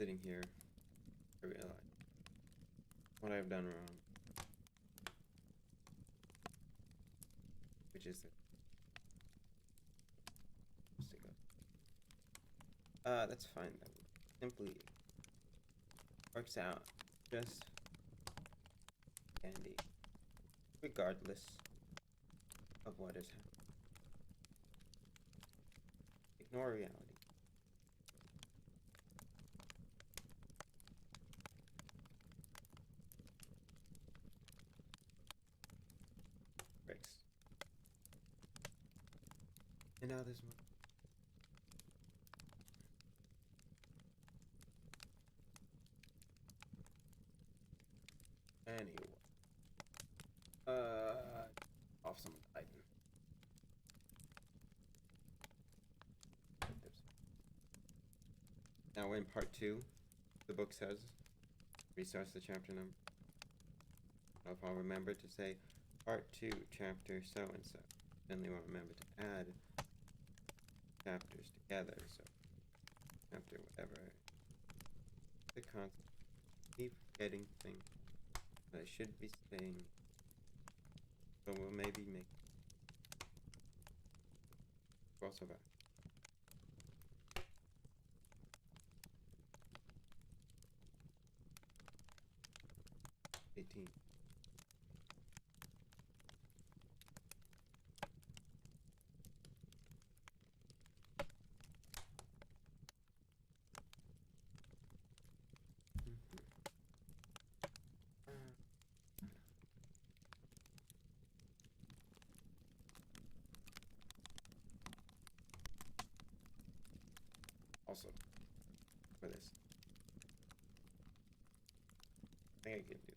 sitting here, I realize what I've done wrong, which is that's fine. That simply works out just dandy, regardless of what is happening. Ignore reality. Breaks. And now there's more. Anyway. Off someone died. Now in part 2, the book says, restarts the chapter number. If I'll remember to say part 2, chapter so-and-so. Then they will remember to add chapters together, so chapter whatever. The concept. Keep getting things that I should be saying. So we'll maybe make crossover. 18. Also, for this, I think I can do.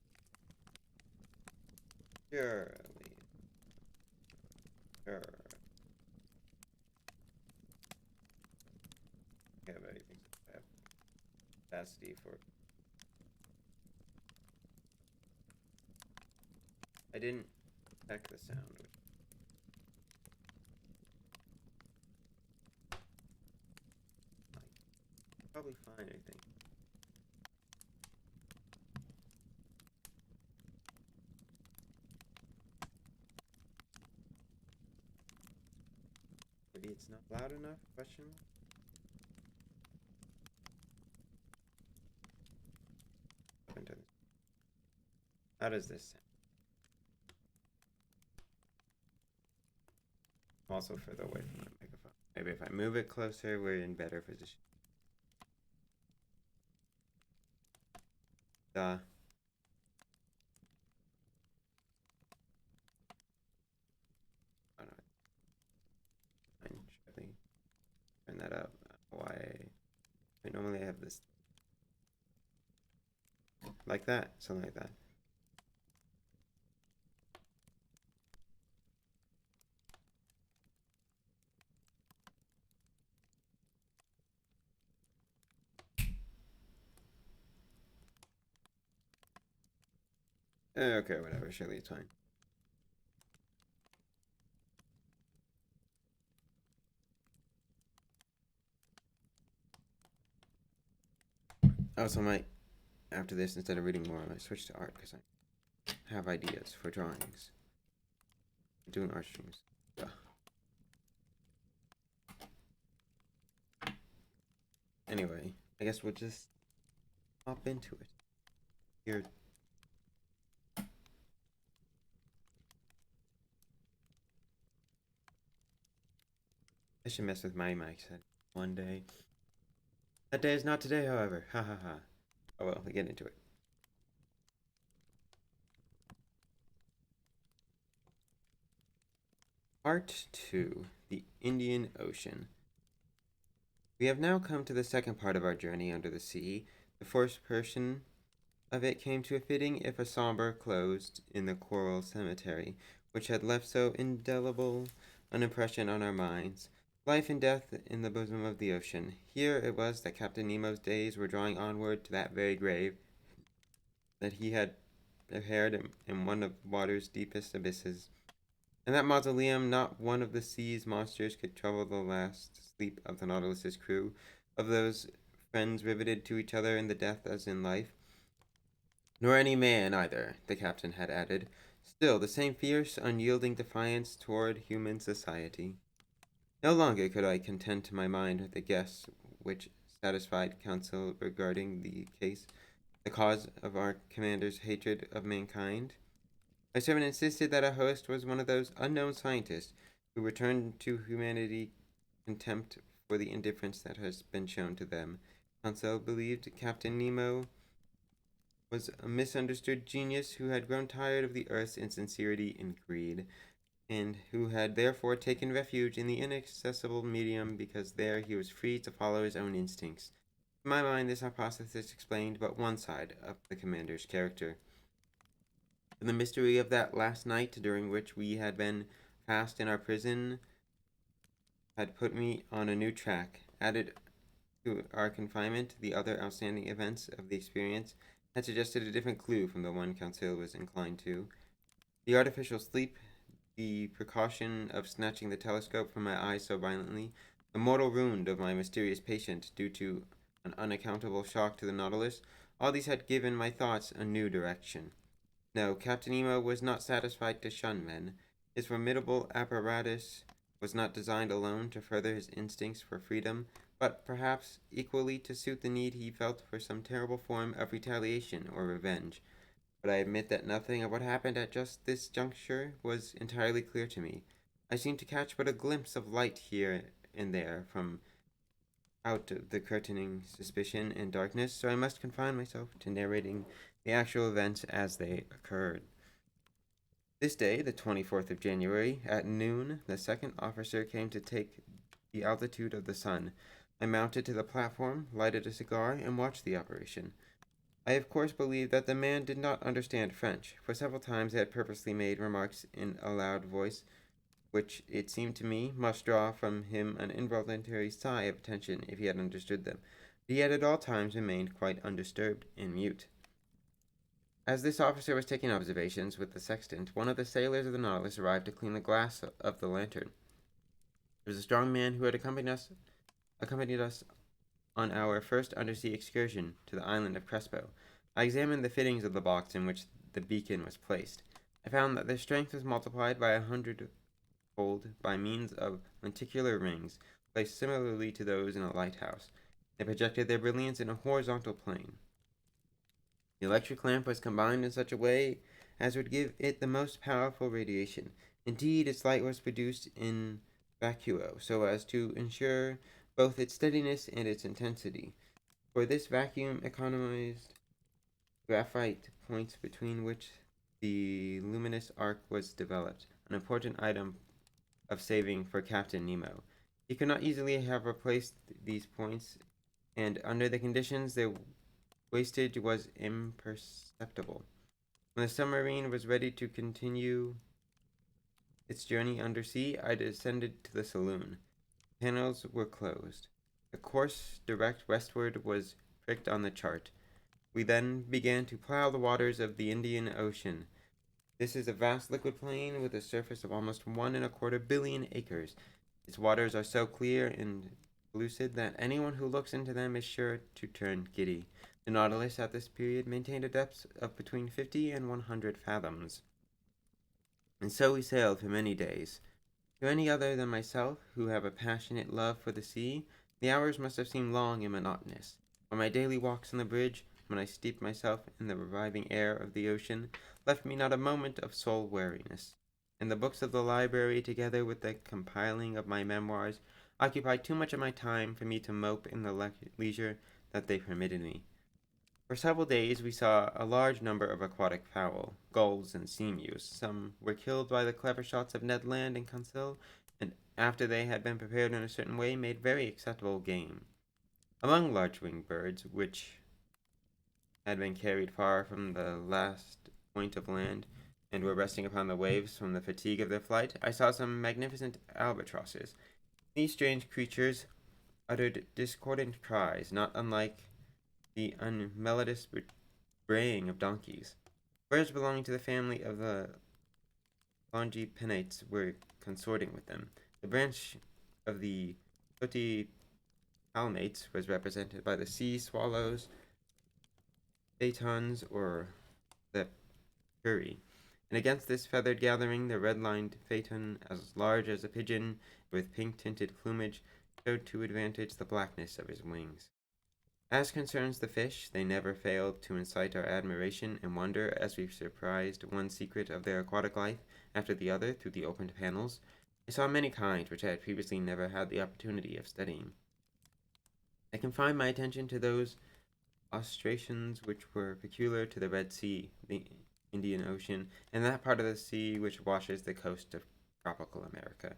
Surely. Sure. I have everything. I have capacity for. I didn't check the sound. Probably fine, I think. Maybe it's not loud enough? Question mark? How does this sound? Also further away from the microphone. Maybe if I move it closer, we're in better position. Duh. Oh no. Fine, surely. Turn that up. Why? Normally I have this. Like that. Something like that. Okay, whatever. Surely it's fine. I also might, after this, instead of reading more, I might switch to art because I have ideas for drawings. I'm doing art streams. Duh. Anyway, I guess we'll just hop into it. Here. I should mess with my mic set one day. That day is not today, however. Ha ha ha. Oh well, we get into it. Part 2, the Indian Ocean. We have now come to the second part of our journey under the sea. The first portion of it came to a fitting if a somber close in the coral cemetery, which had left so indelible an impression on our minds. Life and death in the bosom of the ocean. Here it was that Captain Nemo's days were drawing onward to that very grave that he had prepared in one of water's deepest abysses. In that mausoleum, not one of the sea's monsters could trouble the last sleep of the Nautilus's crew, of those friends riveted to each other in the death as in life. Nor any man either, the captain had added. Still, the same fierce, unyielding defiance toward human society. No longer could I content my mind with the guess which satisfied counsel regarding the case, the cause of our commander's hatred of mankind. My servant insisted that our host was one of those unknown scientists who returned to humanity contempt for the indifference that has been shown to them. Conseil believed Captain Nemo was a misunderstood genius who had grown tired of the Earth's insincerity and greed, and who had therefore taken refuge in the inaccessible medium because there he was free to follow his own instincts. To my mind, this hypothesis explained but one side of the commander's character. The mystery of that last night during which we had been passed in our prison had put me on a new track. Added to our confinement, the other outstanding events of the experience had suggested a different clue from the one Conseil was inclined to. The artificial sleep, the precaution of snatching the telescope from my eyes so violently, the mortal wound of my mysterious patient due to an unaccountable shock to the Nautilus, all these had given my thoughts a new direction. No, Captain Nemo was not satisfied to shun men. His formidable apparatus was not designed alone to further his instincts for freedom, but perhaps equally to suit the need he felt for some terrible form of retaliation or revenge. But I admit that nothing of what happened at just this juncture was entirely clear to me. I seemed to catch but a glimpse of light here and there from out of the curtaining suspicion and darkness, so I must confine myself to narrating the actual events as they occurred. This day, the 24th of January, at noon, the second officer came to take the altitude of the sun. I mounted to the platform, lighted a cigar, and watched the operation. I of course believed that the man did not understand French, for several times he had purposely made remarks in a loud voice, which, it seemed to me, must draw from him an involuntary sigh of attention if he had understood them, but he had at all times remained quite undisturbed and mute. As this officer was taking observations with the sextant, one of the sailors of the Nautilus arrived to clean the glass of the lantern. It was a strong man who had accompanied us on our first undersea excursion to the island of Crespo. I examined the fittings of the box in which the beacon was placed. I found that their strength was multiplied by 100-fold by means of lenticular rings placed similarly to those in a lighthouse. They projected their brilliance in a horizontal plane. The electric lamp was combined in such a way as would give it the most powerful radiation. Indeed, its light was produced in vacuo, so as to ensure both its steadiness and its intensity. For this vacuum economized graphite points between which the luminous arc was developed, an important item of saving for Captain Nemo. He could not easily have replaced these points, and under the conditions their wastage was imperceptible. When the submarine was ready to continue its journey undersea, I descended to the saloon. The panels were closed. A course direct westward was pricked on the chart. We then began to plow the waters of the Indian Ocean. This is a vast liquid plain with a surface of almost 1.25 billion acres. Its waters are so clear and lucid that anyone who looks into them is sure to turn giddy. The Nautilus at this period maintained a depth of between 50 and 100 fathoms. And so we sailed for many days. To any other than myself, who have a passionate love for the sea, the hours must have seemed long and monotonous. For my daily walks on the bridge, when I steeped myself in the reviving air of the ocean, left me not a moment of soul weariness. And the books of the library, together with the compiling of my memoirs, occupied too much of my time for me to mope in the leisure that they permitted me. For several days we saw a large number of aquatic fowl, gulls and sea mews. Some were killed by the clever shots of Ned Land and Conseil, and after they had been prepared in a certain way, made very acceptable game. Among large-winged birds, which had been carried far from the last point of land, and were resting upon the waves from the fatigue of their flight, I saw some magnificent albatrosses. These strange creatures uttered discordant cries, not unlike the unmelodious braying of donkeys. Birds belonging to the family of the Longipenates were consorting with them. The branch of the palmates was represented by the sea swallows, phaetons, or the Curie. And against this feathered gathering, the red-lined phaeton, as large as a pigeon, with pink-tinted plumage, showed to advantage the blackness of his wings. As concerns the fish, they never failed to incite our admiration and wonder as we surprised one secret of their aquatic life after the other through the opened panels. I saw many kinds which I had previously never had the opportunity of studying. I confined my attention to those ostracions which were peculiar to the Red Sea, the Indian Ocean, and that part of the sea which washes the coast of tropical America.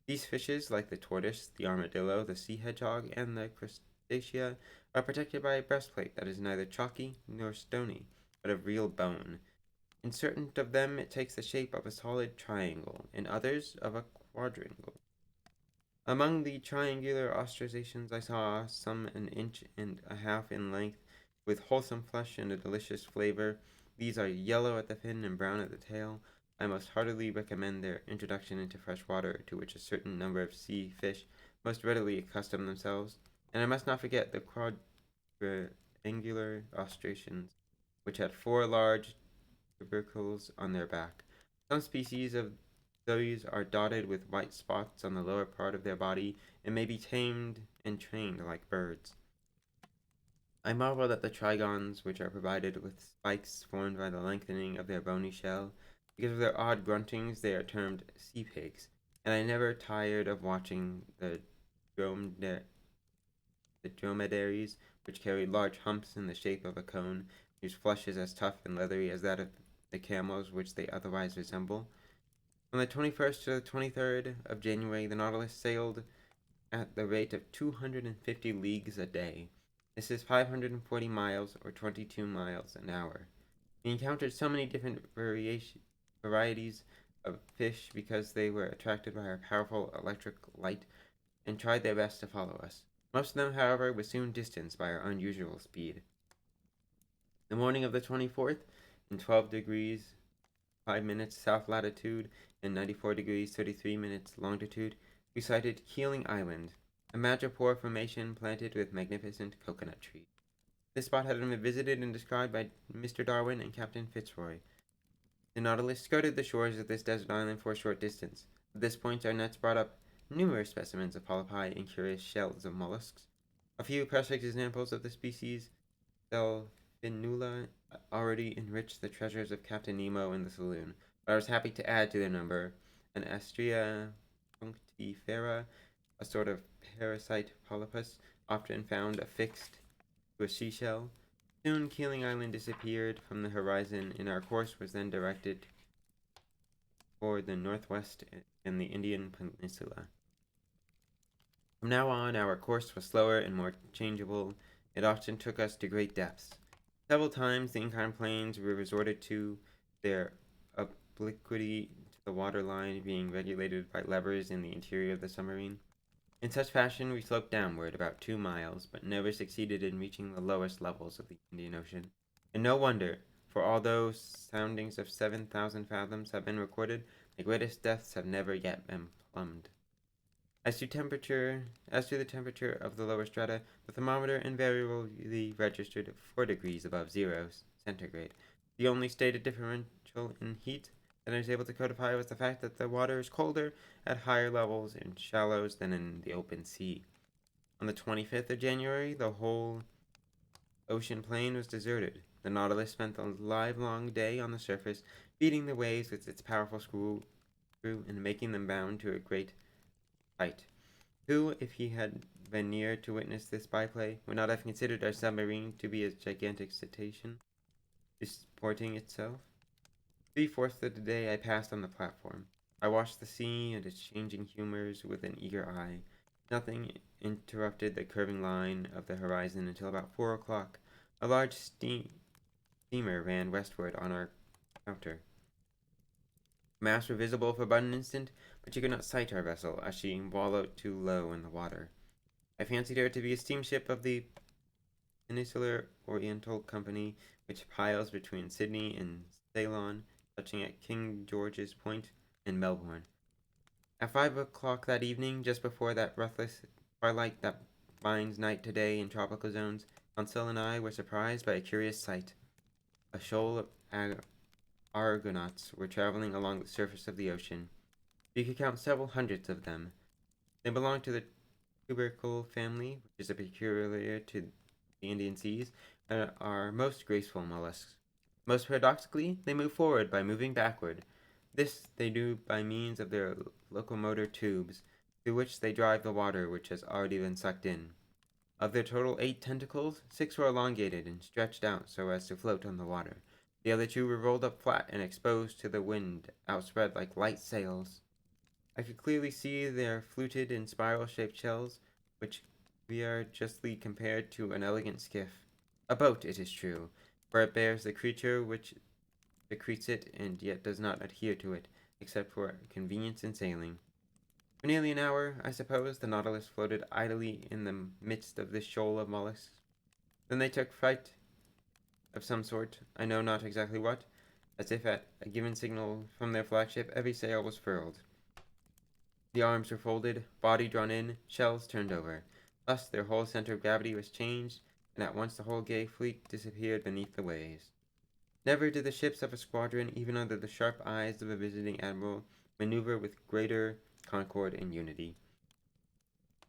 These fishes, like the tortoise, the armadillo, the sea hedgehog, and the crustacea, are protected by a breastplate that is neither chalky nor stony, but of real bone. In certain of them it takes the shape of a solid triangle, in others of a quadrangle. Among the triangular ostracations I saw some an inch and a half in length, with wholesome flesh and a delicious flavor. These are yellow at the fin and brown at the tail. I most heartily recommend their introduction into fresh water, to which a certain number of sea fish most readily accustom themselves. And I must not forget the quadrangular ostracions, which had 4 large tubercles on their back. Some species of these are dotted with white spots on the lower part of their body and may be tamed and trained like birds. I marveled at the trigons, which are provided with spikes formed by the lengthening of their bony shell. Because of their odd gruntings, they are termed sea pigs, and I never tired of watching the dromedaries, which carry large humps in the shape of a cone, whose flesh is as tough and leathery as that of the camels which they otherwise resemble. On the 21st to the 23rd of January, the Nautilus sailed at the rate of 250 leagues a day. This is 540 miles or 22 miles an hour. We encountered so many different varieties of fish because they were attracted by our powerful electric light and tried their best to follow us. Most of them, however, were soon distanced by our unusual speed. The morning of the 24th, in 12 degrees 5 minutes south latitude and 94 degrees 33 minutes longitude, we sighted Keeling Island, a madrepore formation planted with magnificent coconut trees. This spot had been visited and described by Mr. Darwin and Captain Fitzroy. The Nautilus skirted the shores of this desert island for a short distance. At this point, our nets brought up numerous specimens of polypi and curious shells of mollusks. A few perfect examples of the species Delphinula already enriched the treasures of Captain Nemo in the saloon, but I was happy to add to their number an Astrea punctifera, a sort of parasite polypus often found affixed to a seashell. Soon Keeling Island disappeared from the horizon, and our course was then directed toward the northwest and the Indian Peninsula. From now on, our course was slower and more changeable. It often took us to great depths. Several times the inclined planes were resorted to, their obliquity to the water line being regulated by levers in the interior of the submarine. In such fashion, we sloped downward about 2 miles, but never succeeded in reaching the lowest levels of the Indian Ocean. And no wonder, for although soundings of 7,000 fathoms have been recorded, the greatest depths have never yet been plumbed. As to the temperature of the lower strata, the thermometer invariably registered 4 degrees above 0 centigrade. The only stated differential in heat that I was able to codify was the fact that the water is colder at higher levels in shallows than in the open sea. On the 25th of January, the whole ocean plain was deserted. The Nautilus spent the livelong day on the surface, beating the waves with its powerful screw and making them bound to a great height. Who, if he had been near to witness this byplay, would not have considered our submarine to be a gigantic cetacean, disporting itself? 3/4 of the day I passed on the platform. I watched the sea and its changing humors with an eager eye. Nothing interrupted the curving line of the horizon until about 4 o'clock. A large steamer ran westward on our counter. Masts were visible for but an instant, but you could not sight our vessel, as she wallowed too low in the water. I fancied her to be a steamship of the Peninsular Oriental Company, which plies between Sydney and Ceylon, touching at King George's Point and Melbourne. At 5 o'clock that evening, just before that breathless twilight that binds night to day in tropical zones, Conseil and I were surprised by a curious sight. A shoal of Argonauts were traveling along the surface of the ocean. You could count several hundreds of them. They belonged to the tubercle family, which is a peculiar to the Indian Seas, and are most graceful mollusks. Most paradoxically, they move forward by moving backward. This they do by means of their locomotor tubes, through which they drive the water which has already been sucked in. Of their total 8 tentacles, 6 were elongated and stretched out so as to float on the water. The other 2 were rolled up flat and exposed to the wind, outspread like light sails. I could clearly see their fluted and spiral-shaped shells, which we are justly compared to an elegant skiff. A boat, it is true, for it bears the creature which secretes it and yet does not adhere to it, except for convenience in sailing. For nearly an hour, I suppose, the Nautilus floated idly in the midst of this shoal of mollusks. Then they took fright of some sort, I know not exactly what, as if at a given signal from their flagship every sail was furled. The arms were folded, body drawn in, shells turned over. Thus their whole center of gravity was changed, and at once the whole gay fleet disappeared beneath the waves. Never did the ships of a squadron, even under the sharp eyes of a visiting admiral, maneuver with greater concord and unity.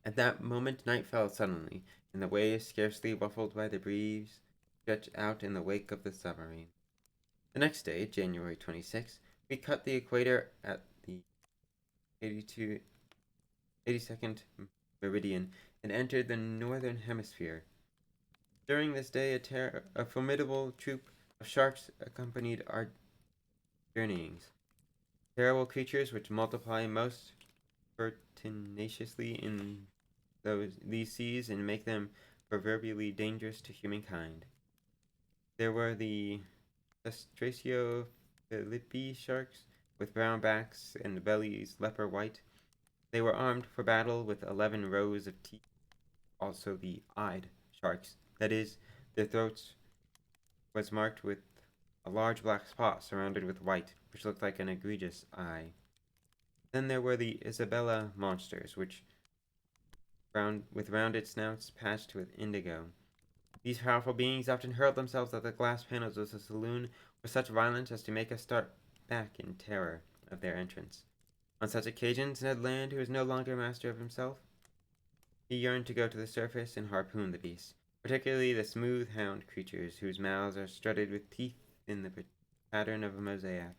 At that moment night fell suddenly, and the waves, scarcely ruffled by the breeze, stretched out in the wake of the submarine. The next day, January 26, we cut the equator at the 82nd meridian and entered the northern hemisphere. During this day, a formidable troop of sharks accompanied our journeyings. Terrible creatures which multiply most pertinaciously in these seas and make them proverbially dangerous to humankind. There were the Cestraceo philippi sharks, with brown backs and bellies leper white. They were armed for battle with 11 rows of teeth. Also the eyed sharks, that is, their throats was marked with a large black spot surrounded with white, which looked like an egregious eye. Then there were the Isabella monsters, with rounded snouts patched with indigo. These powerful beings often hurled themselves at the glass panels of the saloon with such violence as to make us start back in terror of their entrance. On such occasions, Ned Land, who was no longer master of himself, he yearned to go to the surface and harpoon the beasts, particularly the smooth-hound creatures whose mouths are studded with teeth in the pattern of a mosaic.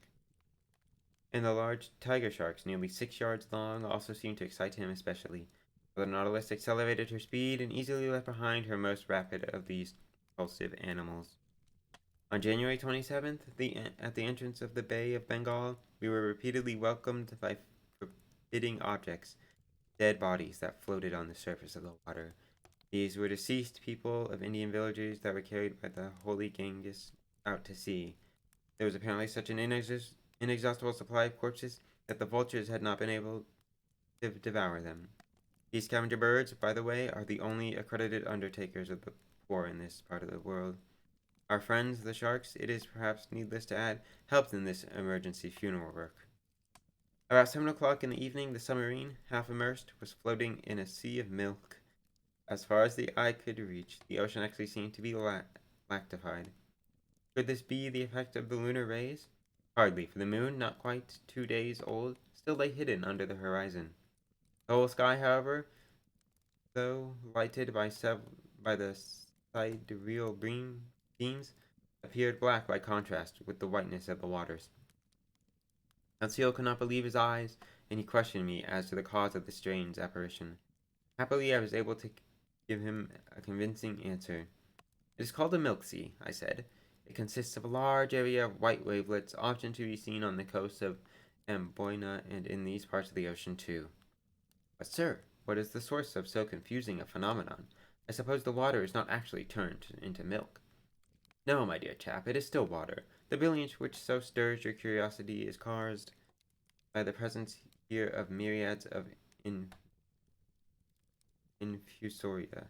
And the large tiger sharks, nearly 6 yards long, also seemed to excite him especially. The Nautilus accelerated her speed and easily left behind her most rapid of these repulsive animals. On January 27th, at the entrance of the Bay of Bengal, we were repeatedly welcomed by forbidding objects, dead bodies that floated on the surface of the water. These were deceased people of Indian villages that were carried by the holy Ganges out to sea. There was apparently such an inexhaustible supply of corpses that the vultures had not been able to devour them. These scavenger birds, by the way, are the only accredited undertakers of the poor in this part of the world. Our friends, the sharks, it is perhaps needless to add, helped in this emergency funeral work. About 7 o'clock in the evening, the submarine, half immersed, was floating in a sea of milk. As far as the eye could reach, the ocean actually seemed to be lactified. Could this be the effect of the lunar rays? Hardly, for the moon, not quite 2 days old, still lay hidden under the horizon. The whole sky, however, though lighted by the sidereal beams, appeared black by contrast with the whiteness of the waters. Conseil could not believe his eyes, and he questioned me as to the cause of the strange apparition. Happily, I was able to give him a convincing answer. It is called a milk sea, I said. It consists of a large area of white wavelets, often to be seen on the coast of Amboyna and in these parts of the ocean too. But, sir, what is the source of so confusing a phenomenon? I suppose the water is not actually turned into milk. No, my dear chap, it is still water. The brilliance which so stirs your curiosity is caused by the presence here of myriads of infusoria.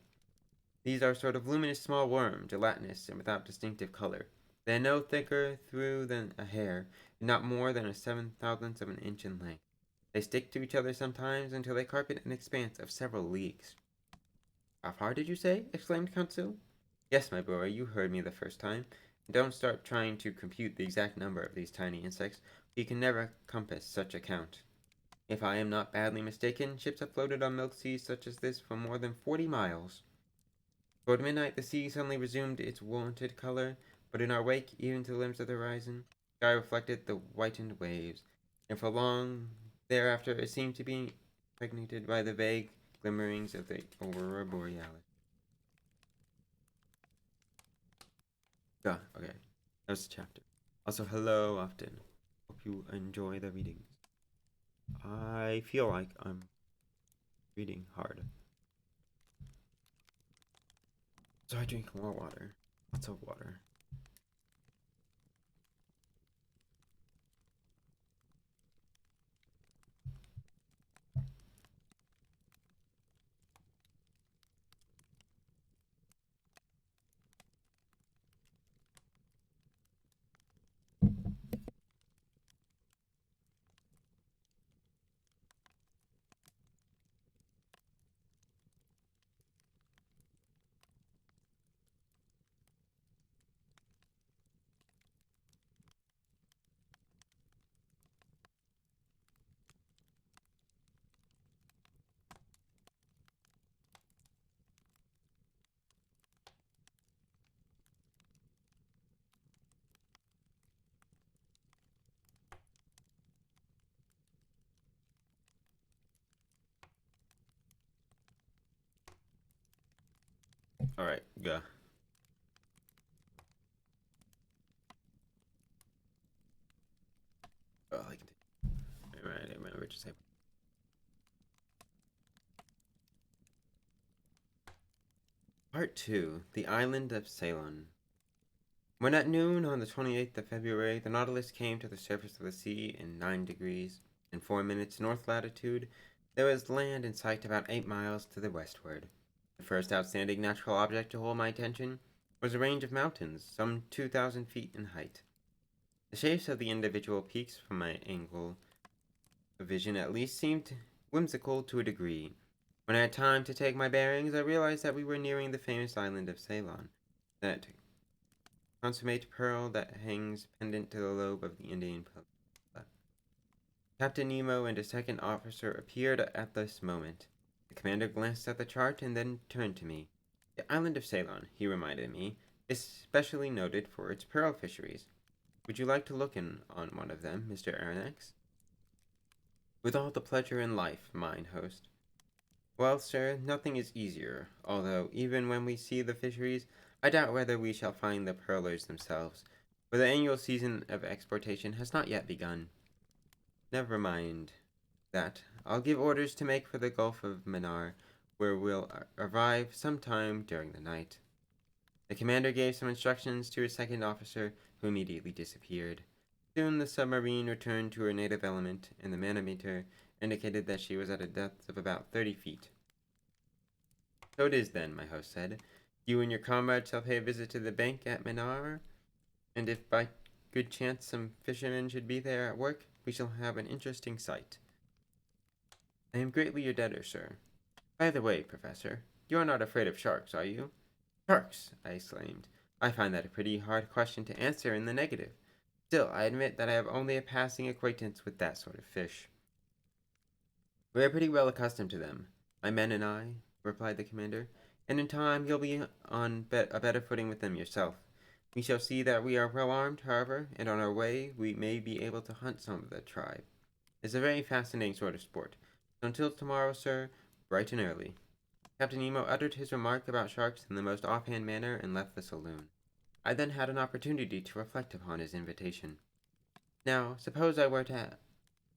These are sort of luminous small worms, gelatinous and without distinctive color. They are no thicker through than a hair, and not more than a 7,000th of an inch in length. They stick to each other sometimes until they carpet an expanse of several leagues. How far did you say? Exclaimed Kansu. Yes, my boy, you heard me the first time. Don't start trying to compute the exact number of these tiny insects. You can never compass such a count. If I am not badly mistaken, ships have floated on milk seas such as this for more than 40 miles. Toward midnight, the sea suddenly resumed its wonted color, but in our wake, even to the limbs of the horizon, the sky reflected the whitened waves, and for long thereafter it seemed to be impregnated by the vague glimmerings of the aurora borealis. Okay. That was the chapter. Also, hello, often. Hope you enjoy the readings. I feel like I'm reading hard. So I drink more water. Lots of water. Alright, go. Oh, I can take. Alright, I remember to say. Part 2 The Island of Ceylon. When at noon on the 28th of February, the Nautilus came to the surface of the sea in 9 degrees and 4 minutes north latitude, there was land in sight about 8 miles to the westward. The first outstanding natural object to hold my attention was a range of mountains, some 2,000 feet in height. The shapes of the individual peaks, from my angle of vision at least, seemed whimsical to a degree. When I had time to take my bearings, I realized that we were nearing the famous island of Ceylon, that consummate pearl that hangs pendant to the lobe of the Indian peninsula. Captain Nemo and a second officer appeared at this moment. The commander glanced at the chart and then turned to me. The island of Ceylon, he reminded me, is specially noted for its pearl fisheries. Would you like to look in on one of them, Mr. Aronnax? With all the pleasure in life, mine host. Well, sir, nothing is easier, although even when we see the fisheries, I doubt whether we shall find the pearlers themselves, for the annual season of exportation has not yet begun. Never mind that. I'll give orders to make for the Gulf of Mannar, where we'll arrive sometime during the night. The commander gave some instructions to his second officer, who immediately disappeared. Soon the submarine returned to her native element, and the manometer indicated that she was at a depth of about 30 feet. So it is then, my host said. You and your comrades shall pay a visit to the bank at Mannar, and if by good chance some fishermen should be there at work, we shall have an interesting sight. I am greatly your debtor, sir. By the way, Professor, you are not afraid of sharks, are you? Sharks, I exclaimed. I find that a pretty hard question to answer in the negative. Still, I admit that I have only a passing acquaintance with that sort of fish. We are pretty well accustomed to them, my men and I, replied the commander, and in time you'll be on a better footing with them yourself. We shall see that we are well armed, however, and on our way we may be able to hunt some of the tribe. It's a very fascinating sort of sport. So until tomorrow, sir, bright and early. Captain Nemo uttered his remark about sharks in the most offhand manner and left the saloon. I then had an opportunity to reflect upon his invitation. Now, suppose I were to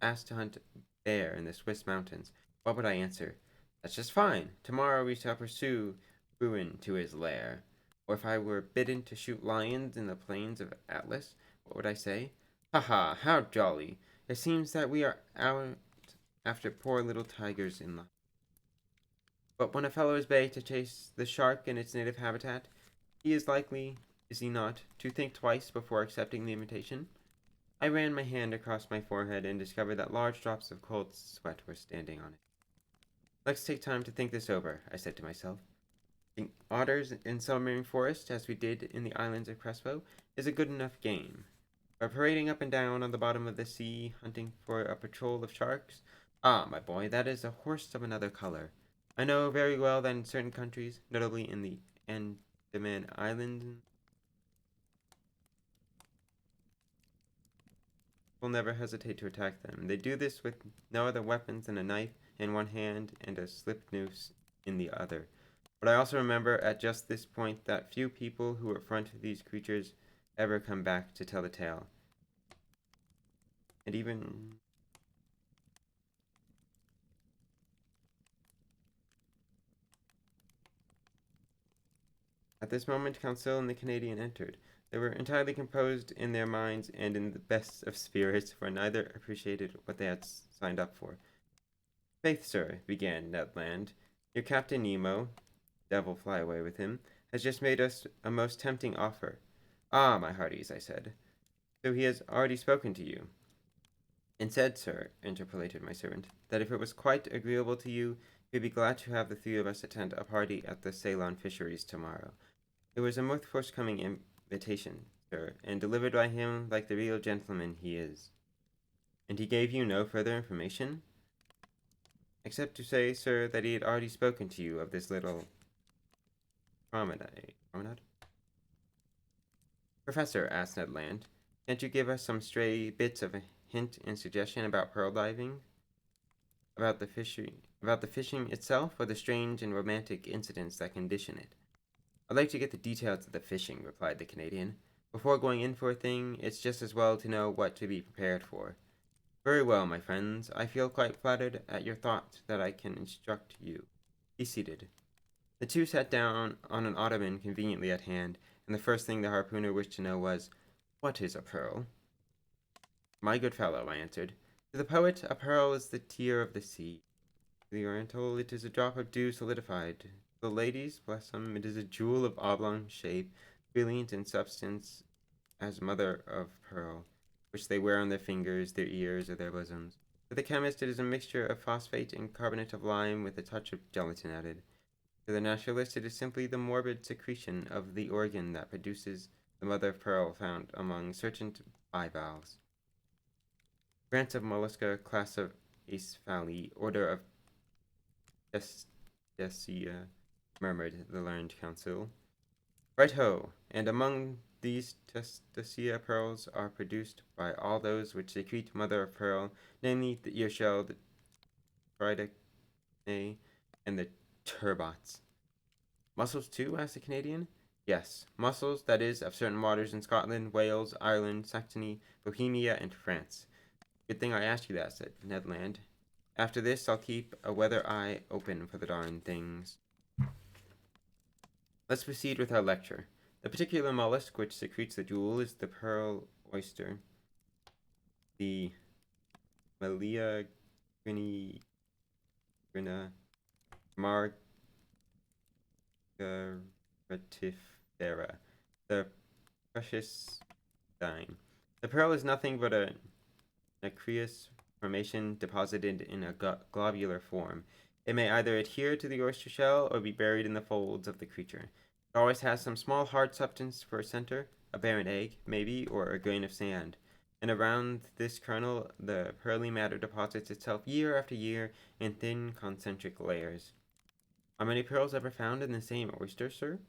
ask to hunt bear in the Swiss mountains, what would I answer? That's just fine. Tomorrow we shall pursue Bruin to his lair. Or if I were bidden to shoot lions in the plains of Atlas, what would I say? Ha ha, how jolly! It seems that we are out after poor little tigers in life. But when a fellow is bait to chase the shark in its native habitat, he is likely, is he not, to think twice before accepting the invitation? I ran my hand across my forehead and discovered that large drops of cold sweat were standing on it. Let's take time to think this over, I said to myself. Otters in submarine forest, as we did in the islands of Crespo, is a good enough game. But parading up and down on the bottom of the sea, hunting for a patrol of sharks, ah, my boy, that is a horse of another color. I know very well that in certain countries, notably in the Andaman Islands, will never hesitate to attack them. They do this with no other weapons than a knife in one hand and a slip noose in the other. But I also remember at just this point that few people who affront these creatures ever come back to tell the tale. And even at this moment, Conseil and the Canadian entered. They were entirely composed in their minds and in the best of spirits, for neither appreciated what they had signed up for. "Faith, sir," began Ned Land, "your Captain Nemo, devil fly away with him, has just made us a most tempting offer." "Ah, my hearties," I said, "so he has already spoken to you?" "And said, sir," interpolated my servant, "that if it was quite agreeable to you, he'd be glad to have the three of us attend a party at the Ceylon fisheries tomorrow. It was a most forthcoming invitation, sir, and delivered by him like the real gentleman he is." "And he gave you no further information?" "Except to say, sir, that he had already spoken to you of this little promenade? "Professor," asked Ned Land, "can't you give us some stray bits of a hint and suggestion about pearl diving? About the fishing itself, or the strange and romantic incidents that condition it?" "I'd like to get the details of the fishing," replied the Canadian. "Before going in for a thing, it's just as well to know what to be prepared for." "Very well, my friends. I feel quite flattered at your thought that I can instruct you. Be seated." The two sat down on an ottoman conveniently at hand, and the first thing the harpooner wished to know was, "What is a pearl?" "My good fellow," I answered, "to the poet a pearl is the tear of the sea. To the Oriental it is a drop of dew solidified. To the ladies, bless them, it is a jewel of oblong shape, brilliant in substance as mother of pearl, which they wear on their fingers, their ears, or their bosoms. To the chemist it is a mixture of phosphate and carbonate of lime with a touch of gelatin added. To the naturalist it is simply the morbid secretion of the organ that produces the mother of pearl found among certain bivalves. Grants of mollusca, class of Acephalli, order of Testacea, murmured the learned counsel. "Right ho! And among these Testacea pearls are produced by all those which secrete mother of pearl, namely the earshell, the Tridacnae, and the turbots." "Mussels too?" asked the Canadian. "Yes, mussels, that is, of certain waters in Scotland, Wales, Ireland, Saxony, Bohemia, and France." "Good thing I asked you that," said Ned Land. "After this I'll keep a weather eye open for the darn things." Let's proceed with our lecture. The particular mollusk which secretes the jewel is the pearl oyster, the Melia grina margaritifera, the precious dime. The pearl is nothing but a nacreous formation deposited in a globular form. It may either adhere to the oyster shell or be buried in the folds of the creature. It always has some small hard substance for a center, a barren egg, maybe, or a grain of sand. And around this kernel the pearly matter deposits itself year after year in thin concentric layers. "Are many pearls ever found in the same oyster, sir?"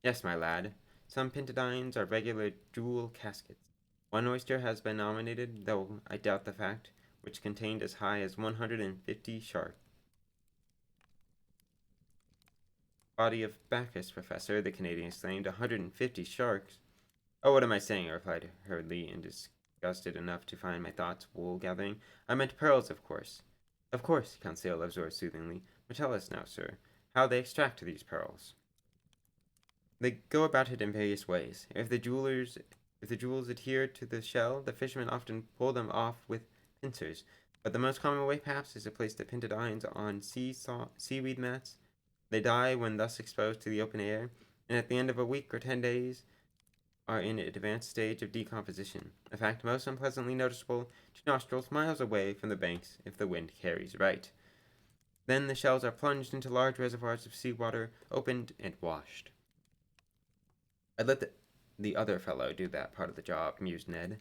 "Yes, my lad. Some pintadines are regular jewel caskets. One oyster has been nominated, though I doubt the fact, which contained as high as 150 sharks." "Body of Bacchus, Professor," the Canadian exclaimed. 150 sharks? "Oh, what am I saying?" I replied hurriedly and disgusted enough to find my thoughts wool-gathering. "I meant pearls, of course." "Of course," Conseil observed soothingly. "But tell us now, sir, how they extract these pearls." "They go about it in various ways. If the jewels adhere to the shell, the fishermen often pull them off with pincers, but the most common way, perhaps, is to place the pintadines on seaweed mats. They die when thus exposed to the open air, and at the end of a week or 10 days are in an advanced stage of decomposition, a fact most unpleasantly noticeable to nostrils miles away from the banks if the wind carries right. Then the shells are plunged into large reservoirs of seawater, opened, and washed. I'd let the other fellow do that part of the job, mused Ned.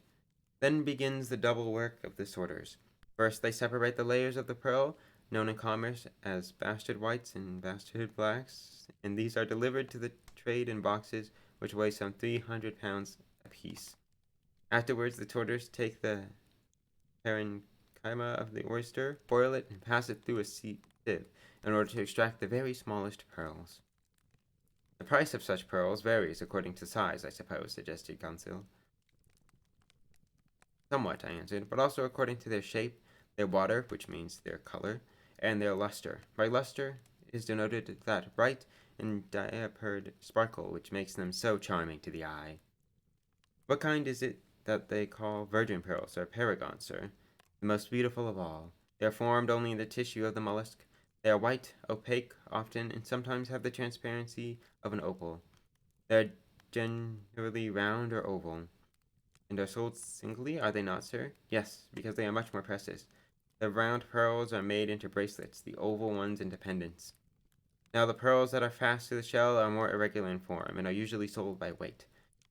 Then begins the double work of the sorters. First, they separate the layers of the pearl, known in commerce as bastard whites and bastard blacks, and these are delivered to the trade in boxes which weigh some 300 pounds apiece. Afterwards, the sorters take the parenchyma of the oyster, boil it, and pass it through a sieve in order to extract the very smallest pearls. The price of such pearls varies according to size, I suppose, suggested Conseil. Somewhat, I answered, but also according to their shape, their water, which means their color, and their luster. By luster is denoted that bright and diapered sparkle which makes them so charming to the eye. What kind is it that they call virgin pearls, or paragons, sir? The most beautiful of all. They are formed only in the tissue of the mollusk. They are white, opaque, often, and sometimes have the transparency of an opal. They are generally round or oval, and are sold singly, are they not, sir? Yes, because they are much more precious. The round pearls are made into bracelets, the oval ones into pendants. Now the pearls that are fast to the shell are more irregular in form, and are usually sold by weight.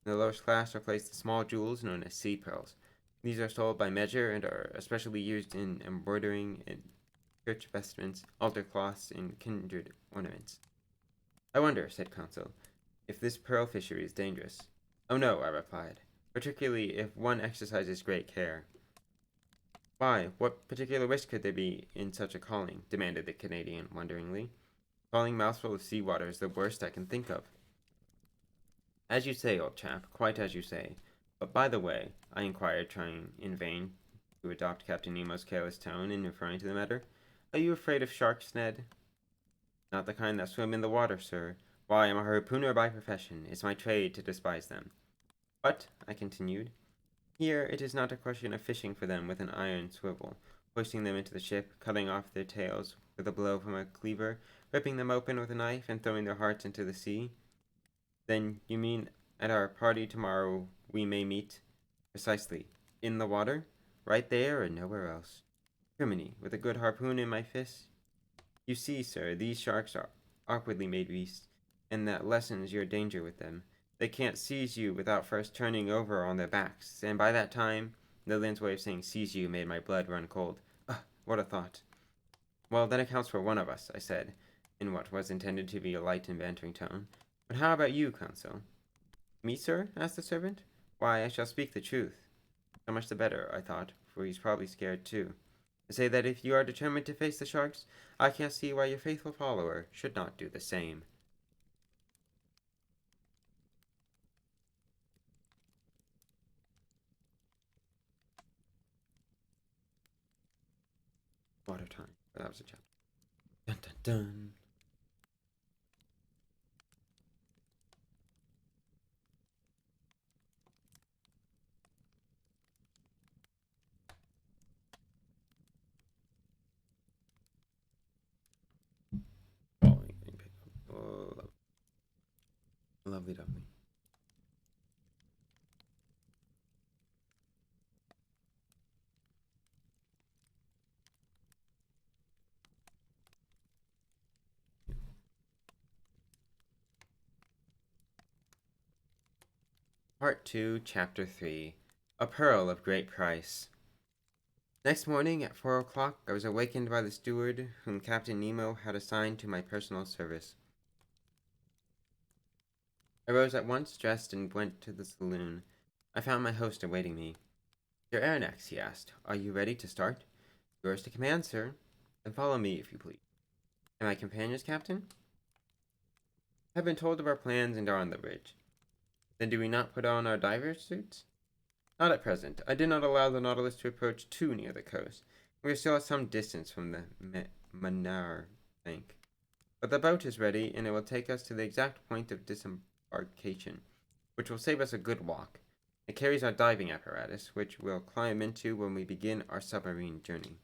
In the lowest class are placed the small jewels known as seed pearls. These are sold by measure and are especially used in embroidering and church vestments, altar cloths, and kindred ornaments. I wonder, said Conseil, if this pearl fishery is dangerous. Oh no, I replied, particularly if one exercises great care. Why, what particular risk could there be in such a calling? Demanded the Canadian wonderingly. Calling mouthful of seawater is the worst I can think of. As you say, old chap, quite as you say. But by the way, I inquired, trying in vain to adopt Captain Nemo's careless tone in referring to the matter, are you afraid of sharks, Ned? Not the kind that swim in the water, sir. Why, I'm a harpooner by profession. It's my trade to despise them. But, I continued, here it is not a question of fishing for them with an iron swivel, hoisting them into the ship, cutting off their tails with a blow from a cleaver, ripping them open with a knife, and throwing their hearts into the sea. Then you mean at our party tomorrow we may meet? Precisely. In the water? Right there or nowhere else. Criminy, with a good harpoon in my fist? You see, sir, these sharks are awkwardly made beasts, and that lessens your danger with them. They can't seize you without first turning over on their backs, and by that time, Lillian's way of saying seize you made my blood run cold. Ugh, what a thought. Well, that accounts for one of us, I said, in what was intended to be a light and bantering tone. But how about you, Conseil? Me, sir? Asked the servant. Why, I shall speak the truth. So much the better, I thought, for he's probably scared too. I say that if you are determined to face the sharks, I can't see why your faithful follower should not do the same. Water time. That was a chapter. Dun dun dun. Oh, lovely, lovely. Part 2, Chapter 3. A Pearl of Great Price. Next morning at 4 o'clock, I was awakened by the steward whom Captain Nemo had assigned to my personal service. I rose at once, dressed, and went to the saloon. I found my host awaiting me. Your Aronnax, he asked. Are you ready to start? Yours to command, sir. Then follow me, if you please. And my companions, Captain? Have been told of our plans and are on the bridge. Then do we not put on our diver's suits? Not at present. I did not allow the Nautilus to approach too near the coast. We are still at some distance from the Manar bank. But the boat is ready, and it will take us to the exact point of disembarkation, which will save us a good walk. It carries our diving apparatus, which we'll climb into when we begin our submarine journey.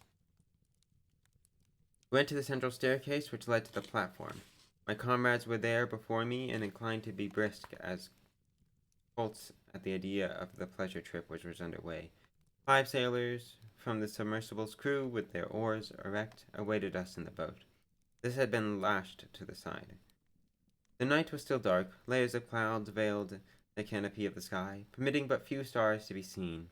We went to the central staircase, which led to the platform. My comrades were there before me and inclined to be brisk as colts at the idea of the pleasure trip which was underway. 5 sailors from the submersible's crew, with their oars erect, awaited us in the boat. This had been lashed to the side. The night was still dark. Layers of clouds veiled the canopy of the sky, permitting but few stars to be seen.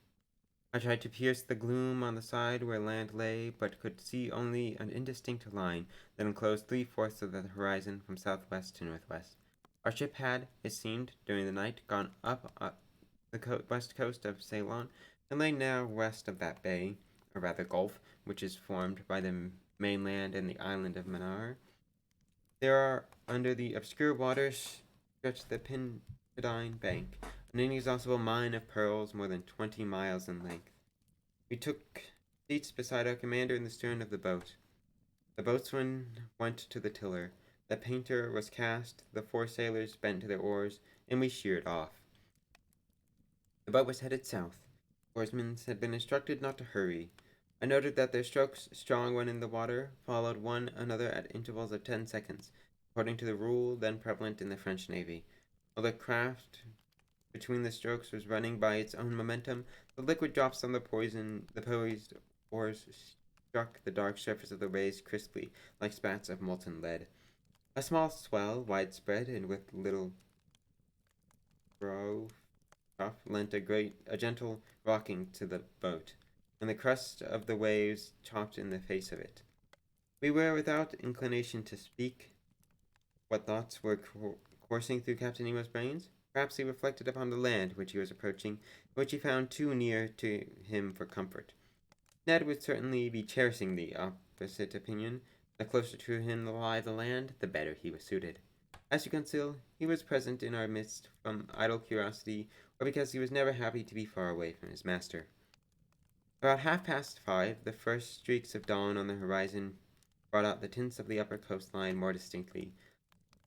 I tried to pierce the gloom on the side where land lay, but could see only an indistinct line that enclosed 3/4 of the horizon from southwest to northwest. Our ship had, it seemed, during the night, gone up the west coast of Ceylon, and lay now west of that bay, or rather gulf, which is formed by the mainland and the island of Mannar. There are, under the obscure waters, stretched the Pinnadine Bank, an inexhaustible mine of pearls more than 20 miles in length. We took seats beside our commander in the stern of the boat. The boatswain went to the tiller. The painter was cast, the 4 sailors bent to their oars, and we sheered off. The boat was headed south. Oarsmen had been instructed not to hurry. I noted that their strokes, strong when in the water, followed one another at intervals of 10 seconds, according to the rule then prevalent in the French Navy. While the craft between the strokes was running by its own momentum, the liquid drops on the poised oars struck the dark surface of the waves crisply, like spats of molten lead. A small swell, widespread and with little brow lent a gentle rocking to the boat, and the crest of the waves chopped in the face of it. We were without inclination to speak. What thoughts were coursing through Captain Nemo's brains? Perhaps he reflected upon the land which he was approaching, which he found too near to him for comfort. Ned would certainly be cherishing the opposite opinion. The closer to him lie the land, the better he was suited. As you conceal, he was present in our midst from idle curiosity, or because he was never happy to be far away from his master. About 5:30, the first streaks of dawn on the horizon brought out the tints of the upper coastline more distinctly.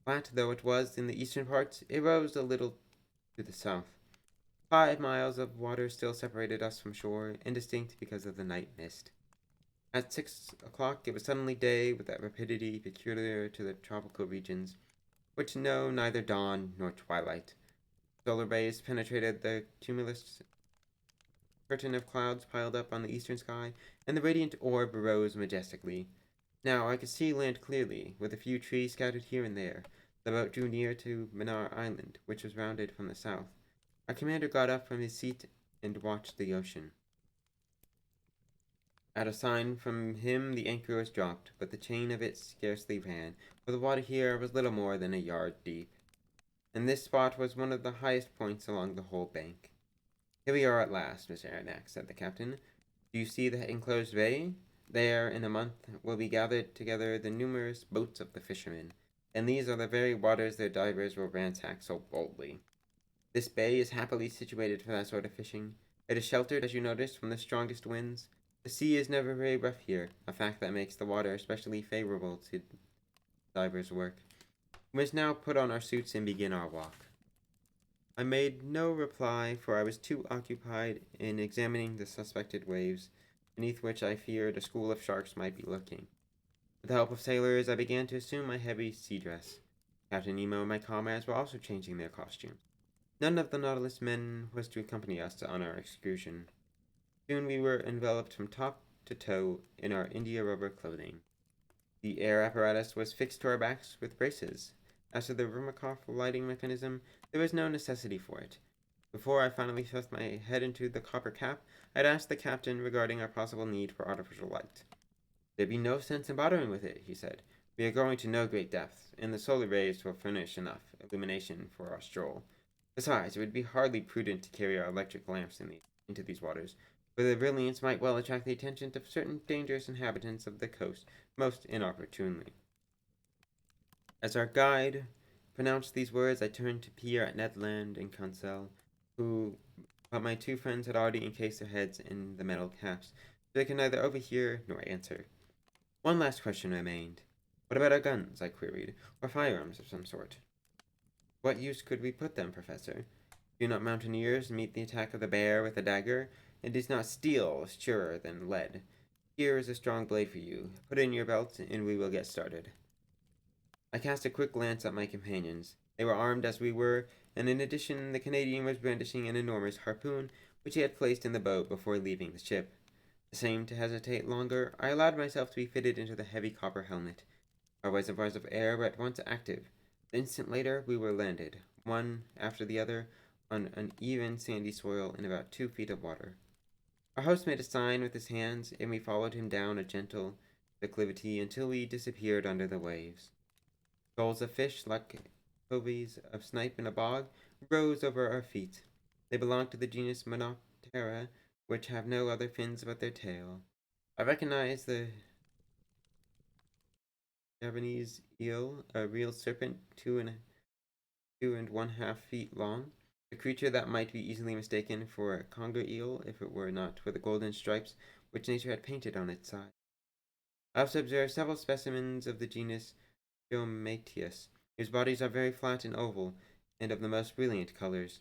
Flat though it was in the eastern parts, it rose a little to the south. 5 miles of water still separated us from shore, indistinct because of the night mist. At 6 o'clock it was suddenly day with that rapidity peculiar to the tropical regions, which know neither dawn nor twilight. Solar rays penetrated the cumulus curtain of clouds piled up on the eastern sky, and the radiant orb rose majestically. Now I could see land clearly, with a few trees scattered here and there. The boat drew near to Mannar Island, which was rounded from the south. Our commander got up from his seat and watched the ocean. At a sign from him the anchor was dropped, but the chain of it scarcely ran, for the water here was little more than a yard deep, and this spot was one of the highest points along the whole bank. "Here we are at last, Miss Aronnax," said the captain. "Do you see the enclosed bay? There, in a month, will be gathered together the numerous boats of the fishermen, and these are the very waters their divers will ransack so boldly. This bay is happily situated for that sort of fishing. It is sheltered, as you noticed, from the strongest winds. The sea is never very rough here, a fact that makes the water especially favorable to divers' work. We must now put on our suits and begin our walk." I made no reply, for I was too occupied in examining the suspected waves, beneath which I feared a school of sharks might be lurking. With the help of sailors, I began to assume my heavy sea dress. Captain Nemo and my comrades were also changing their costumes. None of the Nautilus men was to accompany us on our excursion. Soon we were enveloped from top to toe in our India rubber clothing. The air apparatus was fixed to our backs with braces. As to the Ruhmkorff lighting mechanism, there was no necessity for it. Before I finally thrust my head into the copper cap, I had asked the captain regarding our possible need for artificial light. "There'd be no sense in bothering with it," he said. "We are going to no great depth, and the solar rays will furnish enough illumination for our stroll. Besides, it would be hardly prudent to carry our electric lamps into these waters, for their brilliance might well attract the attention of certain dangerous inhabitants of the coast most inopportunely." As our guide pronounced these words, I turned to peer at Ned Land and Conseil, but my 2 friends had already encased their heads in the metal caps, so they could neither overhear nor answer. One last question remained. "What about our guns?" I queried, "or firearms of some sort?" "What use could we put them, Professor? Do not mountaineers meet the attack of the bear with a dagger? And is not steel surer than lead? Here is a strong blade for you. Put it in your belt, and we will get started." I cast a quick glance at my companions. They were armed as we were, and in addition the Canadian was brandishing an enormous harpoon, which he had placed in the boat before leaving the ship. Ashamed to hesitate longer, I allowed myself to be fitted into the heavy copper helmet. Our reservoirs of air were at once active. An instant later, we were landed, one after the other, on uneven sandy soil in about 2 feet of water. Our host made a sign with his hands, and we followed him down a gentle declivity until we disappeared under the waves. Shoals of fish, like coveys of snipe in a bog, rose over our feet. They belonged to the genus Monoptera, which have no other fins but their tail. I recognized the Japanese eel, a real serpent, 2.5 feet long, a creature that might be easily mistaken for a conger eel if it were not for the golden stripes which nature had painted on its side. I also observed several specimens of the genus Geomatius, whose bodies are very flat and oval, and of the most brilliant colors.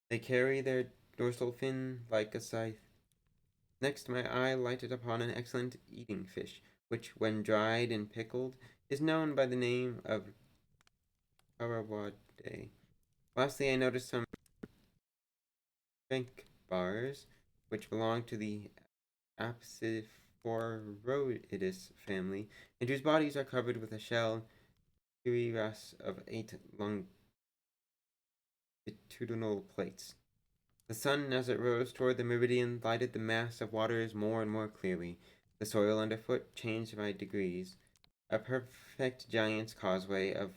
They carry their dorsal fin like a scythe. Next, my eye lighted upon an excellent eating fish, which, when dried and pickled, is known by the name of carawade. Lastly, I noticed some bank bars, which belong to the Apsiphoroidis family, and whose bodies are covered with a shell cuirass of 8 longitudinal plates. The sun, as it rose toward the meridian, lighted the mass of waters more and more clearly. The soil underfoot changed by degrees. A perfect giant's causeway of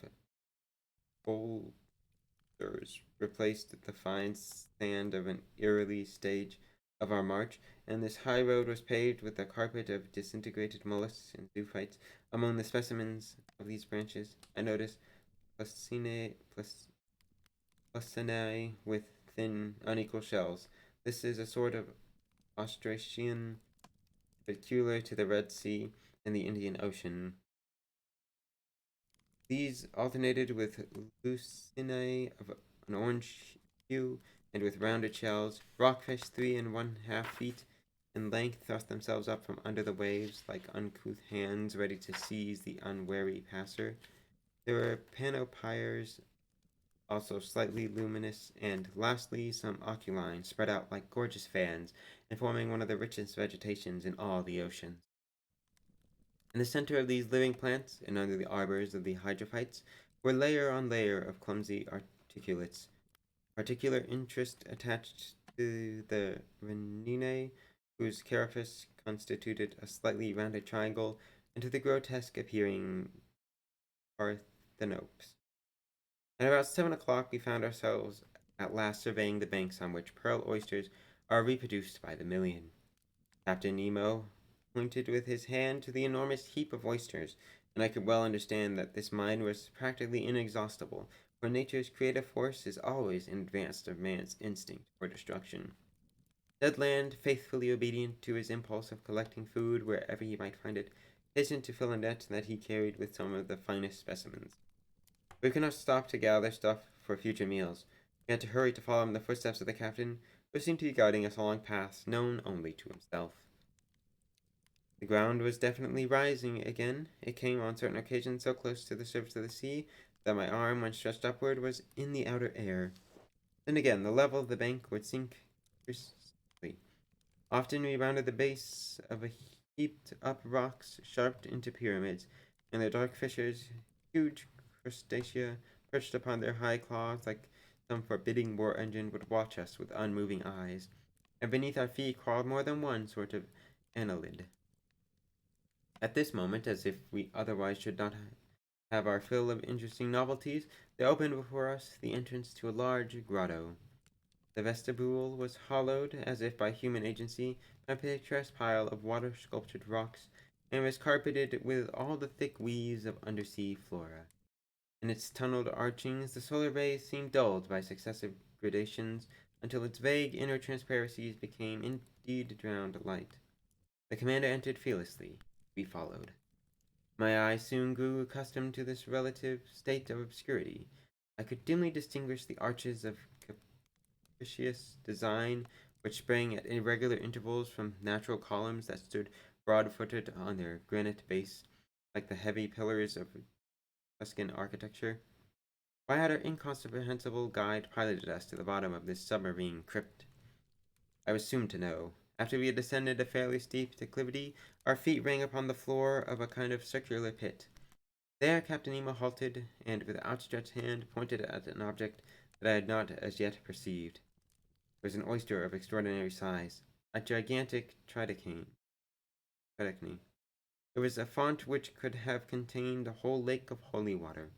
boulders replaced the fine sand of an eerily stage of our march, and this high road was paved with a carpet of disintegrated mollusks and zoophytes. Among the specimens of these branches, I noticed Placinae with thin, unequal shells. This is a sort of Austrasian peculiar to the Red Sea and the Indian Ocean. These alternated with Lucinae of an orange hue and with rounded shells. Rockfish 3.5 feet in length thrust themselves up from under the waves like uncouth hands ready to seize the unwary passer. There were panopyres, also slightly luminous, and lastly some oculines spread out like gorgeous fans and forming one of the richest vegetations in all the oceans. In the center of these living plants, and under the arbors of the hydrophytes, were layer on layer of clumsy articulates. Particular interest attached to the Reninae, whose carapace constituted a slightly rounded triangle, and to the grotesque appearing Parthenopes. At about 7 o'clock, we found ourselves at last surveying the banks on which pearl oysters are reproduced by the million. Captain Nemo pointed with his hand to the enormous heap of oysters, and I could well understand that this mine was practically inexhaustible, for nature's creative force is always in advance of man's instinct for destruction. Ned Land, faithfully obedient to his impulse of collecting food wherever he might find it, hastened to fill a net that he carried with some of the finest specimens. We could not stop to gather stuff for future meals. We had to hurry to follow in the footsteps of the captain, who seemed to be guiding us along paths known only to himself. The ground was definitely rising again. It came on certain occasions so close to the surface of the sea that my arm, when stretched upward, was in the outer air. Then again, the level of the bank would sink precisely. Often we rounded the base of a heaped up rocks, sharped into pyramids, and their dark fissures, huge crustacea perched upon their high claws like some forbidding war engine would watch us with unmoving eyes, and beneath our feet crawled more than one sort of annelid. At this moment, as if we otherwise should not have our fill of interesting novelties, there opened before us the entrance to a large grotto. The vestibule was hollowed, as if by human agency, by a picturesque pile of water-sculptured rocks, and was carpeted with all the thick weaves of undersea flora. In its tunneled archings, the solar rays seemed dulled by successive gradations, until its vague inner transparencies became indeed drowned light. The commander entered fearlessly. We followed. My eyes soon grew accustomed to this relative state of obscurity. I could dimly distinguish the arches of capricious design which sprang at irregular intervals from natural columns that stood broad-footed on their granite base, like the heavy pillars of Tuscan architecture. Why had our incomprehensible guide piloted us to the bottom of this submarine crypt? I was soon to know. After we had descended a fairly steep declivity, our feet rang upon the floor of a kind of circular pit. There Captain Nemo halted, and with outstretched hand pointed at an object that I had not as yet perceived. It was an oyster of extraordinary size, a gigantic tridacane. It was a font which could have contained a whole lake of holy water.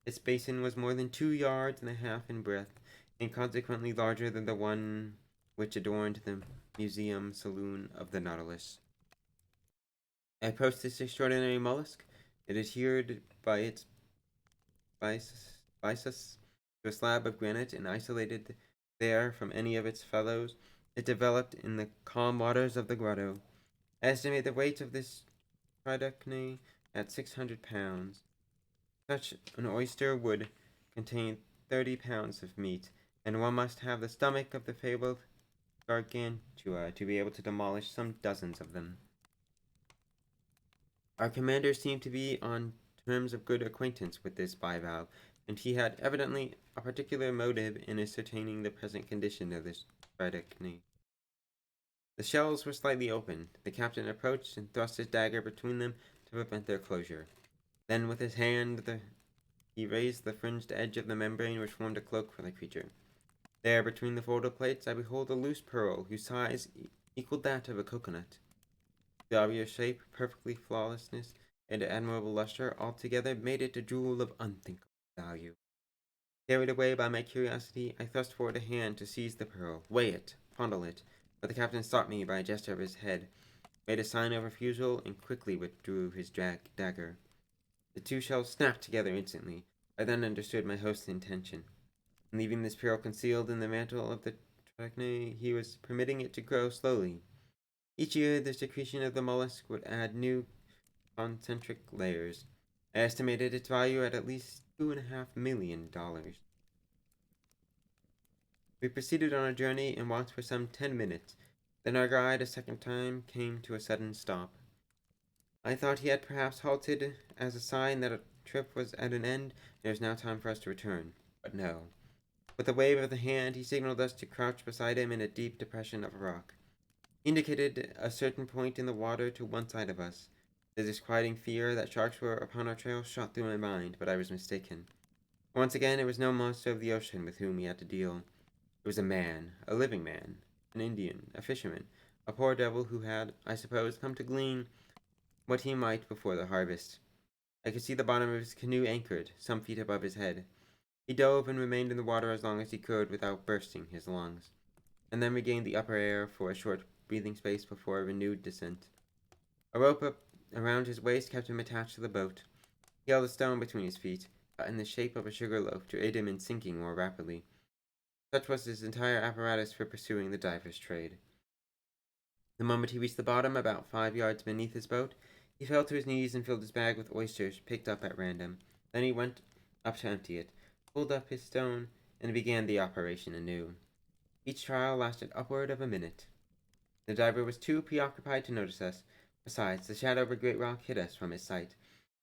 Its basin was more than 2 yards and a half in breadth, and consequently larger than the one which adorned the museum saloon of the Nautilus. I approached this extraordinary mollusk. It adhered by its byssus to a slab of granite and isolated there from any of its fellows. It developed in the calm waters of the grotto. I estimate the weight of this tridacne at 600 pounds. Such an oyster would contain 30 pounds of meat, and one must have the stomach of the fabled Gargantua to be able to demolish some dozens of them. Our commander seemed to be on terms of good acquaintance with this bivalve, and he had evidently a particular motive in ascertaining the present condition of this tridacne. The shells were slightly open. The captain approached and thrust his dagger between them to prevent their closure. Then with his hand he raised the fringed edge of the membrane which formed a cloak for the creature. There, between the folded plates, I behold a loose pearl whose size equaled that of a coconut. The obvious shape, perfectly flawlessness, and admirable luster altogether made it a jewel of unthinkable value. Carried away by my curiosity, I thrust forward a hand to seize the pearl, weigh it, fondle it, but the captain stopped me by a gesture of his head, made a sign of refusal, and quickly withdrew his dagger. The two shells snapped together instantly. I then understood my host's intention. In leaving this pearl concealed in the mantle of the tridacne, he was permitting it to grow slowly. Each year, the secretion of the mollusk would add new concentric layers. I estimated its value at least $2.5 million. We proceeded on our journey and walked for some 10 minutes. Then our guide a second time came to a sudden stop. I thought he had perhaps halted as a sign that a trip was at an end and it was now time for us to return. But no. With a wave of the hand, he signaled us to crouch beside him in a deep depression of rock. He indicated a certain point in the water to one side of us. The disquieting fear that sharks were upon our trail shot through my mind, but I was mistaken. Once again, it was no monster of the ocean with whom we had to deal. It was a man, a living man, an Indian, a fisherman, a poor devil who had, I suppose, come to glean what he might before the harvest. I could see the bottom of his canoe anchored, some feet above his head. He dove and remained in the water as long as he could without bursting his lungs, and then regained the upper air for a short breathing space before a renewed descent. A rope up around his waist kept him attached to the boat. He held a stone between his feet, cut in the shape of a sugar loaf to aid him in sinking more rapidly. Such was his entire apparatus for pursuing the diver's trade. The moment he reached the bottom, about 5 yards beneath his boat, he fell to his knees and filled his bag with oysters picked up at random. Then he went up to empty it, pulled up his stone, and began the operation anew. Each trial lasted upward of a minute. The diver was too preoccupied to notice us. Besides, the shadow of a great rock hid us from his sight,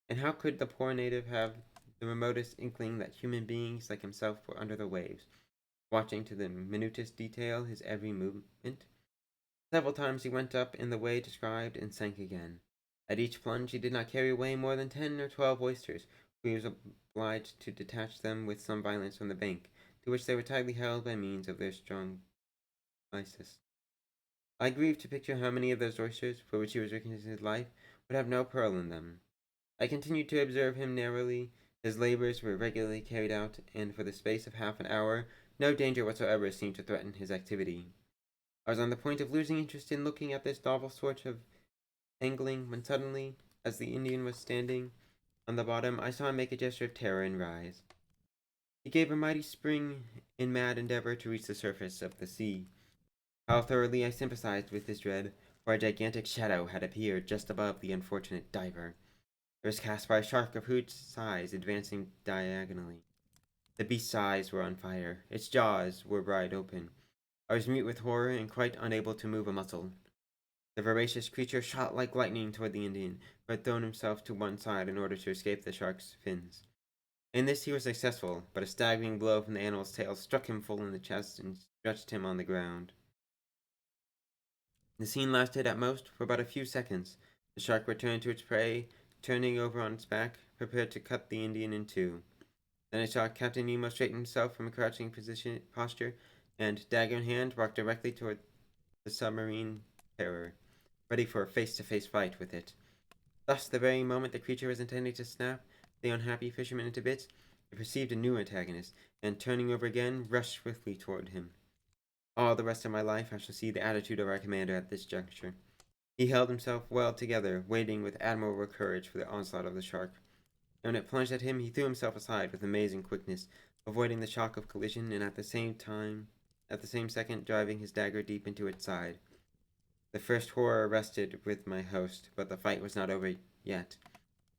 and how could the poor native have the remotest inkling that human beings like himself were under the waves, watching to the minutest detail his every movement? Several times he went up in the way described and sank again. At each plunge he did not carry away more than 10 or 12 oysters, for he was obliged to detach them with some violence from the bank, to which they were tightly held by means of their strong byssus. I grieved to picture how many of those oysters, for which he was risking his life, would have no pearl in them. I continued to observe him narrowly. His labors were regularly carried out, and for the space of half an hour, no danger whatsoever seemed to threaten his activity. I was on the point of losing interest in looking at this novel sort of angling, when suddenly, as the Indian was standing on the bottom, I saw him make a gesture of terror and rise. He gave a mighty spring in mad endeavor to reach the surface of the sea. How thoroughly I sympathized with his dread, for a gigantic shadow had appeared just above the unfortunate diver. It was cast by a shark of huge size advancing diagonally. The beast's eyes were on fire. Its jaws were wide open. I was mute with horror and quite unable to move a muscle. The voracious creature shot like lightning toward the Indian, who had thrown himself to one side in order to escape the shark's fins. In this he was successful, but a staggering blow from the animal's tail struck him full in the chest and stretched him on the ground. The scene lasted at most for but a few seconds. The shark returned to its prey, turning over on its back, prepared to cut the Indian in two. Then I saw Captain Nemo straighten himself from a crouching posture, and, dagger in hand, walk directly toward the submarine terror, ready for a face-to-face fight with it. Thus, the very moment the creature was intending to snap the unhappy fisherman into bits, it perceived a new antagonist, and turning over again, rushed swiftly toward him. All the rest of my life I shall see the attitude of our commander at this juncture. He held himself well together, waiting with admirable courage for the onslaught of the shark. And when it plunged at him, he threw himself aside with amazing quickness, avoiding the shock of collision, and at the same second, driving his dagger deep into its side. The first horror rested with my host, but the fight was not over yet.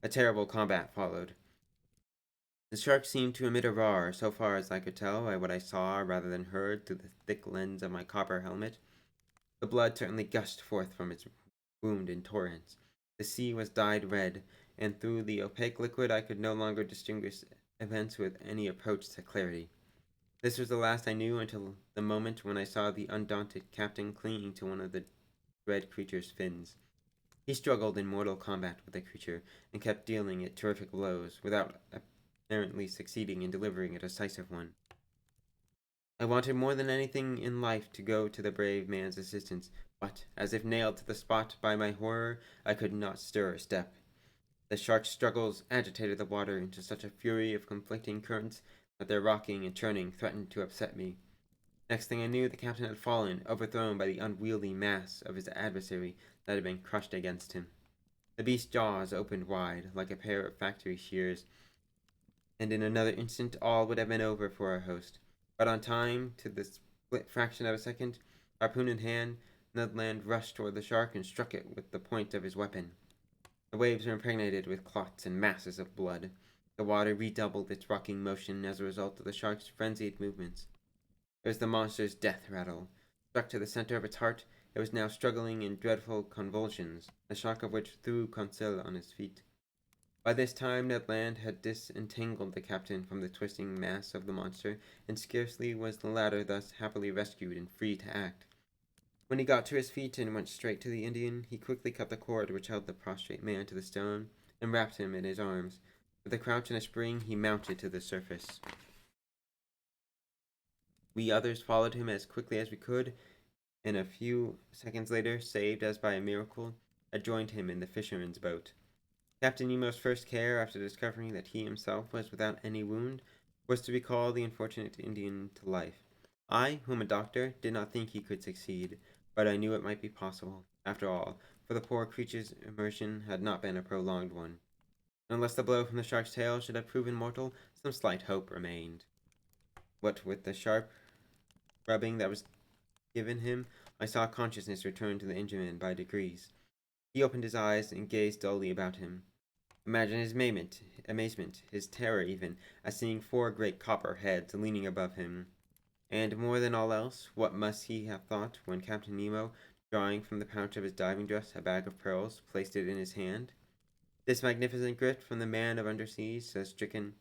A terrible combat followed. The shark seemed to emit a roar, so far as I could tell by what I saw rather than heard through the thick lens of my copper helmet. The blood certainly gushed forth from its wound in torrents. The sea was dyed red, and through the opaque liquid I could no longer distinguish events with any approach to clarity. This was the last I knew until the moment when I saw the undaunted captain clinging to one of the dread creature's fins. He struggled in mortal combat with the creature, and kept dealing it terrific blows, without apparently succeeding in delivering a decisive one. I wanted more than anything in life to go to the brave man's assistance, but, as if nailed to the spot by my horror, I could not stir a step. The shark's struggles agitated the water into such a fury of conflicting currents that their rocking and churning threatened to upset me. Next thing I knew, the captain had fallen, overthrown by the unwieldy mass of his adversary that had been crushed against him. The beast's jaws opened wide, like a pair of factory shears, and in another instant all would have been over for our host. But on time, to the split fraction of a second, harpoon in hand, Ned Land rushed toward the shark and struck it with the point of his weapon. The waves were impregnated with clots and masses of blood. The water redoubled its rocking motion as a result of the shark's frenzied movements. It was the monster's death rattle. Struck to the center of its heart, it was now struggling in dreadful convulsions, the shock of which threw Conseil on his feet. By this time, Ned Land had disentangled the captain from the twisting mass of the monster, and scarcely was the latter thus happily rescued and free to act. When he got to his feet and went straight to the Indian, he quickly cut the cord which held the prostrate man to the stone, and wrapped him in his arms. With a crouch and a spring, he mounted to the surface. We others followed him as quickly as we could, and a few seconds later, saved as by a miracle, had joined him in the fisherman's boat. Captain Nemo's first care, after discovering that he himself was without any wound, was to recall the unfortunate Indian to life. I, whom a doctor, did not think he could succeed, but I knew it might be possible, after all, for the poor creature's immersion had not been a prolonged one. Unless the blow from the shark's tail should have proven mortal, some slight hope remained. What with the sharp rubbing that was given him, I saw consciousness return to the Indian by degrees. He opened his eyes and gazed dully about him. Imagine his amazement, his terror even, at seeing four great copper heads leaning above him. And more than all else, what must he have thought when Captain Nemo, drawing from the pouch of his diving dress a bag of pearls, placed it in his hand? This magnificent gift from the man of underseas, so stricken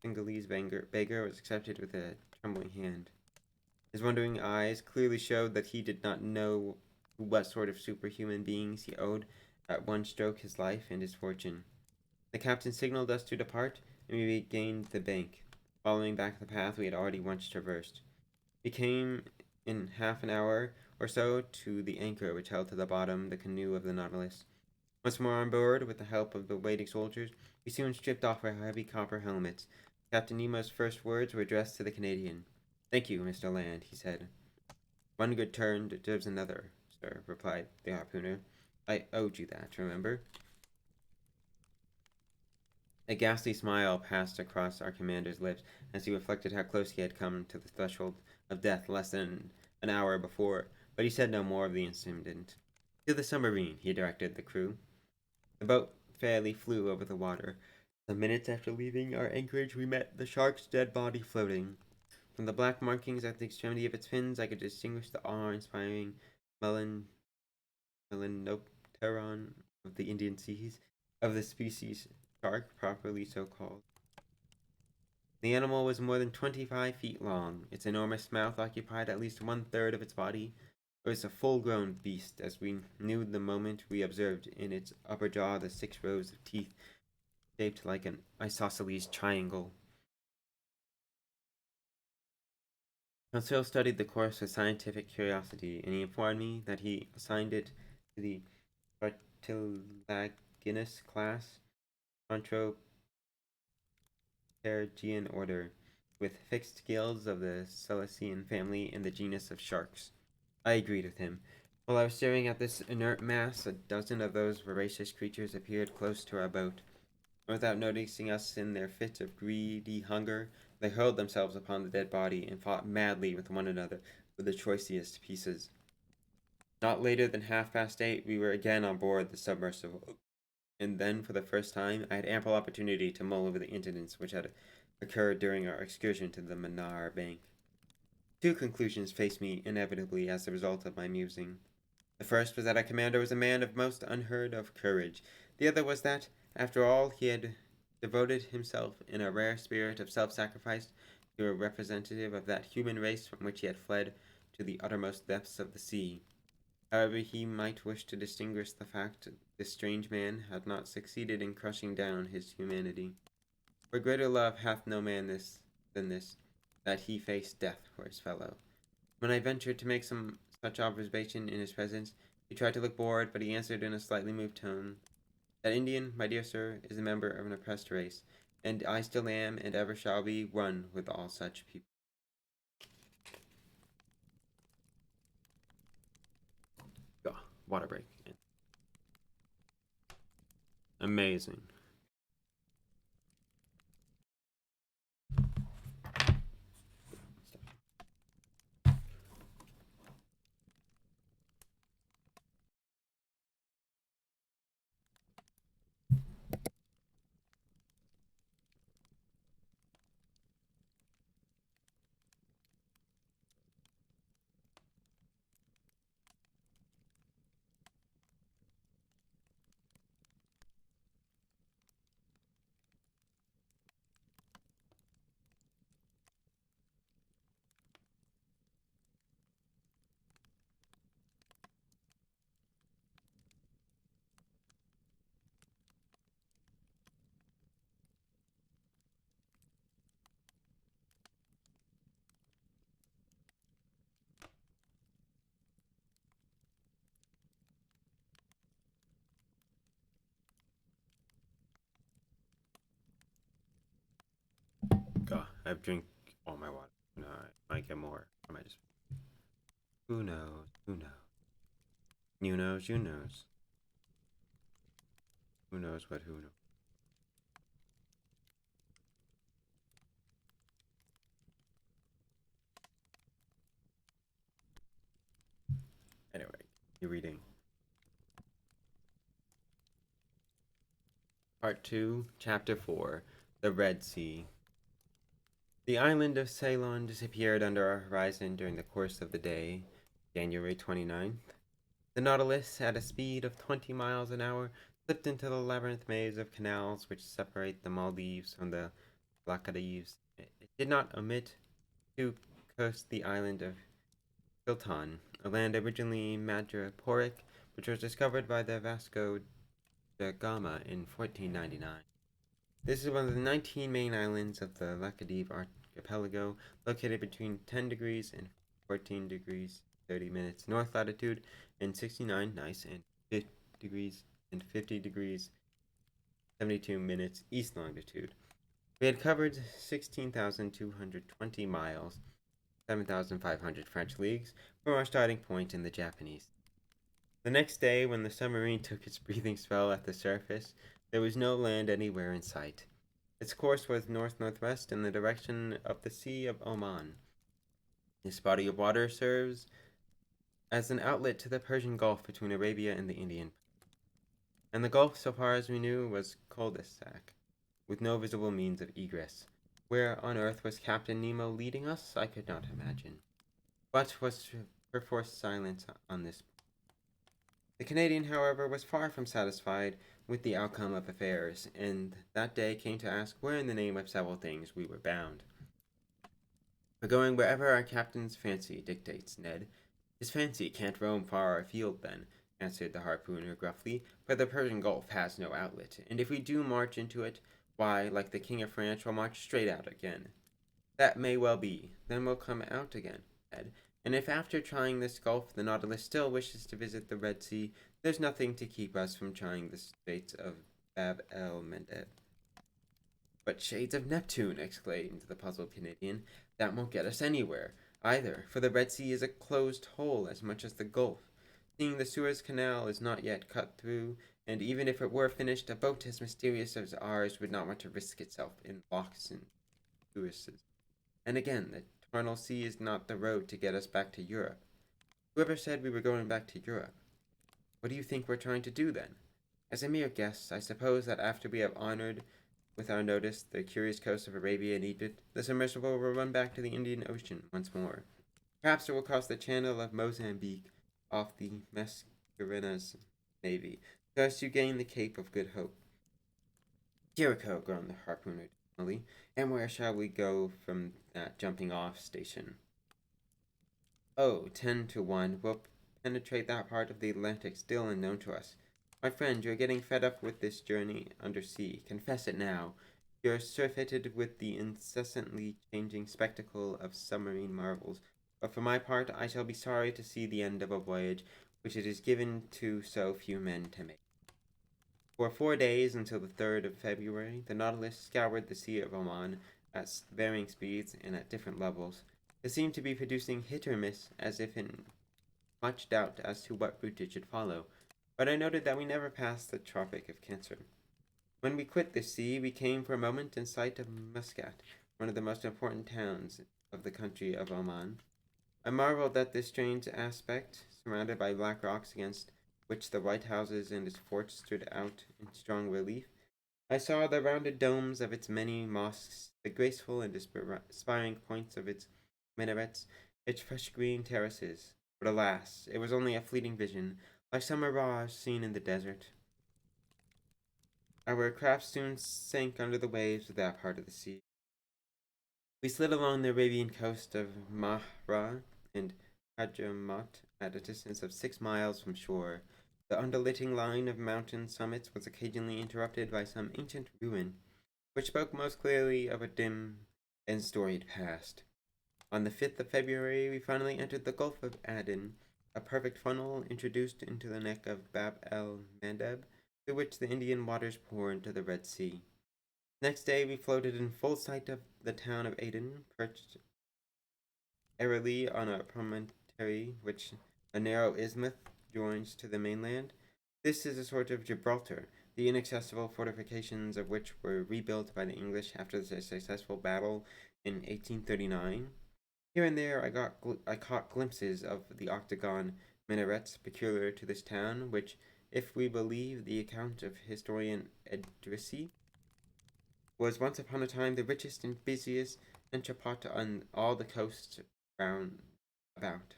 Bengalese beggar, was accepted with a trembling hand. His wondering eyes clearly showed that he did not know what sort of superhuman beings he owed at one stroke his life and his fortune. The captain signaled us to depart, and we regained the bank, following back the path we had already once traversed. We came in half an hour or so to the anchor which held to the bottom the canoe of the Nautilus. Once more on board, with the help of the waiting soldiers, we soon stripped off our heavy copper helmets. Captain Nemo's first words were addressed to the Canadian. "Thank you, Mr. Land," he said. "One good turn deserves another, sir," replied the harpooner. "I owed you that, remember?" A ghastly smile passed across our commander's lips as he reflected how close he had come to the threshold of death less than an hour before, but he said no more of the incident. "To the submarine," he directed the crew. The boat fairly flew over the water. Some minutes after leaving our anchorage, we met the shark's dead body floating. From the black markings at the extremity of its fins, I could distinguish the awe-inspiring melanopteron of the Indian seas, of the species shark, properly so called. The animal was more than 25 feet long. Its enormous mouth occupied at least 1/3 of its body. It was a full-grown beast, as we knew the moment we observed in its upper jaw the 6 rows of teeth shaped like an isosceles triangle. Conseil studied the course with scientific curiosity, and he informed me that he assigned it to the Cartilaginous class, Anthroptergian order, with fixed gills of the Selacian family in the genus of sharks. I agreed with him. While I was staring at this inert mass, a dozen of those voracious creatures appeared close to our boat. Without noticing us in their fits of greedy hunger, they hurled themselves upon the dead body and fought madly with one another for the choicest pieces. Not later than 8:30, we were again on board the submersible, and then, for the first time, I had ample opportunity to mull over the incidents which had occurred during our excursion to the Manar Bank. Two conclusions faced me inevitably as the result of my musing. The first was that our commander was a man of most unheard of courage. The other was that, after all, he had devoted himself in a rare spirit of self-sacrifice to a representative of that human race from which he had fled to the uttermost depths of the sea. However he might wish to distinguish the fact, this strange man had not succeeded in crushing down his humanity. For greater love hath no man than this, that he face death for his fellow. When I ventured to make some such observation in his presence, he tried to look bored, but he answered in a slightly moved tone, "That Indian, my dear sir, is a member of an oppressed race, and I still am, and ever shall be, one with all such people." Oh, water break. Amazing. God, I've drank all my water. No, I might get more. I might just. Who knows? Who knows? You knows, you knows. Who knows what who knows? Anyway, you're reading. Part 2, Chapter 4, The Red Sea. The island of Ceylon disappeared under our horizon during the course of the day, January 29th. The Nautilus, at a speed of 20 miles an hour, slipped into the labyrinth maze of canals which separate the Maldives from the Laccadives. It did not omit to coast the island of Kiltan, a land originally madreporic, which was discovered by the Vasco da Gama in 1499. This is one of the 19 main islands of the Laccadive archipelago, located between 10 degrees and 14 degrees 30 minutes north latitude and 69 nice and 50 degrees and 50 degrees 72 minutes east longitude. We had covered 16,220 miles, 7,500 French leagues, from our starting point in the Japanese. The next day, when the submarine took its breathing spell at the surface, there was no land anywhere in sight. Its course was north-northwest in the direction of the Sea of Oman. This body of water serves as an outlet to the Persian Gulf between Arabia and the Indian. And the Gulf, so far as we knew, was cul-de-sac, with no visible means of egress. Where on earth was Captain Nemo leading us, I could not imagine. But was perforce silent on this point. The Canadian, however, was far from satisfied with the outcome of affairs, and that day came to ask where in the name of several things we were bound. We're going wherever our captain's fancy dictates, Ned. His fancy can't roam far afield, then, answered the harpooner gruffly, "but the Persian Gulf has no outlet, and if we do march into it, why, like the King of France, we'll march straight out again." "That may well be. Then we'll come out again, Ed. And if after trying this gulf the Nautilus still wishes to visit the Red Sea, there's nothing to keep us from trying the Straits of Bab el Mandeb." "But shades of Neptune!" exclaimed the puzzled Canadian. "That won't get us anywhere, either, for the Red Sea is a closed hole as much as the Gulf. Seeing the Suez Canal is not yet cut through, and even if it were finished, a boat as mysterious as ours would not want to risk itself in locks and Suezes. And again, the Eternal Sea is not the road to get us back to Europe. Whoever said we were going back to Europe? What do you think we're trying to do then? As a mere guess, I suppose that after we have honored with our notice the curious coasts of Arabia and Egypt, the submersible will run back to the Indian Ocean once more. Perhaps it will cross the channel of Mozambique off the Mascarenas navy, so as to gain the Cape of Good Hope." "Jericho," groaned the harpooner dismally. "And where shall we go from that jumping-off station?" "Oh, 10 to 1, we'll penetrate that part of the Atlantic still unknown to us. My friend, you're getting fed up with this journey under sea. Confess it now. You're surfeited with the incessantly changing spectacle of submarine marvels. But for my part, I shall be sorry to see the end of a voyage which it is given to so few men to make." For 4 days, until the 3rd of February, the Nautilus scoured the Sea of Oman at varying speeds and at different levels. It seemed to be producing hit or miss, as if in much doubt as to what route it should follow, but I noted that we never passed the Tropic of Cancer. When we quit the sea, we came for a moment in sight of Muscat, one of the most important towns of the country of Oman. I marveled at this strange aspect, surrounded by black rocks against which the white houses and its forts stood out in strong relief. I saw the rounded domes of its many mosques, the graceful and aspiring points of its minarets, its fresh green terraces. But alas, it was only a fleeting vision, like some mirage seen in the desert. Our craft soon sank under the waves of that part of the sea. We slid along the Arabian coast of Mahra and Hadramaut at a distance of 6 miles from shore. The undulating line of mountain summits was occasionally interrupted by some ancient ruin, which spoke most clearly of a dim and storied past. On the 5th of February, we finally entered the Gulf of Aden, a perfect funnel introduced into the neck of Bab el Mandeb, through which the Indian waters pour into the Red Sea. Next day, we floated in full sight of the town of Aden, perched airily on a promontory which a narrow isthmus joins to the mainland. This is a sort of Gibraltar, the inaccessible fortifications of which were rebuilt by the English after the successful battle in 1839. Here and there I caught glimpses of the octagon minarets peculiar to this town, which, if we believe the account of historian Edrisi, was once upon a time the richest and busiest entrepot on all the coasts round about.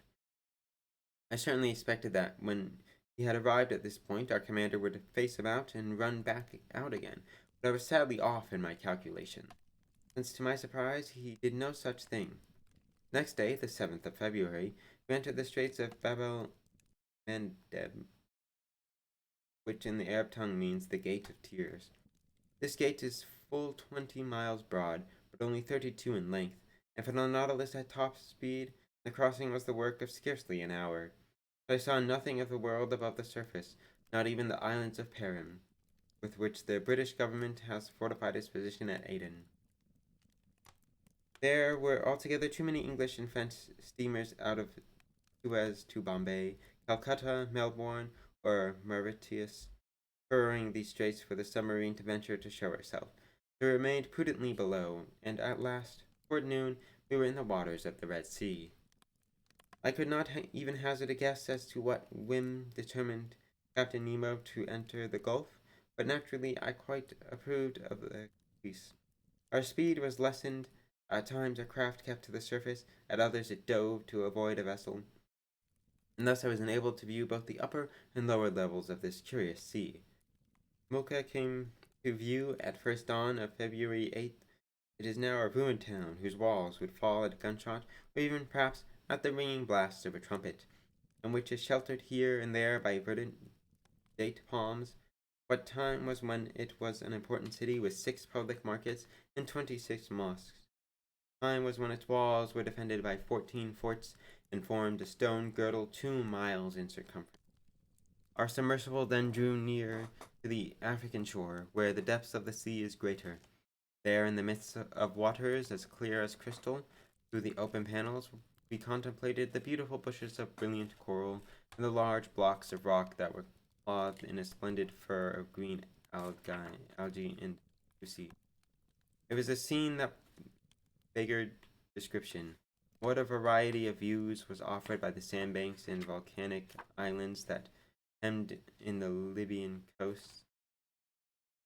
I certainly expected that when he had arrived at this point, our commander would face about and run back out again, but I was sadly off in my calculation, since to my surprise he did no such thing. Next day, the 7th of February, we entered the Straits of Bab el Mandeb, which in the Arab tongue means the Gate of Tears. This gate is full 20 miles broad, but only 32 in length, and for the Nautilus at top speed, the crossing was the work of scarcely an hour. But I saw nothing of the world above the surface, not even the islands of Perim, with which the British government has fortified its position at Aden. There were altogether too many English and French steamers out of Suez to Bombay, Calcutta, Melbourne, or Mauritius, furrowing these straits for the submarine to venture to show herself. We remained prudently below, and at last, toward noon, we were in the waters of the Red Sea. I could not even hazard a guess as to what whim determined Captain Nemo to enter the Gulf, but naturally I quite approved of the caprice. Our speed was lessened. At times our craft kept to the surface, at others it dove to avoid a vessel, and thus I was enabled to view both the upper and lower levels of this curious sea. Mocha came to view at first dawn of February 8th. It is now a ruined town whose walls would fall at a gunshot, or even perhaps at the ringing blast of a trumpet. and which is sheltered here and there by verdant date palms. What time was when it was an important city with 6 public markets and 26 mosques. Time was when its walls were defended by 14 forts and formed a stone girdle 2 miles in circumference. Our submersible then drew near to the African shore, where the depths of the sea is greater. There, in the midst of waters as clear as crystal, through the open panels, we contemplated the beautiful bushes of brilliant coral and the large blocks of rock that were clothed in a splendid fur of green algae and sea. It was a scene that beggared description. What a variety of views was offered by the sandbanks and volcanic islands that hemmed in the Libyan coast.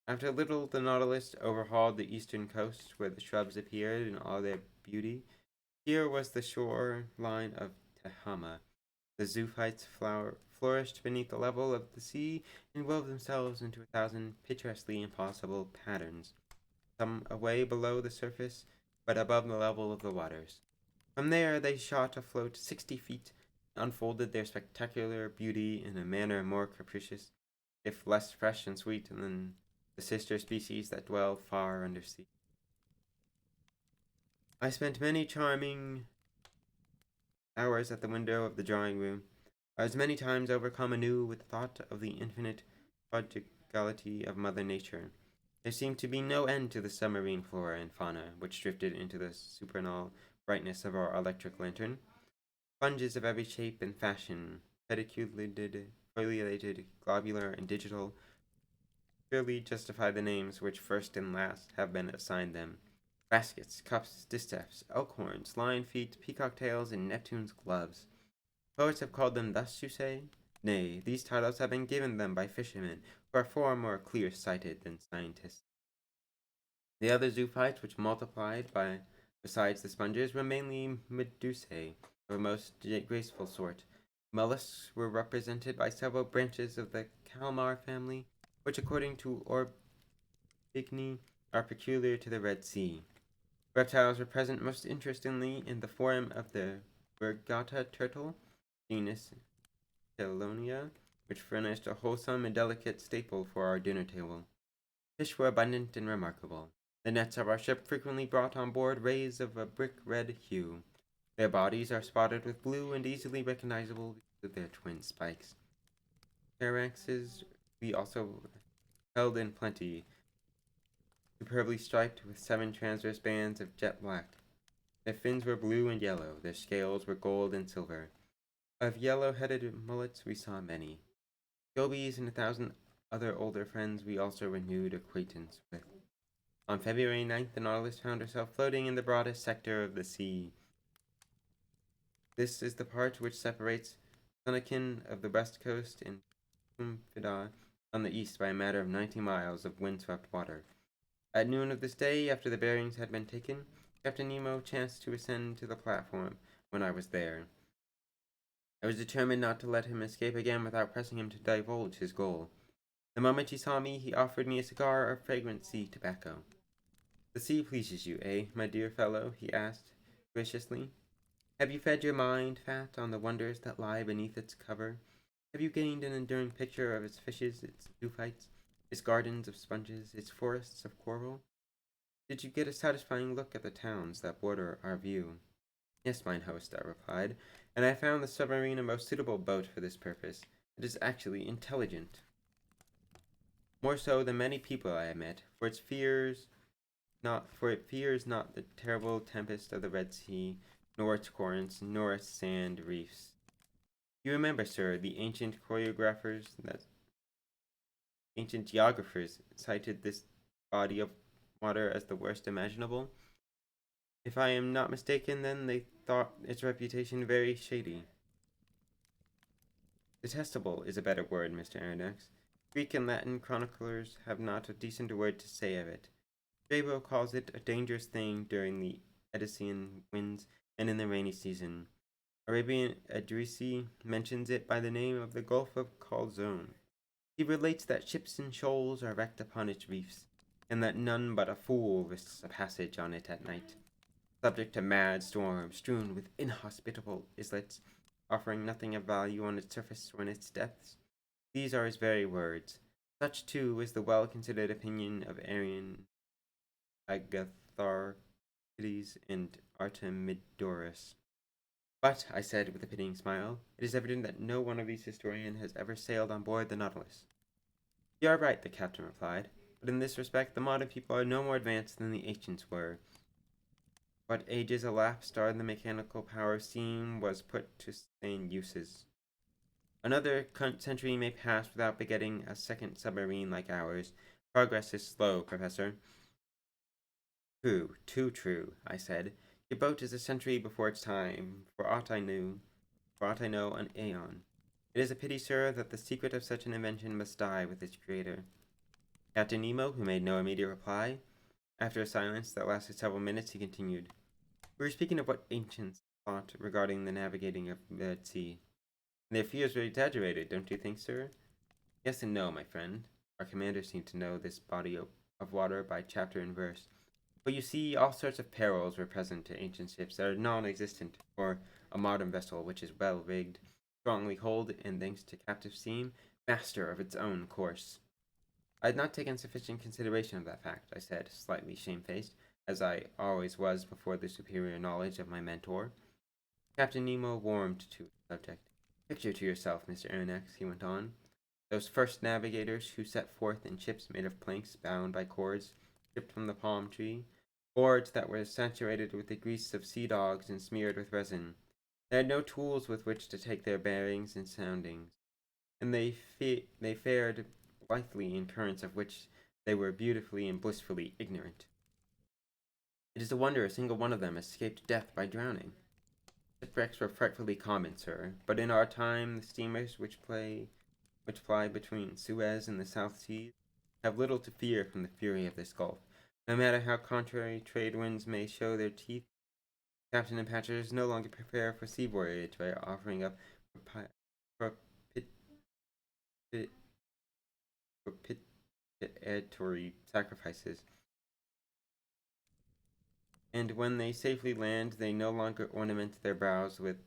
After a little, the Nautilus overhauled the eastern coast, where the shrubs appeared in all their beauty. Here was the shoreline of Tehama. The zoophytes flourished beneath the level of the sea and wove themselves into 1,000 picturesquely impossible patterns, some away below the surface, but above the level of the waters. From there they shot afloat 60 feet, and unfolded their spectacular beauty in a manner more capricious, if less fresh and sweet than the sister species that dwell far under sea. I spent many charming hours at the window of the drawing room. I was many times overcome anew with the thought of the infinite prodigality of Mother Nature. There seemed to be no end to the submarine flora and fauna which drifted into the supernal brightness of our electric lantern. Sponges of every shape and fashion, pedunculated, foliated, globular, and digital, clearly justify the names which first and last have been assigned them. Baskets, cups, distaffs, elk horns, lion feet, peacock tails, and Neptune's gloves. Poets have called them thus, you say? Nay, these titles have been given them by fishermen, who are far more clear-sighted than scientists. The other zoophytes which multiplied besides the sponges were mainly medusae, of a most graceful sort. Mollusks were represented by several branches of the calmar family, which according to Orbigny are peculiar to the Red Sea. Reptiles were present most interestingly in the form of the Vergata turtle, genus Chelonia, which furnished a wholesome and delicate staple for our dinner table. Fish were abundant and remarkable. The nets of our ship frequently brought on board rays of a brick-red hue. Their bodies are spotted with blue and easily recognizable because of their twin spikes. Caranxes we also held in plenty, superbly striped with 7 transverse bands of jet black. Their fins were blue and yellow, their scales were gold and silver. Of yellow-headed mullets we saw many. Gobies and 1,000 other older friends we also renewed acquaintance with. On February 9th, the Nautilus found herself floating in the broadest sector of the sea. This is the part which separates Sunakin of the west coast and Kumfida on the east by a matter of 90 miles of windswept water. At noon of this day, after the bearings had been taken, Captain Nemo chanced to ascend to the platform when I was there. I was determined not to let him escape again without pressing him to divulge his goal. The moment he saw me, he offered me a cigar of fragrant sea tobacco. The sea pleases you, eh, my dear fellow? He asked, graciously. Have you fed your mind fat on the wonders that lie beneath its cover? Have you gained an enduring picture of its fishes, its zoophytes, its gardens of sponges, its forests of coral? Did you get a satisfying look at the towns that border our view? Yes, mine host, I replied, and I found the submarine a most suitable boat for this purpose. It is actually intelligent. More so than many people I have met, for it fears not the terrible tempest of the Red Sea, nor its currents, nor its sand reefs. You remember, sir, the ancient geographers cited this body of water as the worst imaginable? If I am not mistaken, then they thought its reputation very shady. Detestable is a better word, Mr. Aronnax. Greek and Latin chroniclers have not a decent word to say of it. Strabo calls it a dangerous thing during the Edessian winds and in the rainy season. Arabian Idrisi mentions it by the name of the Gulf of Calzone. He relates that ships and shoals are wrecked upon its reefs, and that none but a fool risks a passage on it at night. Subject to mad storms, strewn with inhospitable islets, offering nothing of value on its surface or in its depths. These are his very words. Such, too, is the well-considered opinion of Arian, Agatharchides, and Artemidorus. But, I said with a pitying smile, it is evident that no one of these historians has ever sailed on board the Nautilus. You are right, the captain replied, but in this respect the modern people are no more advanced than the ancients were. What ages elapsed ere the mechanical power of steam was put to sane uses. Another century may pass without begetting a second submarine like ours. Progress is slow, Professor. True, too true, I said. Your boat is a century before its time, for aught I know, an aeon. It is a pity, sir, that the secret of such an invention must die with its creator. Captain Nemo, who made no immediate reply, after a silence that lasted several minutes, he continued. We were speaking of what ancients thought regarding the navigating of the sea. Their fears were exaggerated, don't you think, sir? Yes and no, my friend. Our commander seemed to know this body of water by chapter and verse. But you see, all sorts of perils were present to ancient ships that are non-existent for a modern vessel which is well rigged, strongly hulled, and thanks to captive steam, master of its own course. I had not taken sufficient consideration of that fact, I said, slightly shamefaced, as I always was before the superior knowledge of my mentor. Captain Nemo warmed to the subject. Picture to yourself, Mr. Aronnax, he went on, those first navigators who set forth in ships made of planks bound by cords stripped from the palm tree, boards that were saturated with the grease of sea dogs and smeared with resin. They had no tools with which to take their bearings and soundings, and they fared blithely in currents of which they were beautifully and blissfully ignorant. It is a wonder a single one of them escaped death by drowning. Shipwrecks were frightfully common, sir, but in our time the steamers which ply between Suez and the South Seas have little to fear from the fury of this gulf. No matter how contrary trade winds may show their teeth, captain and patchers no longer prepare for sea voyage by offering up propitiatory sacrifices. And when they safely land, they no longer ornament their brows with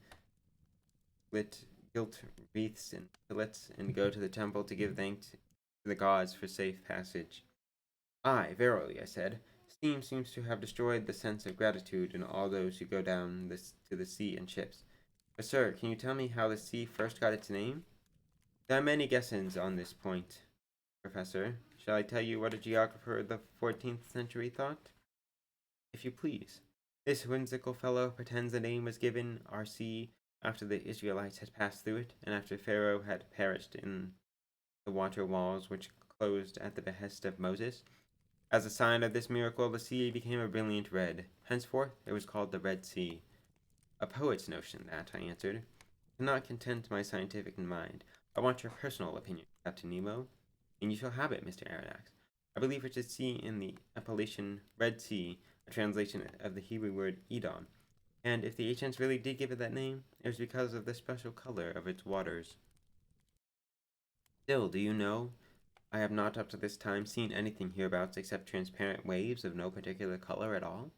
gilt wreaths and fillets, and go to the temple to give thanks to the gods for safe passage. Aye, verily, I said, steam seems to have destroyed the sense of gratitude in all those who go down to the sea in ships. But, sir, can you tell me how the sea first got its name? There are many guesses on this point, Professor. Shall I tell you what a geographer of the 14th century thought? If you please. This whimsical fellow pretends the name was given our sea after the Israelites had passed through it, and after Pharaoh had perished in the water walls which closed at the behest of Moses. As a sign of this miracle, the sea became a brilliant red. Henceforth, it was called the Red Sea. A poet's notion, that, I answered. I cannot content my scientific mind. I want your personal opinion, Captain Nemo. And you shall have it, Mr. Aronnax. I believe we should see in the appellation Red Sea a translation of the Hebrew word Edom, and if the ancients really did give it that name, it was because of the special color of its waters. Still, do you know, I have not up to this time seen anything hereabouts except transparent waves of no particular color at all?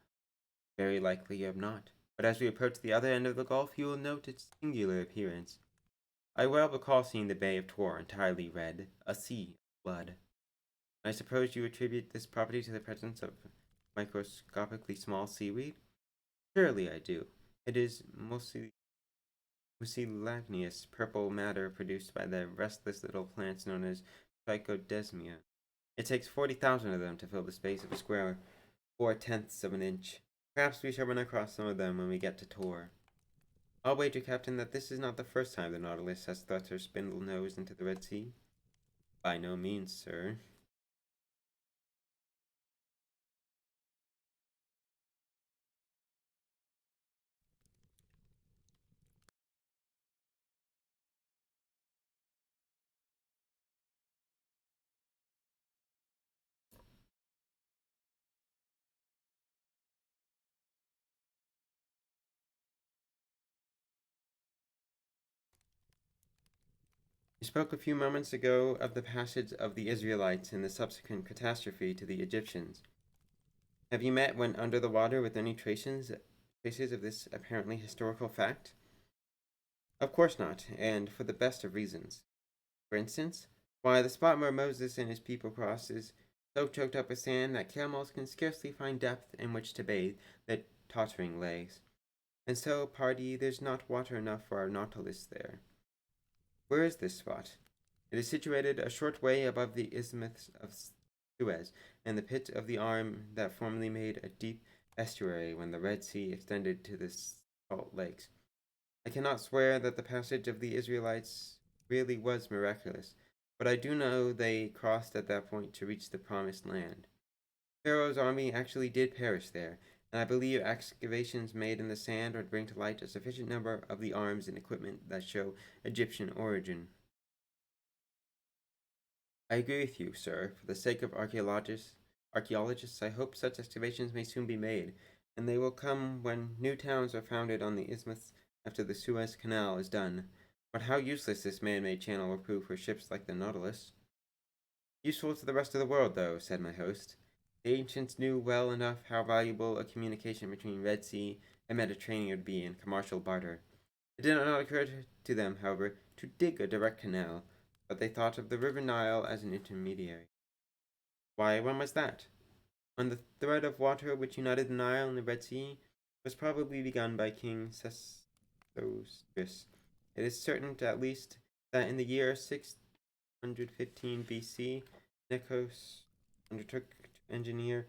Very likely you have not, but as we approach the other end of the gulf, you will note its singular appearance. I well recall seeing the Bay of Tor entirely red, a sea of blood. I suppose you attribute this property to the presence of microscopically small seaweed? Surely I do. It is mucilaginous purple matter produced by the restless little plants known as trichodesmia. It takes 40,000 of them to fill the space of a square 4/10 of an inch. Perhaps we shall run across some of them when we get to Tor. I'll wager, Captain, that this is not the first time the Nautilus has thrust her spindle nose into the Red Sea. By no means, sir. You spoke a few moments ago of the passage of the Israelites and the subsequent catastrophe to the Egyptians. Have you met when under the water with any traces of this apparently historical fact? Of course not, and for the best of reasons. For instance, why the spot where Moses and his people crossed is so choked up with sand that camels can scarcely find depth in which to bathe their tottering legs. And so, pardy, there's not water enough for our Nautilus there. Where is this spot? It is situated a short way above the Isthmus of Suez, and the pit of the arm that formerly made a deep estuary when the Red Sea extended to the salt lakes. I cannot swear that the passage of the Israelites really was miraculous, but I do know they crossed at that point to reach the promised land. Pharaoh's army actually did perish there, and I believe excavations made in the sand would bring to light a sufficient number of the arms and equipment that show Egyptian origin. I agree with you, sir. For the sake of archaeologists, I hope such excavations may soon be made, and they will come when new towns are founded on the isthmus after the Suez Canal is done. But how useless this man-made channel will prove for ships like the Nautilus. Useful to the rest of the world, though, said my host. The ancients knew well enough how valuable a communication between Red Sea and Mediterranean would be in commercial barter. It did not occur to them, however, to dig a direct canal, but they thought of the River Nile as an intermediary. Why, when was that? On the thread of water which united the Nile and the Red Sea was probably begun by King Sesostris. It is certain, at least, that in the year 615 BC, Nikos undertook to engineer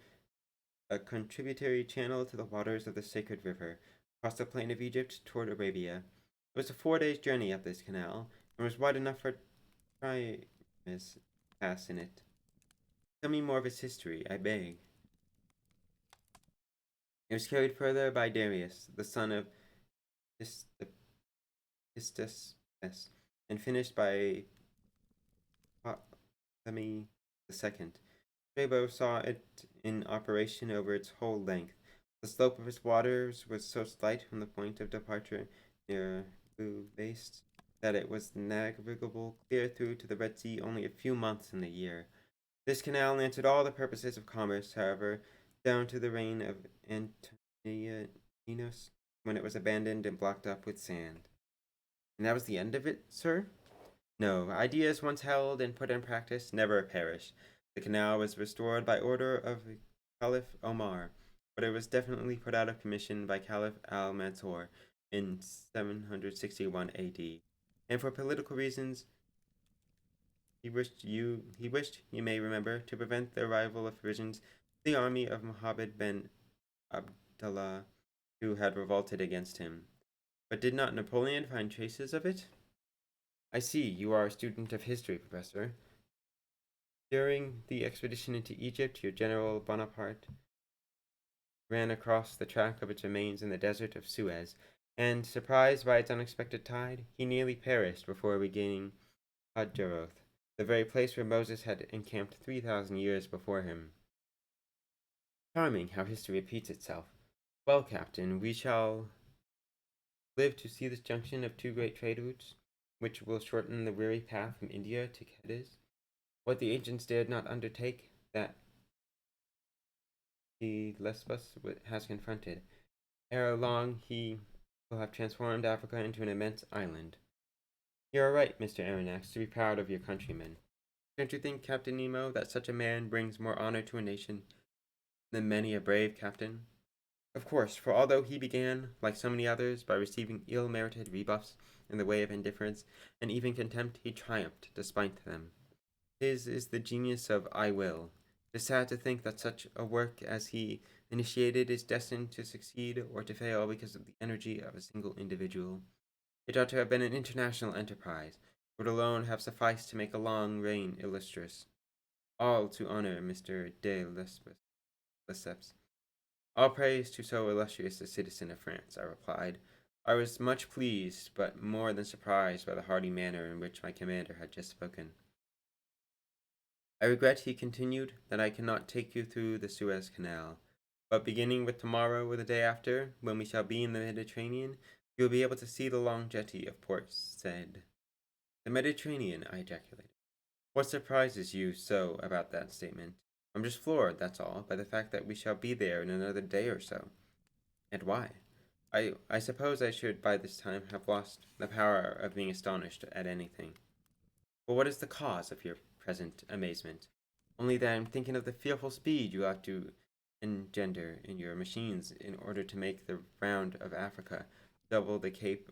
a contributory channel to the waters of the sacred river, across the plain of Egypt toward Arabia. It was a 4 days' journey up this canal, and was wide enough for triremes to pass in it. Tell me more of its history, I beg. It was carried further by Darius, the son of Histus, and finished by Ptolemy II. Strabo saw it in operation over its whole length. The slope of its waters was so slight from the point of departure near Bubastes that it was navigable clear through to the Red Sea only a few months in the year. This canal answered all the purposes of commerce, however, down to the reign of Antoninus, when it was abandoned and blocked up with sand. And that was the end of it, sir? No, ideas once held and put in practice never perish. The canal was restored by order of Caliph Omar, but it was definitely put out of commission by Caliph al-Mansur in 761 AD. And for political reasons, he wished, you may remember, to prevent the arrival of provisions to the army of Muhammad bin Abdullah, who had revolted against him. But did not Napoleon find traces of it? I see, you are a student of history, Professor. During the expedition into Egypt, your General Bonaparte ran across the track of its remains in the desert of Suez, and, surprised by its unexpected tide, he nearly perished before regaining Hadjaroth, the very place where Moses had encamped 3,000 years before him. Charming how history repeats itself. Well, Captain, we shall live to see this junction of two great trade routes, which will shorten the weary path from India to Cadiz. What the ancients dared not undertake, that the Lesbos has confronted. Ere long, he will have transformed Africa into an immense island. You are right, Mr. Aronnax, to be proud of your countrymen. Don't you think, Captain Nemo, that such a man brings more honor to a nation than many a brave captain? Of course, for although he began, like so many others, by receiving ill-merited rebuffs in the way of indifference and even contempt, he triumphed despite them. His is the genius of I will. It is sad to think that such a work as he initiated is destined to succeed or to fail because of the energy of a single individual. It ought to have been an international enterprise, would alone have sufficed to make a long reign illustrious. All to honor Mr. de Lesseps. All praise to so illustrious a citizen of France, I replied. I was much pleased, but more than surprised by the hearty manner in which my commander had just spoken. I regret, he continued, that I cannot take you through the Suez Canal, but beginning with tomorrow or the day after, when we shall be in the Mediterranean, you will be able to see the long jetty of Port Said. The Mediterranean, I ejaculated. What surprises you so about that statement? I'm just floored, that's all, by the fact that we shall be there in another day or so. And why? I suppose I should by this time have lost the power of being astonished at anything. But what is the cause of your present amazement? Only that I'm thinking of the fearful speed you ought to engender in your machines in order to make the round of Africa, double the Cape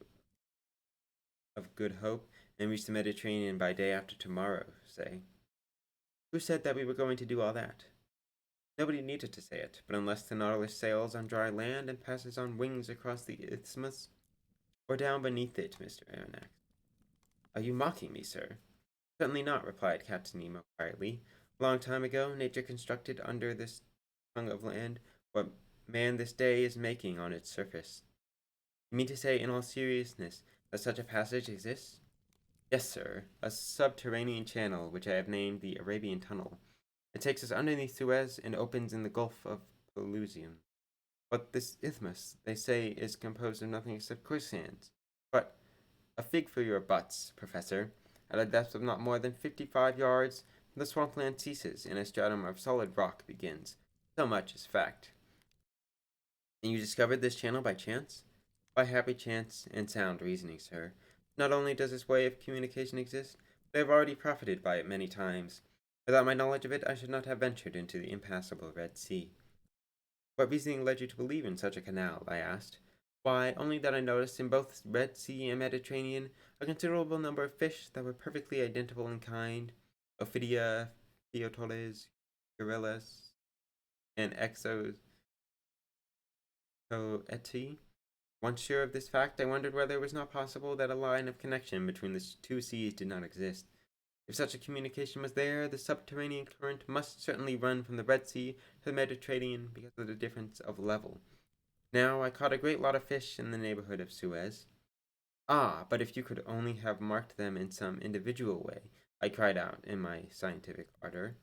of Good Hope, and reach the Mediterranean by day after tomorrow, say. Who said that we were going to do all that? Nobody needed to say it, but unless the Nautilus sails on dry land and passes on wings across the isthmus, or down beneath it, Mr. Aronnax. Are you mocking me, sir? Certainly not, replied Captain Nemo quietly. A long time ago, nature constructed under this tongue of land what man this day is making on its surface. You mean to say, in all seriousness, that such a passage exists? Yes, sir, a subterranean channel which I have named the Arabian Tunnel. It takes us underneath Suez and opens in the Gulf of Pelusium. But this isthmus, they say, is composed of nothing except quicksands. But a fig for your buts, Professor. At a depth of not more than 55 yards, the swampland ceases and a stratum of solid rock begins. So much is fact. And you discovered this channel by chance? By happy chance and sound reasoning, sir. Not only does this way of communication exist, but I have already profited by it many times. Without my knowledge of it, I should not have ventured into the impassable Red Sea. What reasoning led you to believe in such a canal? I asked. Why, only that I noticed in both Red Sea and Mediterranean a considerable number of fish that were perfectly identical in kind, Ophidia, Theotoles, Gorillas, and Exotoeti. Once sure of this fact, I wondered whether it was not possible that a line of connection between the two seas did not exist. If such a communication was there, the subterranean current must certainly run from the Red Sea to the Mediterranean because of the difference of level. Now, I caught a great lot of fish in the neighborhood of Suez. Ah, but if you could only have marked them in some individual way, I cried out in my scientific ardor.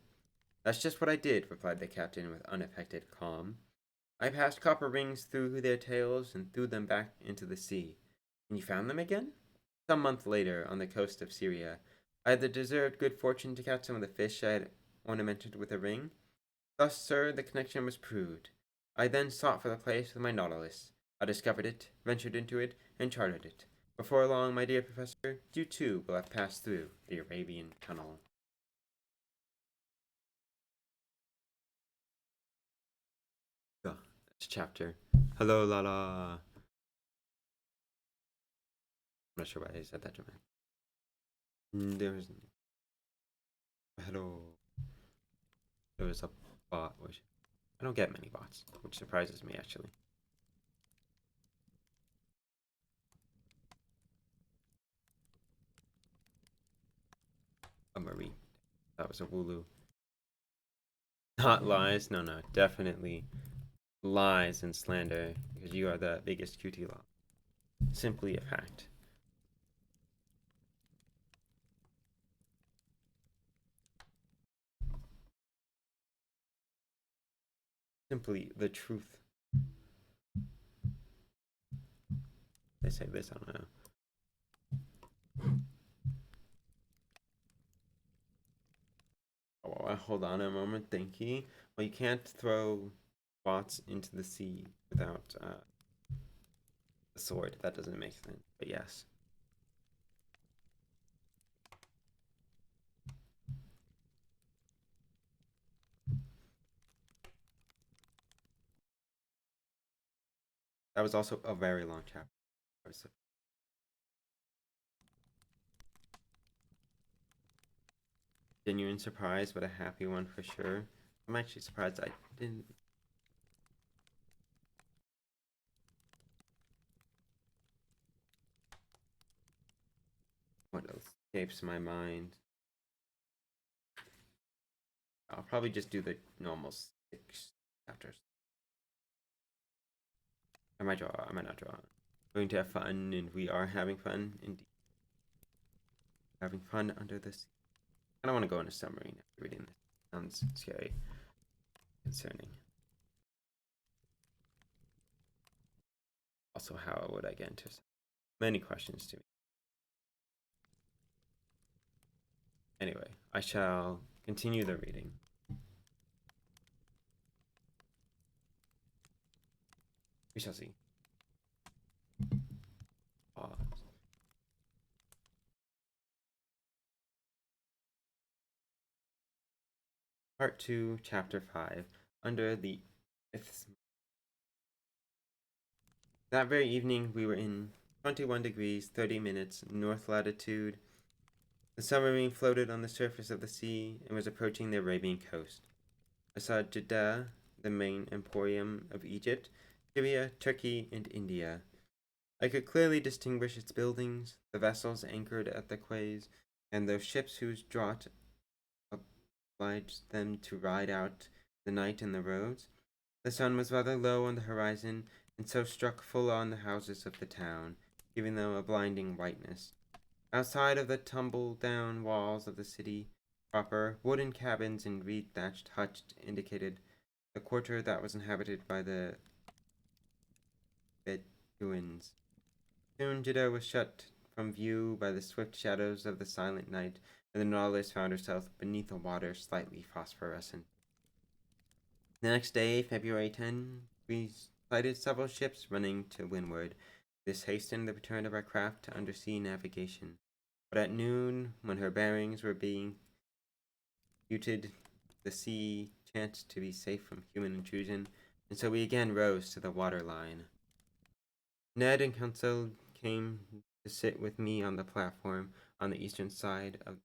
That's just what I did, replied the captain with unaffected calm. I passed copper rings through their tails and threw them back into the sea. And you found them again? Some month later, on the coast of Syria, I had the deserved good fortune to catch some of the fish I had ornamented with a ring. Thus, sir, the connection was proved. I then sought for the place with my Nautilus. I discovered it, ventured into it, and charted it. Before long, my dear professor, you too will have passed through the Arabian Tunnel. This chapter. Hello, Lala. I'm not sure why I said that dramatic. There's hello. There was a bot, which I don't get many bots, which surprises me actually. A Marie. That was a Wooloo. Not lies. No, no. Definitely lies and slander. Because you are the biggest QT law. Simply a fact. Simply the truth. They say this, I don't know. Oh, hold on a moment, thank you. Well, you can't throw bots into the sea without a sword. That doesn't make sense, but yes. That was also a very long chapter. Genuine surprise, but a happy one for sure. I'm actually surprised I didn't. What else escapes my mind? I'll probably just do the normal 6 chapters. I might draw, I might not draw. We're going to have fun, and we are having fun, indeed. Having fun under the sea. I don't want to go into summary after reading this. Sounds scary. Concerning. Also, how would I get into many questions to me? Anyway, I shall continue the reading. We shall see. Part 2, Chapter 5, Under the Isthmus. That very evening, we were in 21 degrees 30 minutes north latitude. The submarine floated on the surface of the sea and was approaching the Arabian coast. I saw Jeddah, the main emporium of Egypt, Syria, Turkey, and India. I could clearly distinguish its buildings, the vessels anchored at the quays, and those ships whose draught obliged them to ride out the night in the roads. The sun was rather low on the horizon, and so struck full on the houses of the town, giving them a blinding whiteness. Outside of the tumble-down walls of the city proper, wooden cabins and reed-thatched huts indicated the quarter that was inhabited by the Bedouins. Soon Jeddah was shut from view by the swift shadows of the silent night, and the Nautilus found herself beneath a water slightly phosphorescent. The next day, February 10, we sighted several ships running to windward. This hastened the return of our craft to undersea navigation. But at noon, when her bearings were being computed, the sea chanced to be safe from human intrusion, and so we again rose to the waterline. Ned and Conseil came to sit with me on the platform on the eastern side of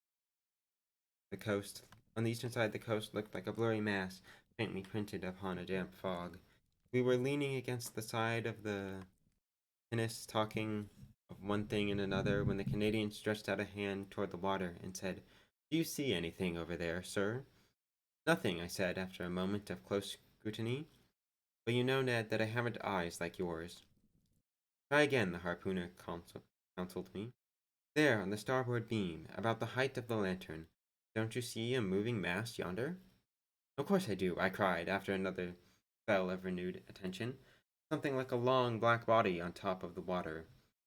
the coast. On the eastern side, the coast looked like a blurry mass, faintly printed upon a damp fog. We were leaning against the side of the pinnace, talking of one thing and another, when the Canadian stretched out a hand toward the water and said, "Do you see anything over there, sir?" "Nothing," I said, after a moment of close scrutiny. "But you know, Ned, that I haven't eyes like yours." "Try again," the harpooner counseled me. "There, on the starboard beam, about the height of the lantern. Don't you see a moving mass yonder?" "Of course I do," I cried, after another spell of renewed attention. Something like a long black body on top of the water.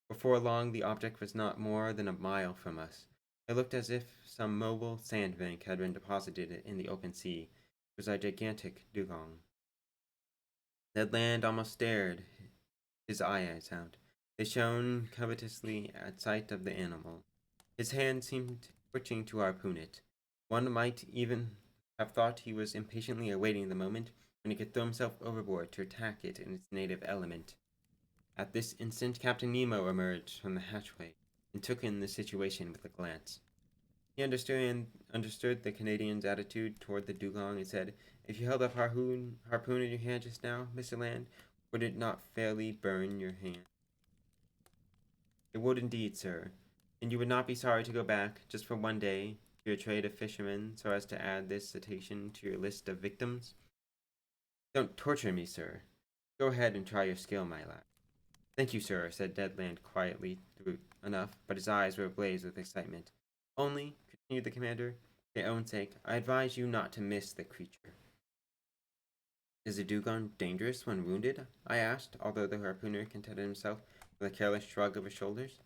Before long the object was not more than a mile from us. It looked as if some mobile sandbank had been deposited in the open sea. It was a gigantic dugong. Ned Land almost stared his eyes out. They shone covetously at sight of the animal. His hand seemed twitching to harpoon it. One might even have thought he was impatiently awaiting the moment when he could throw himself overboard to attack it in its native element. At this instant, Captain Nemo emerged from the hatchway and took in the situation with a glance. He understood the Canadian's attitude toward the dugong and said, "If you held a harpoon in your hand just now, Mr. Land, would it not fairly burn your hand?" "It would indeed, sir. And you would not be sorry to go back, just for one day, to your trade of fishermen, so as to add this cetacean to your list of victims?" "Don't torture me, sir. Go ahead and try your skill, my lad." "Thank you, sir," said Ned Land quietly enough, but his eyes were ablaze with excitement. "Only," continued the commander, "for your own sake, I advise you not to miss the creature." "Is a dugong dangerous when wounded?" I asked, although the harpooner contented himself with a careless shrug of his shoulders.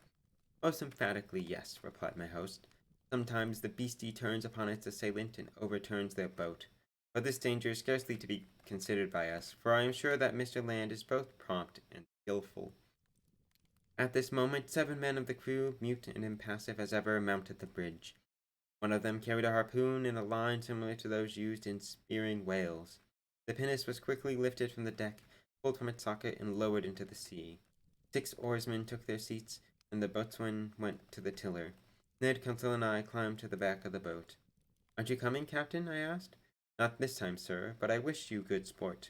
"Most emphatically, yes," replied my host. "Sometimes the beastie turns upon its assailant and overturns their boat. But this danger is scarcely to be considered by us, for I am sure that Mr. Land is both prompt and skillful." At this moment 7 men of the crew, mute and impassive as ever, mounted the bridge. One of them carried a harpoon in a line similar to those used in spearing whales. The pinnace was quickly lifted from the deck, pulled from its socket, and lowered into the sea. 6 oarsmen took their seats, and the boatswain went to the tiller. Ned, Conseil, and I climbed to the back of the boat. "Aren't you coming, Captain?" I asked. "Not this time, sir, but I wish you good sport."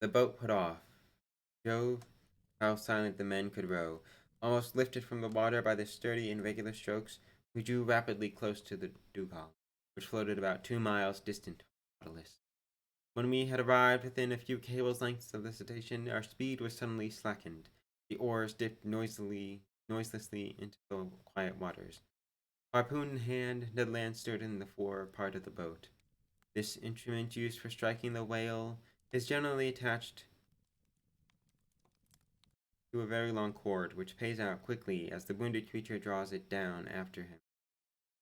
The boat put off. Jove, how silent the men could row! Almost lifted from the water by their sturdy and regular strokes, we drew rapidly close to the dugong, which floated about 2 miles distant from the Nautilus. When we had arrived within a few cables' lengths of the cetacean, our speed was suddenly slackened. The oars dipped noiselessly into the quiet waters. Harpoon in hand, Ned Land stood in the fore part of the boat. This instrument used for striking the whale is generally attached to a very long cord, which pays out quickly as the wounded creature draws it down after him.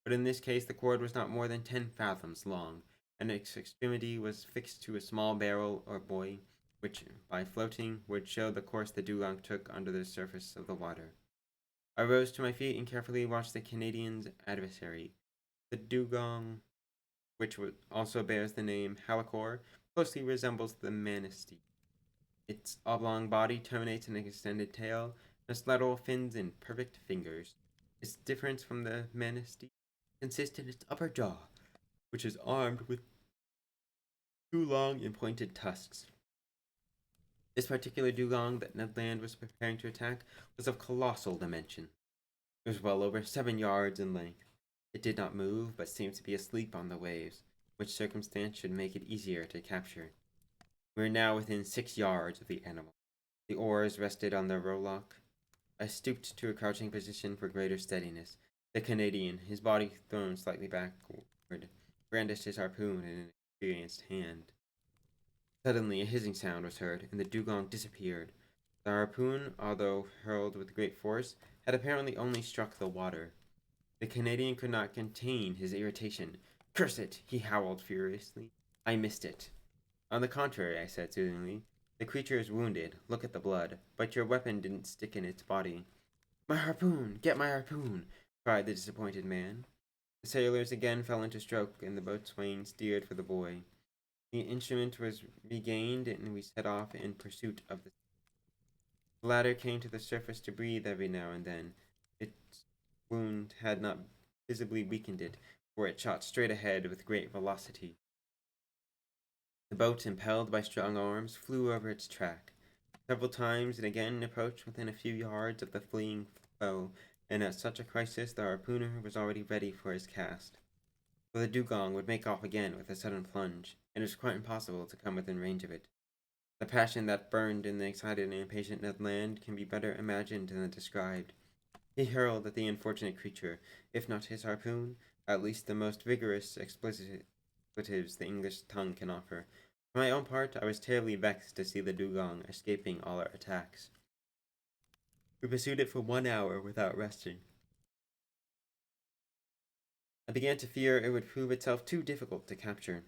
But in this case the cord was not more than 10 fathoms long, and its extremity was fixed to a small barrel or buoy, which, by floating, would show the course the dugong took under the surface of the water. I rose to my feet and carefully watched the Canadian's adversary. The dugong which also bears the name Halicore, closely resembles the manatee. Its oblong body terminates in an extended tail, and its lateral fins in perfect fingers. Its difference from the manatee consists in its upper jaw, which is armed with two long and pointed tusks. This particular dugong that Ned Land was preparing to attack was of colossal dimension. It was well over 7 yards in length. It did not move, but seemed to be asleep on the waves, which circumstance should make it easier to capture. We were now within 6 yards of the animal. The oars rested on the rowlock. I stooped to a crouching position for greater steadiness. The Canadian, his body thrown slightly backward, brandished his harpoon in an experienced hand. Suddenly, a hissing sound was heard, and the dugong disappeared. The harpoon, although hurled with great force, had apparently only struck the water. The Canadian could not contain his irritation. "Curse it!" he howled furiously. "I missed it." "On the contrary," I said soothingly, "the creature is wounded. Look at the blood. But your weapon didn't stick in its body." "My harpoon! Get my harpoon!" cried the disappointed man. The sailors again fell into stroke, and the boatswain steered for the buoy. The instrument was regained, and we set off in pursuit of the. The latter came to the surface to breathe every now and then. Its wound had not visibly weakened it, for it shot straight ahead with great velocity. The boat, impelled by strong arms, flew over its track. Several times it again approached within a few yards of the fleeing foe, and at such a crisis the harpooner was already ready for his cast. For the dugong would make off again with a sudden plunge, and it was quite impossible to come within range of it. The passion that burned in the excited and impatient Ned Land can be better imagined than described. He hurled at the unfortunate creature, if not his harpoon, at least the most vigorous expletives the English tongue can offer. For my own part, I was terribly vexed to see the dugong escaping all our attacks. We pursued it for 1 hour without resting. I began to fear it would prove itself too difficult to capture.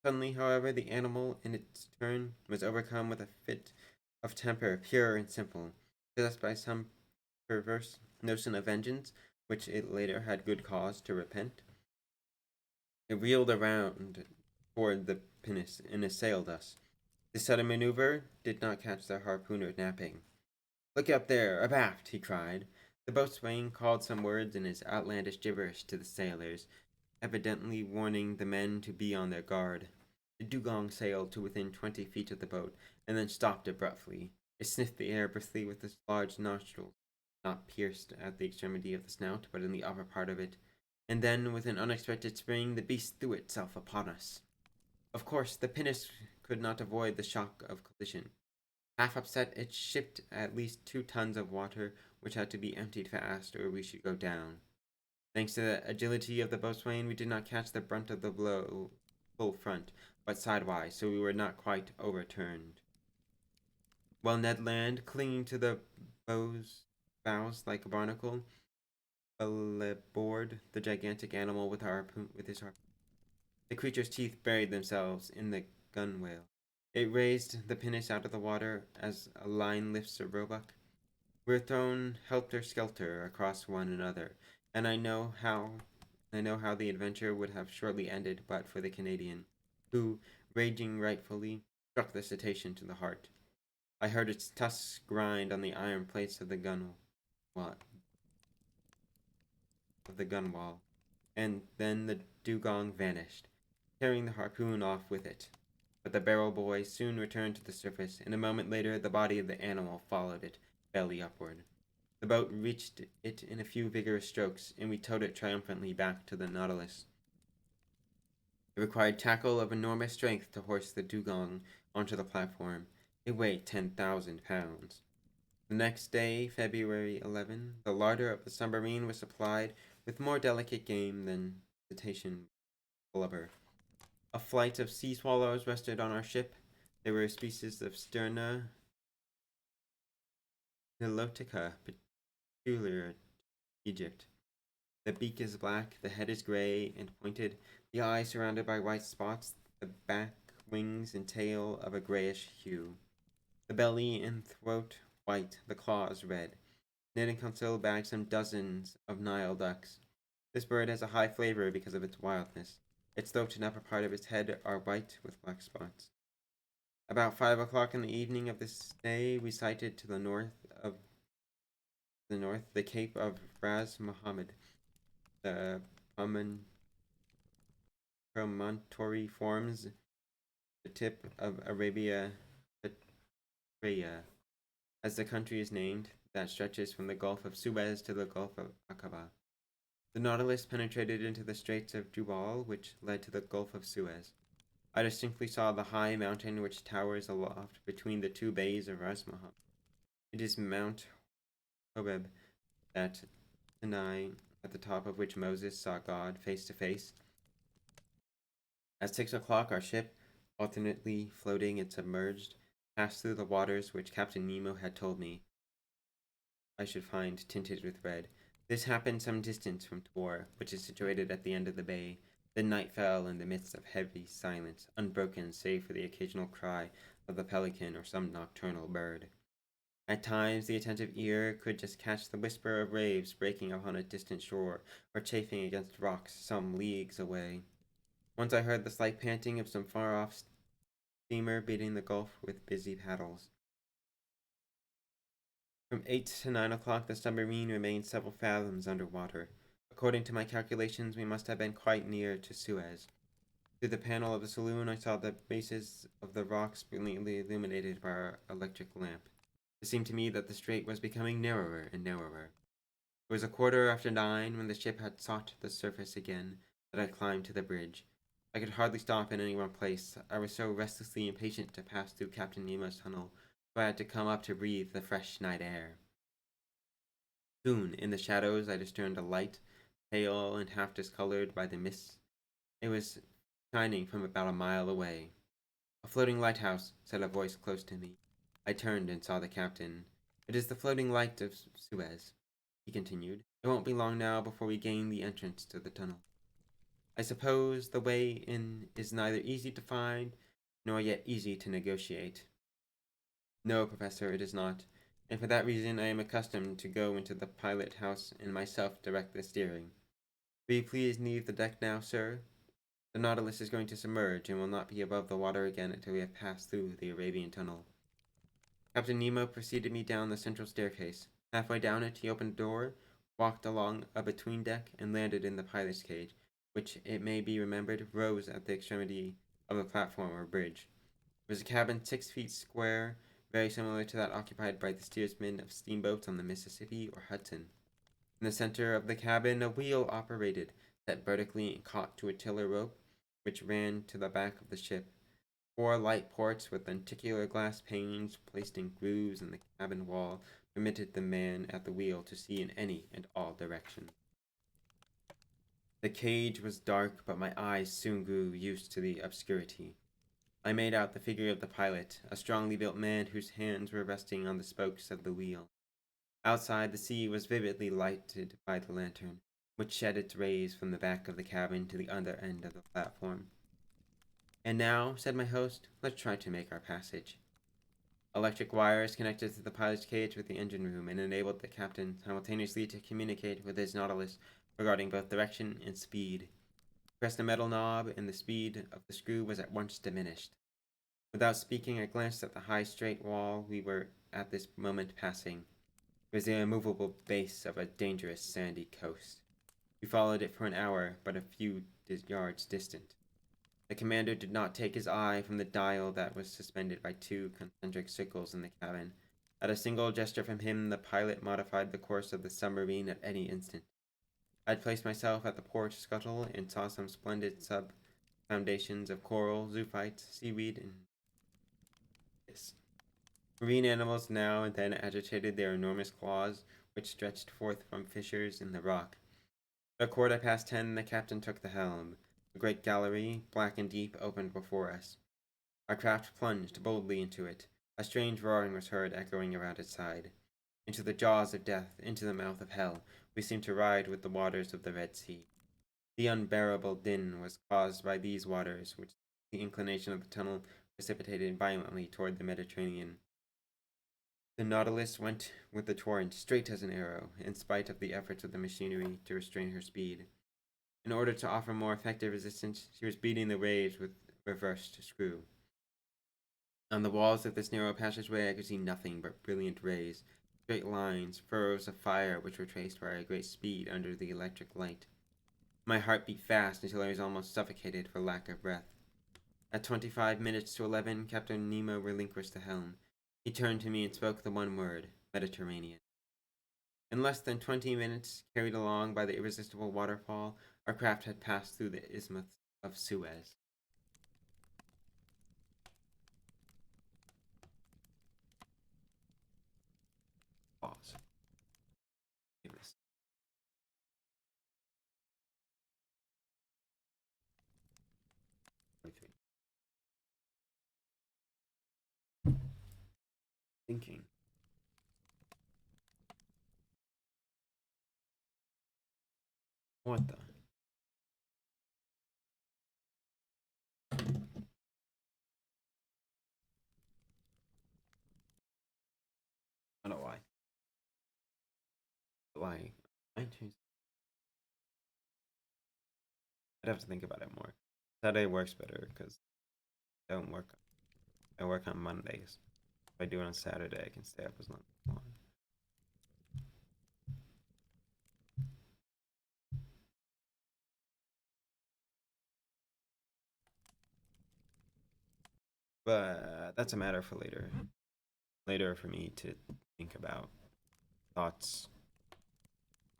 Suddenly, however, the animal, in its turn, was overcome with a fit of temper pure and simple, possessed by some perverse notion of vengeance, which it later had good cause to repent. It wheeled around toward the pinnace and assailed us. This sudden maneuver did not catch the harpooner napping. "Look up there, abaft!" he cried. The boatswain called some words in his outlandish gibberish to the sailors, evidently warning the men to be on their guard. The dugong sailed to within 20 feet of the boat, and then stopped abruptly. It sniffed the air briskly with its large nostrils, not pierced at the extremity of the snout, but in the upper part of it, and then, with an unexpected spring, the beast threw itself upon us. Of course, the pinnace could not avoid the shock of collision. Half upset, it shipped at least 2 tons of water, which had to be emptied fast, or we should go down. Thanks to the agility of the boatswain, we did not catch the brunt of the blow full front, but sidewise, so we were not quite overturned. While Ned Land, clinging to the bows like a barnacle, bored the gigantic animal with his harpoon. The creature's teeth buried themselves in the gunwale. It raised the pinnace out of the water as a line lifts a roebuck. We were thrown helter-skelter across one another, and I know how the adventure would have shortly ended but for the Canadian, who, raging rightfully, struck the cetacean to the heart. I heard its tusks grind on the iron plates of the gunwale, and then the dugong vanished, carrying the harpoon off with it. But the barrel boy soon returned to the surface, and a moment later the body of the animal followed it, belly upward. The boat reached it in a few vigorous strokes, and we towed it triumphantly back to the Nautilus. It required tackle of enormous strength to hoist the dugong onto the platform. It weighed 10,000 pounds. The next day, February 11, the larder of the submarine was supplied with more delicate game than cetacean blubber. A flight of sea swallows rested on our ship. They were a species of Sterna nilotica, peculiar to Egypt. The beak is black, the head is gray and pointed, the eyes surrounded by white spots, the back, wings, and tail of a grayish hue. The belly and throat white, the claws red. Ned and Conseil bagged some dozens of Nile ducks. This bird has a high flavor because of its wildness. Its throat and upper part of its head are white with black spots. About 5 o'clock in the evening of this day, we sighted to the north the Cape of Ras Mohammed. The promontory forms the tip of Arabia Petraea, as the country is named, that stretches from the Gulf of Suez to the Gulf of Aqaba. The Nautilus penetrated into the Straits of Jubal, which led to the Gulf of Suez. I distinctly saw the high mountain which towers aloft between the two bays of Ras Mohammed. It is Mount Horeb, that Sinai, at the top of which Moses saw God face to face. At 6 o'clock, our ship, alternately floating and submerged, passed through the waters which Captain Nemo had told me I should find tinted with red. This happened some distance from Tor, which is situated at the end of the bay. Then night fell in the midst of heavy silence, unbroken save for the occasional cry of the pelican or some nocturnal bird. At times the attentive ear could just catch the whisper of waves breaking upon a distant shore, or chafing against rocks some leagues away. Once I heard the slight panting of some far-off steamer beating the gulf with busy paddles. From 8 to 9 o'clock, the submarine remained several fathoms under water. According to my calculations, we must have been quite near to Suez. Through the panel of the saloon, I saw the bases of the rocks brilliantly illuminated by our electric lamp. It seemed to me that the strait was becoming narrower and narrower. It was 9:15 when the ship had sought the surface again that I climbed to the bridge. I could hardly stop in any one place. I was so restlessly impatient to pass through Captain Nemo's tunnel, so I had to come up to breathe the fresh night air. Soon, in the shadows, I discerned a light, pale and half discolored by the mist. It was shining from about a mile away. "A floating lighthouse," said a voice close to me. I turned and saw the captain. "It is the floating light of Suez," he continued. "It won't be long now before we gain the entrance to the tunnel. I suppose the way in is neither easy to find, nor yet easy to negotiate." "No, Professor, it is not, and for that reason I am accustomed to go into the pilot house and myself direct the steering. Will you please leave the deck now, sir? The Nautilus is going to submerge and will not be above the water again until we have passed through the Arabian Tunnel." Captain Nemo preceded me down the central staircase. Halfway down it, he opened a door, walked along a between deck, and landed in the pilot's cage, which, it may be remembered, rose at the extremity of the platform or bridge. It was a cabin 6 feet square, very similar to that occupied by the steersmen of steamboats on the Mississippi or Hudson. In the center of the cabin, a wheel operated, set vertically and caught to a tiller rope, which ran to the back of the ship. 4 light ports with lenticular glass panes placed in grooves in the cabin wall permitted the man at the wheel to see in any and all directions. The cage was dark, but my eyes soon grew used to the obscurity. I made out the figure of the pilot, a strongly built man whose hands were resting on the spokes of the wheel. Outside, the sea was vividly lighted by the lantern, which shed its rays from the back of the cabin to the other end of the platform. "And now," said my host, "let's try to make our passage." Electric wires connected to the pilot's cage with the engine room and enabled the captain simultaneously to communicate with his Nautilus regarding both direction and speed. He pressed a metal knob, and the speed of the screw was at once diminished. Without speaking, I glanced at the high straight wall we were at this moment passing. It was the immovable base of a dangerous sandy coast. We followed it for an hour, but a few yards distant. The commander did not take his eye from the dial that was suspended by 2 concentric circles in the cabin. At a single gesture from him, the pilot modified the course of the submarine at any instant. I had placed myself at the port scuttle and saw some splendid sub-foundations of coral, zoophytes, seaweed, and marine animals now and then agitated their enormous claws, which stretched forth from fissures in the rock. At 10:15, the captain took the helm. A great gallery, black and deep, opened before us. Our craft plunged boldly into it. A strange roaring was heard echoing around its side. Into the jaws of death, into the mouth of hell, we seemed to ride with the waters of the Red Sea. The unbearable din was caused by these waters, which the inclination of the tunnel precipitated violently toward the Mediterranean. The Nautilus went with the torrent straight as an arrow, in spite of the efforts of the machinery to restrain her speed. In order to offer more effective resistance, she was beating the waves with reversed screw. On the walls of this narrow passageway I could see nothing but brilliant rays, straight lines, furrows of fire which were traced by a great speed under the electric light. My heart beat fast until I was almost suffocated for lack of breath. At 25 minutes to 11, Captain Nemo relinquished the helm. He turned to me and spoke the one word, Mediterranean. In less than 20 minutes, carried along by the irresistible waterfall, our craft had passed through the Isthmus of Suez. Pause. Thinking. What the? I don't know why. Why? iTunes. I'd have to think about it more. Saturday works better because I don't work. I work on Mondays. If I do it on Saturday, I can stay up as long as I want. But that's a matter for later. Later for me to think about. Thoughts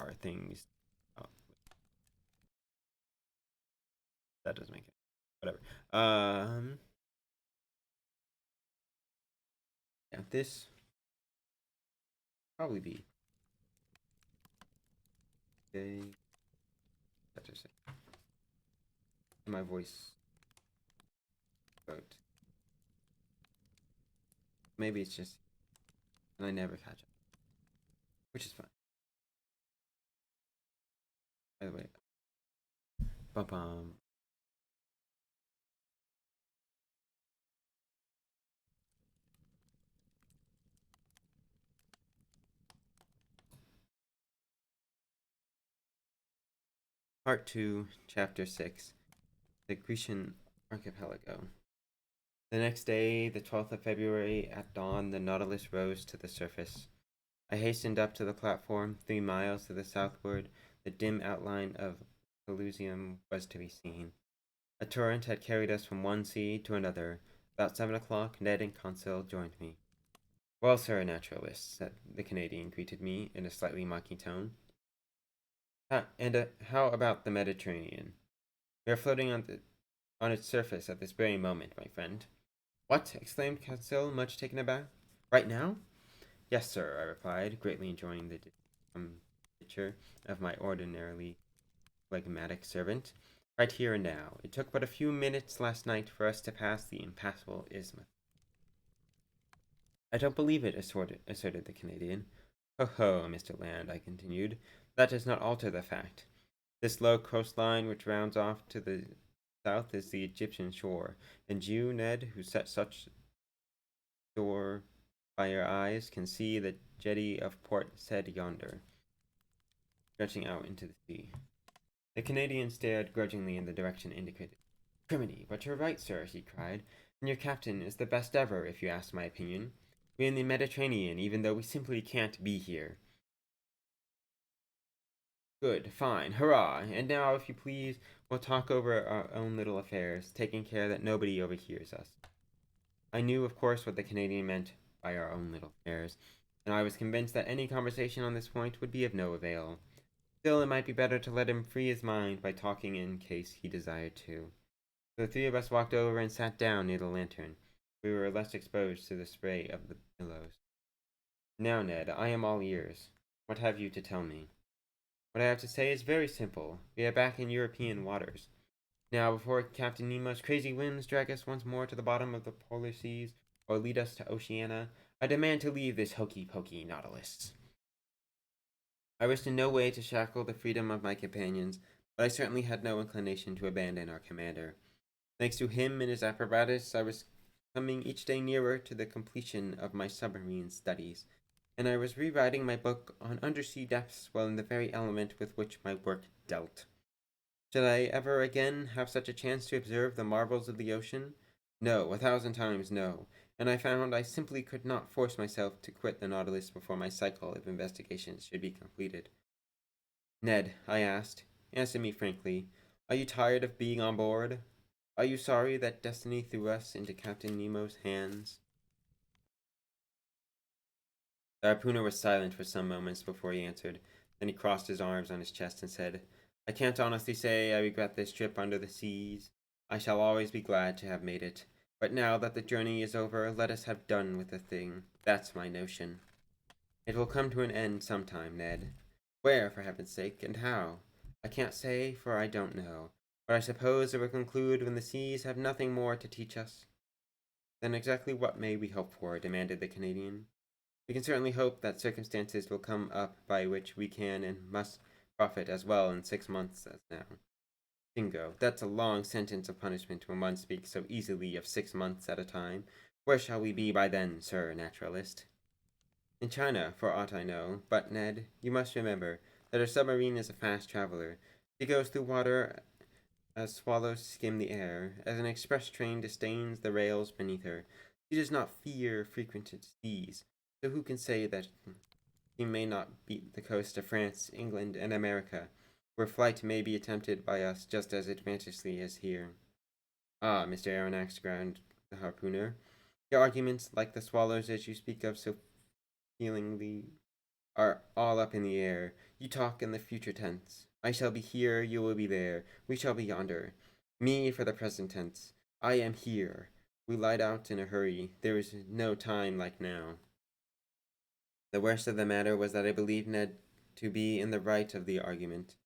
are things. Oh, that doesn't make it. Whatever. Yeah, this probably be. Okay. That's just it. My voice. But maybe it's just, and I never catch up, which is fine. By the way, bum. Part 2, Chapter 6, The Grecian Archipelago. The next day, the 12th of February, at dawn, the Nautilus rose to the surface. I hastened up to the platform. 3 miles to the southward, the dim outline of Pelusium was to be seen. A torrent had carried us from one sea to another. About 7 o'clock, Ned and Conseil joined me. Well, sir, naturalist, said the Canadian, greeted me in a slightly mocking tone. How about the Mediterranean? We are floating on its surface at this very moment, my friend. What? Exclaimed Conseil, much taken aback. Right now? Yes, sir, I replied, greatly enjoying the picture of my ordinarily phlegmatic servant. Right here and now. It took but a few minutes last night for us to pass the impassable isthmus. I don't believe it, asserted the Canadian. Ho ho, Mr. Land, I continued. That does not alter the fact. This low coastline which rounds off to the south is the Egyptian shore, and you, Ned, who set such store by your eyes, can see the jetty of Port Said yonder, stretching out into the sea. The Canadian stared grudgingly in the direction indicated. Criminy, but you're right, sir, he cried, and your captain is the best ever, if you ask my opinion. We're in the Mediterranean, even though we simply can't be here. Good, fine, hurrah! And now, if you please, we'll talk over our own little affairs, taking care that nobody overhears us. I knew, of course, what the Canadian meant by our own little affairs, and I was convinced that any conversation on this point would be of no avail. Still, it might be better to let him free his mind by talking in case he desired to. So the 3 of us walked over and sat down near the lantern. We were less exposed to the spray of the billows. Now, Ned, I am all ears. What have you to tell me? What I have to say is very simple. We are back in European waters. Now, before Captain Nemo's crazy winds drag us once more to the bottom of the polar seas, or lead us to Oceania, I demand to leave this hokey-pokey Nautilus. I wished in no way to shackle the freedom of my companions, but I certainly had no inclination to abandon our commander. Thanks to him and his apparatus, I was coming each day nearer to the completion of my submarine studies, and I was rewriting my book on undersea depths while in the very element with which my work dealt. Should I ever again have such a chance to observe the marvels of the ocean? No, 1,000 times no. And I found I simply could not force myself to quit the Nautilus before my cycle of investigations should be completed. Ned, I asked, answer me frankly. Are you tired of being on board? Are you sorry that destiny threw us into Captain Nemo's hands? The harpooner was silent for some moments before he answered. Then he crossed his arms on his chest and said, I can't honestly say I regret this trip under the seas. I shall always be glad to have made it. But now that the journey is over, let us have done with the thing. That's my notion. It will come to an end sometime, Ned. Where, for heaven's sake, and how? I can't say, for I don't know. But I suppose it will conclude when the seas have nothing more to teach us. Then exactly what may we hope for? Demanded the Canadian. We can certainly hope that circumstances will come up by which we can and must profit as well in 6 months as now. Bingo, that's a long sentence of punishment when one speaks so easily of 6 months at a time. Where shall we be by then, sir naturalist? In China, for aught I know, but Ned, you must remember that our submarine is a fast traveler. She goes through water as swallows skim the air, as an express train disdains the rails beneath her. She does not fear frequented seas, so who can say that she may not beat the coast of France, England, and America, where flight may be attempted by us just as advantageously as here? Ah, Mr. Aronnax, ground the harpooner. Your arguments, like the swallows as you speak of so feelingly, are all up in the air. You talk in the future tense. I shall be here, you will be there. We shall be yonder. Me for the present tense. I am here. We light out in a hurry. There is no time like now. The worst of the matter was that I believed Ned to be in the right of the argument.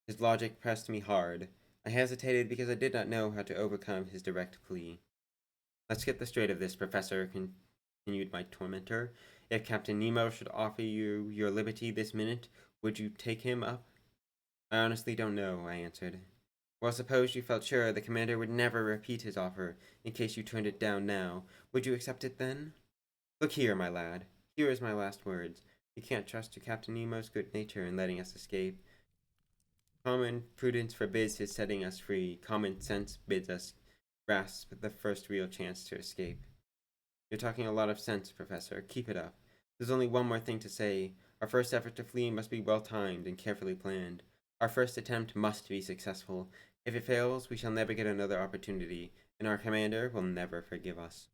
His logic pressed me hard. I hesitated because I did not know how to overcome his direct plea. Let's get the straight of this, Professor, continued my tormentor. If Captain Nemo should offer you your liberty this minute, would you take him up? I honestly don't know, I answered. Well, suppose you felt sure the commander would never repeat his offer, in case you turned it down now. Would you accept it then? Look here, my lad. Here is my last words. You can't trust to Captain Nemo's good nature in letting us escape. Common prudence forbids his setting us free. Common sense bids us grasp the first real chance to escape. You're talking a lot of sense, Professor. Keep it up. There's only one more thing to say. Our first effort to flee must be well timed and carefully planned. Our first attempt must be successful. If it fails, we shall never get another opportunity, and our commander will never forgive us.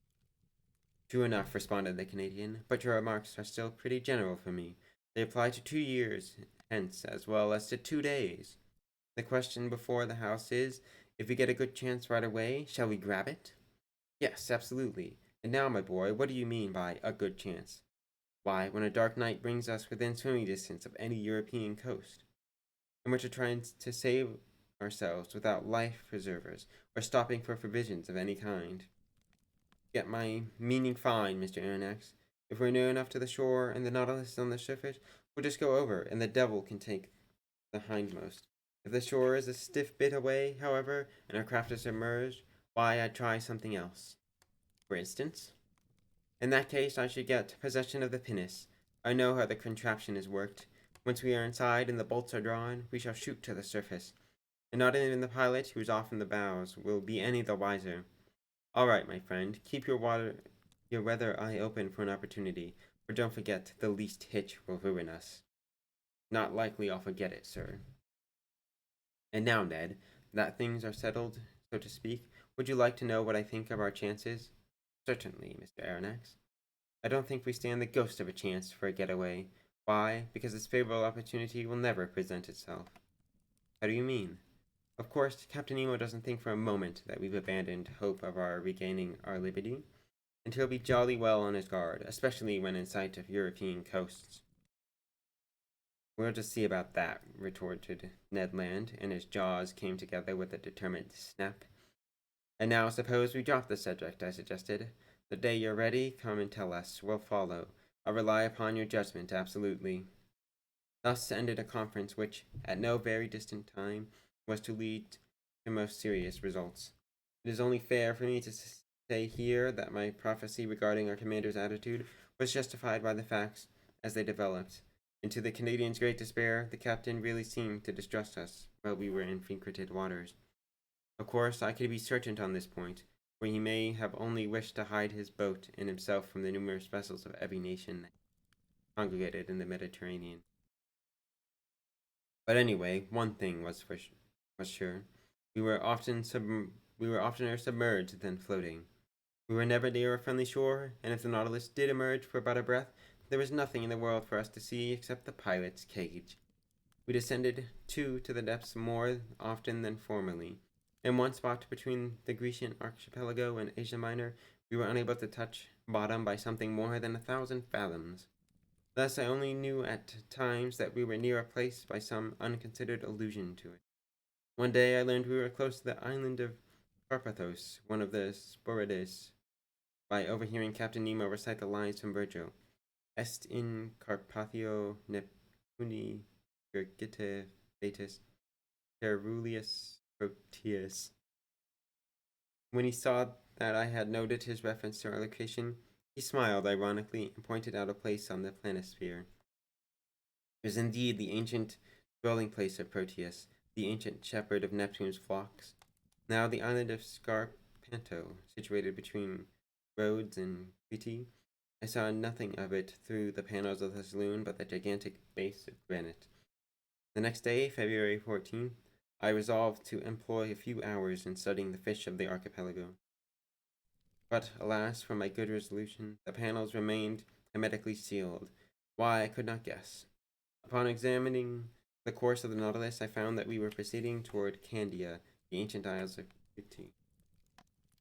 True enough, responded the Canadian, but your remarks are still pretty general for me. They apply to 2 years hence as well as to 2 days. The question before the house is, if we get a good chance right away, shall we grab it? Yes, absolutely. And now, my boy, what do you mean by a good chance? Why, when a dark night brings us within swimming distance of any European coast, and we're trying to save ourselves without life preservers or stopping for provisions of any kind. Get my meaning fine, Mr. Aronnax. If we're near enough to the shore and the Nautilus is on the surface, we'll just go over, and the devil can take the hindmost. If the shore is a stiff bit away, however, and our craft is submerged, why, I'd try something else. For instance? In that case, I should get possession of the pinnace. I know how the contraption is worked. Once we are inside and the bolts are drawn, we shall shoot to the surface. And not even the pilot, who is off in the bows, will be any the wiser. All right, my friend, keep your weather eye open for an opportunity, for don't forget, the least hitch will ruin us. Not likely I'll forget it, sir. And now, Ned, that things are settled, so to speak, would you like to know what I think of our chances? Certainly, Mr. Aronnax. I don't think we stand the ghost of a chance for a getaway. Why? Because this favorable opportunity will never present itself. How do you mean? Of course, Captain Nemo doesn't think for a moment that we've abandoned hope of our regaining our liberty, and he'll be jolly well on his guard, especially when in sight of European coasts. We'll just see about that, retorted Ned Land, and his jaws came together with a determined snap. And now suppose we drop the subject, I suggested. The day you're ready, come and tell us. We'll follow. I'll rely upon your judgment, absolutely. Thus ended a conference which, at no very distant time, was to lead to most serious results. It is only fair for me to say here that my prophecy regarding our commander's attitude was justified by the facts as they developed. And to the Canadians' great despair, the captain really seemed to distrust us while we were in frequented waters. Of course, I could be certain on this point, for he may have only wished to hide his boat and himself from the numerous vessels of every nation that congregated in the Mediterranean. But anyway, one thing was sure: we were oftener submerged than floating. We were never near a friendly shore, and if the Nautilus did emerge for about a breath, there was nothing in the world for us to see except the pilot's cage. We descended, too, to the depths more often than formerly. In one spot between the Grecian archipelago and Asia Minor, we were unable to touch bottom by something more than 1,000 fathoms. Thus I only knew at times that we were near a place by some unconsidered allusion to it. One day I learned we were close to the island of Carpathos, one of the Sporades, by overhearing Captain Nemo recite the lines from Virgil: Est in Carpathio Neptuni Gurgite Vetus Ceruleus Proteus. When he saw that I had noted his reference to our location, he smiled ironically and pointed out a place on the planisphere. It was indeed the ancient dwelling place of Proteus, the ancient shepherd of Neptune's flocks. Now the island of Scarpanto, situated between Rhodes and Crete. I saw nothing of it through the panels of the saloon but the gigantic base of granite. The next day, February 14th, I resolved to employ a few hours in studying the fish of the archipelago. But, alas, for my good resolution, the panels remained hermetically sealed. Why, I could not guess. Upon examining the course of the Nautilus, I found that we were proceeding toward Candia, the ancient isles of Crete.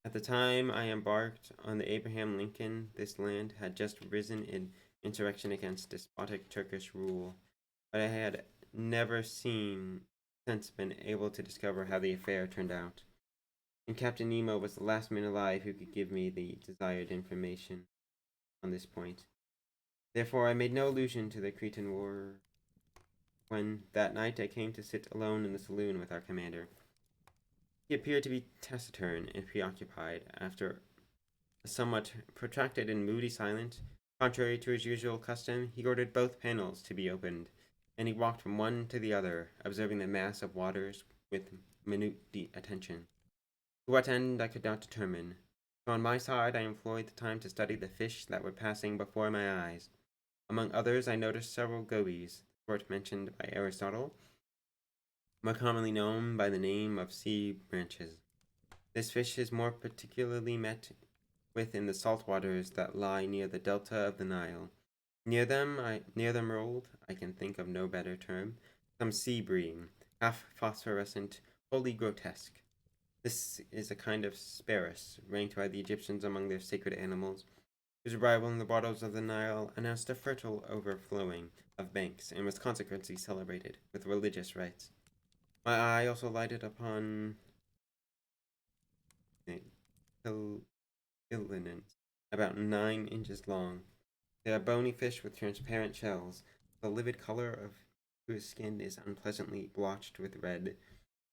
At the time I embarked on the Abraham Lincoln, this land had just risen in insurrection against despotic Turkish rule, but I had never since been able to discover how the affair turned out. And Captain Nemo was the last man alive who could give me the desired information on this point. Therefore, I made no allusion to the Cretan War when that night I came to sit alone in the saloon with our commander. He appeared to be taciturn and preoccupied. After a somewhat protracted and moody silence, contrary to his usual custom, he ordered both panels to be opened, and he walked from one to the other, observing the mass of waters with minute attention. To what end I could not determine, so on my side I employed the time to study the fish that were passing before my eyes. Among others, I noticed several gobies, the sort mentioned by Aristotle, more commonly known by the name of sea branches. This fish is more particularly met with in the salt waters that lie near the delta of the Nile. Near them rolled, I can think of no better term, some sea bream, half phosphorescent, wholly grotesque. This is a kind of sparus, ranked by the Egyptians among their sacred animals, whose arrival in the waters of the Nile announced a fertile overflowing of banks, and was consequently celebrated with religious rites. My eye also lighted upon Illinans, about 9 inches long. They are bony fish with transparent shells. The livid color of whose skin is unpleasantly blotched with red.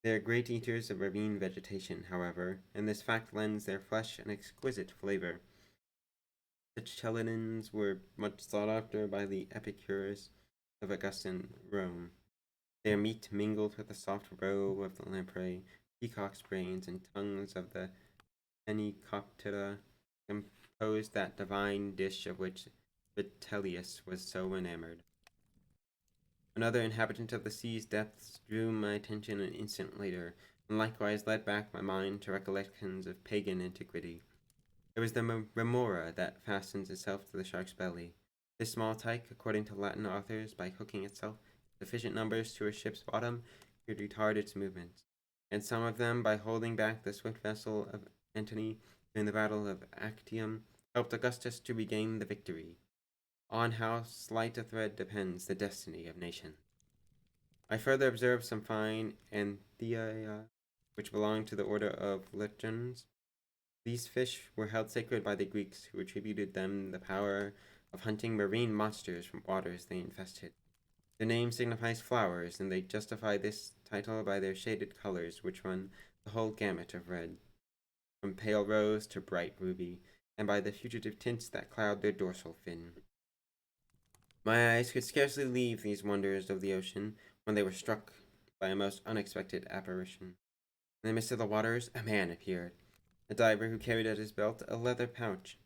They are great eaters of marine vegetation, however, and this fact lends their flesh an exquisite flavor. Such chelidans were much sought after by the epicures of Augustan Rome. Their meat mingled with the soft roe of the lamprey, peacock's brains, and tongues of the Henicoptera composed that divine dish of which Vitellius was so enamored. Another inhabitant of the sea's depths drew my attention an instant later, and likewise led back my mind to recollections of pagan antiquity. It was the remora that fastens itself to the shark's belly. This small tyke, according to Latin authors, by hooking itself in sufficient numbers to a ship's bottom, could retard its movements, and some of them, by holding back the swift vessel of Antony during the battle of Actium, helped Augustus to regain the victory. On how slight a thread depends the destiny of nations. I further observed some fine Antheia, which belonged to the order of Lectins. These fish were held sacred by the Greeks, who attributed them the power of hunting marine monsters from waters they infested. Their name signifies flowers, and they justify this title by their shaded colors, which run the whole gamut of red, from pale rose to bright ruby, and by the fugitive tints that cloud their dorsal fin. My eyes could scarcely leave these wonders of the ocean when they were struck by a most unexpected apparition. In the midst of the waters, a man appeared, a diver who carried at his belt a leather pouch.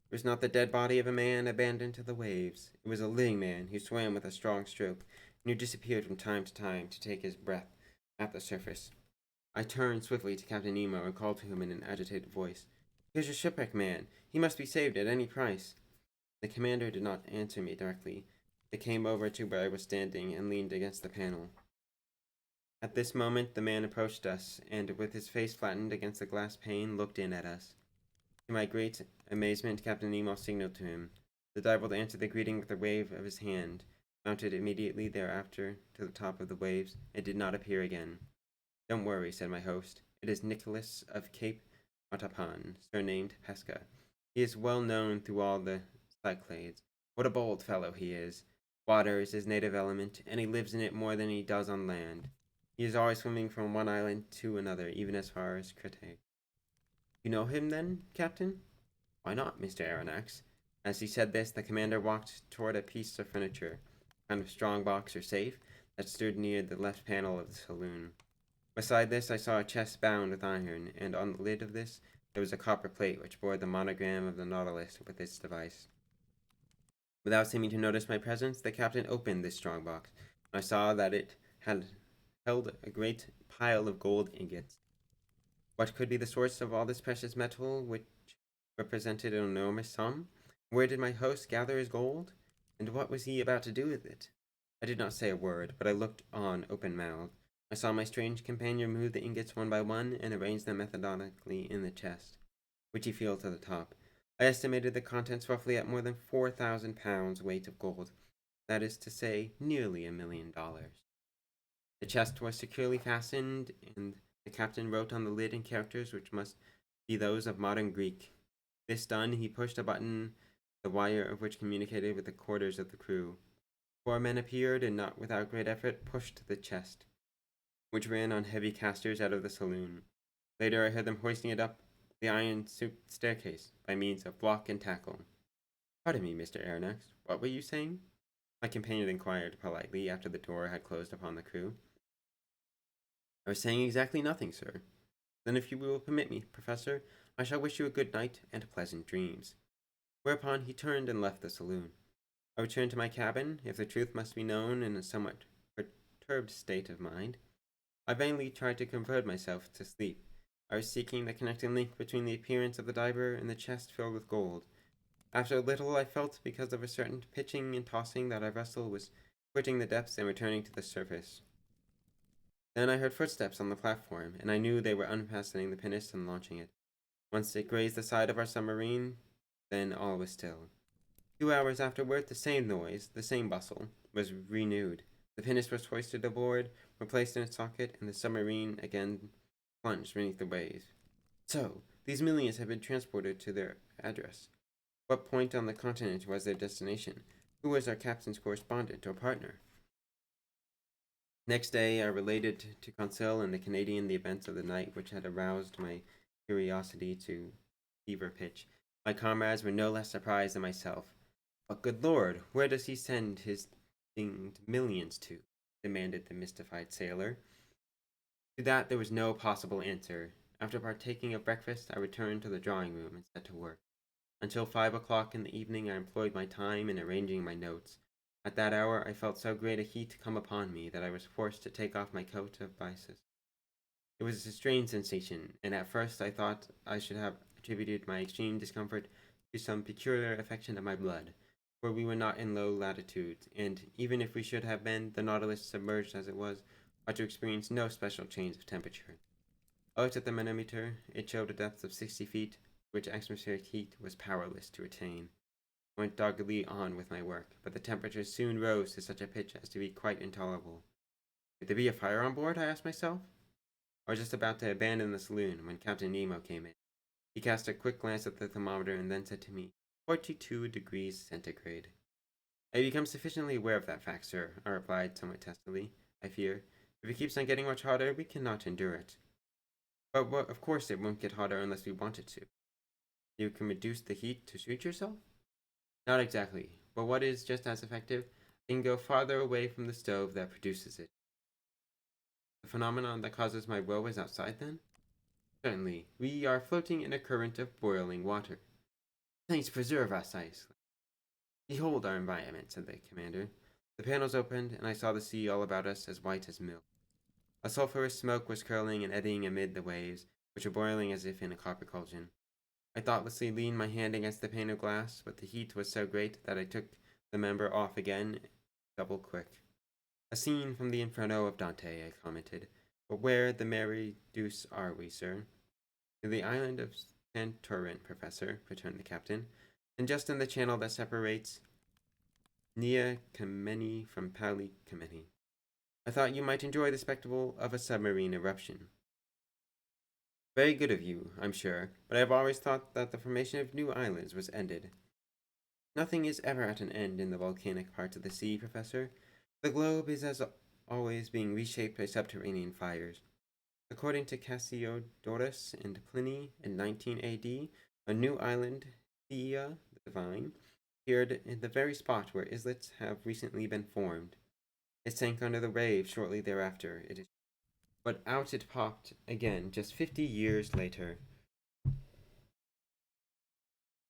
It was not the dead body of a man abandoned to the waves. It was a living man who swam with a strong stroke and who disappeared from time to time to take his breath at the surface. I turned swiftly to Captain Nemo and called to him in an agitated voice. "Here's a shipwrecked man. He must be saved at any price." The commander did not answer me directly. He came over to where I was standing and leaned against the panel. At this moment, the man approached us and, with his face flattened against the glass pane, looked in at us. To my great amazement, Captain Nemo signaled to him. The diver answered the greeting with a wave of his hand, mounted immediately thereafter to the top of the waves, and did not appear again. "Don't worry," said my host. "It is Nicholas of Cape Matapan, surnamed Pesca. He is well known through all the Cyclades. What a bold fellow he is! Water is his native element, and he lives in it more than he does on land. He is always swimming from one island to another, even as far as Crete." "You know him, then, Captain?" "Why not, Mr. Aronnax?" As he said this, the commander walked toward a piece of furniture, a kind of strong box or safe, that stood near the left panel of the saloon. Beside this, I saw a chest bound with iron, and on the lid of this there was a copper plate which bore the monogram of the Nautilus with its device. Without seeming to notice my presence, the captain opened this strong box, and I saw that it had held a great pile of gold ingots. What could be the source of all this precious metal, which represented an enormous sum? Where did my host gather his gold? And what was he about to do with it? I did not say a word, but I looked on open-mouthed. I saw my strange companion remove the ingots one by one and arrange them methodically in the chest, which he filled to the top. I estimated the contents roughly at more than 4,000 pounds weight of gold. That is to say, nearly $1,000,000. The chest was securely fastened, and the captain wrote on the lid in characters which must be those of modern Greek. This done, he pushed a button, the wire of which communicated with the quarters of the crew. 4 men appeared, and not without great effort pushed the chest, which ran on heavy casters out of the saloon. Later I heard them hoisting it up the iron-souped staircase by means of block and tackle. "Pardon me, Mr. Aronnax, what were you saying?" my companion inquired politely after the door had closed upon the crew. "I was saying exactly nothing, sir." "Then if you will permit me, Professor, I shall wish you a good night and pleasant dreams." Whereupon he turned and left the saloon. I returned to my cabin, if the truth must be known, in a somewhat perturbed state of mind. I vainly tried to convert myself to sleep. I was seeking the connecting link between the appearance of the diver and the chest filled with gold. After a little, I felt, because of a certain pitching and tossing, that our vessel was quitting the depths and returning to the surface. Then I heard footsteps on the platform, and I knew they were unfastening the pinnace and launching it. Once it grazed the side of our submarine, then all was still. 2 hours afterward, the same noise, the same bustle, was renewed. The pinnace was hoisted aboard, replaced in its socket, and the submarine again plunged beneath the waves. So, these millions had been transported to their address. What point on the continent was their destination? Who was our captain's correspondent or partner? Next day, I related to Conseil and the Canadian the events of the night which had aroused my curiosity to fever pitch. My comrades were no less surprised than myself. "But, good Lord, where does he send his dinged millions to?" demanded the mystified sailor. To that there was no possible answer. After partaking of breakfast, I returned to the drawing room and set to work. Until 5 o'clock in the evening, I employed my time in arranging my notes. At that hour, I felt so great a heat come upon me that I was forced to take off my coat of byssus. It was a strange sensation, and at first I thought I should have attributed my extreme discomfort to some peculiar affection of my blood, for we were not in low latitudes, and even if we should have been, the Nautilus, submerged as it was, ought to experience no special change of temperature. I looked at the manometer. It showed a depth of 60 feet, which atmospheric heat was powerless to attain. I went doggedly on with my work, but the temperature soon rose to such a pitch as to be quite intolerable. Could there be a fire on board? I asked myself. I was just about to abandon the saloon when Captain Nemo came in. He cast a quick glance at the thermometer and then said to me, 42 degrees centigrade. "I have become sufficiently aware of that fact, sir," I replied somewhat testily. "I fear, if it keeps on getting much hotter, we cannot endure it." "But of course it won't get hotter unless we want it to." "You can reduce the heat to suit yourself?" "Not exactly. but what is just as effective? I can go farther away from the stove that produces it. The phenomenon that causes my woe is outside, then? Certainly. We are floating in a current of boiling water. Saints preserve us, I exclaimed. Behold our environment, said the commander. The panels opened, and I saw the sea all about us as white as milk. A sulphurous smoke was curling and eddying amid the waves, which were boiling as if in a copper cauldron. I thoughtlessly leaned my hand against the pane of glass, but the heat was so great that I took the member off again, double quick. A scene from the Inferno of Dante, I commented. But where the merry deuce are we, sir? In the island of Santorin, Professor, returned the captain, and just in the channel that separates Nea Kameni from Pali Kameni. I thought you might enjoy the spectacle of a submarine eruption. Very good of you, I'm sure, but I have always thought that the formation of new islands was ended. Nothing is ever at an end in the volcanic parts of the sea, Professor. The globe is as always being reshaped by subterranean fires. According to Cassiodorus and Pliny in 19 AD, a new island, Theia the Divine, appeared in the very spot where islets have recently been formed. It sank under the waves shortly thereafter, but out it popped again just 50 years later.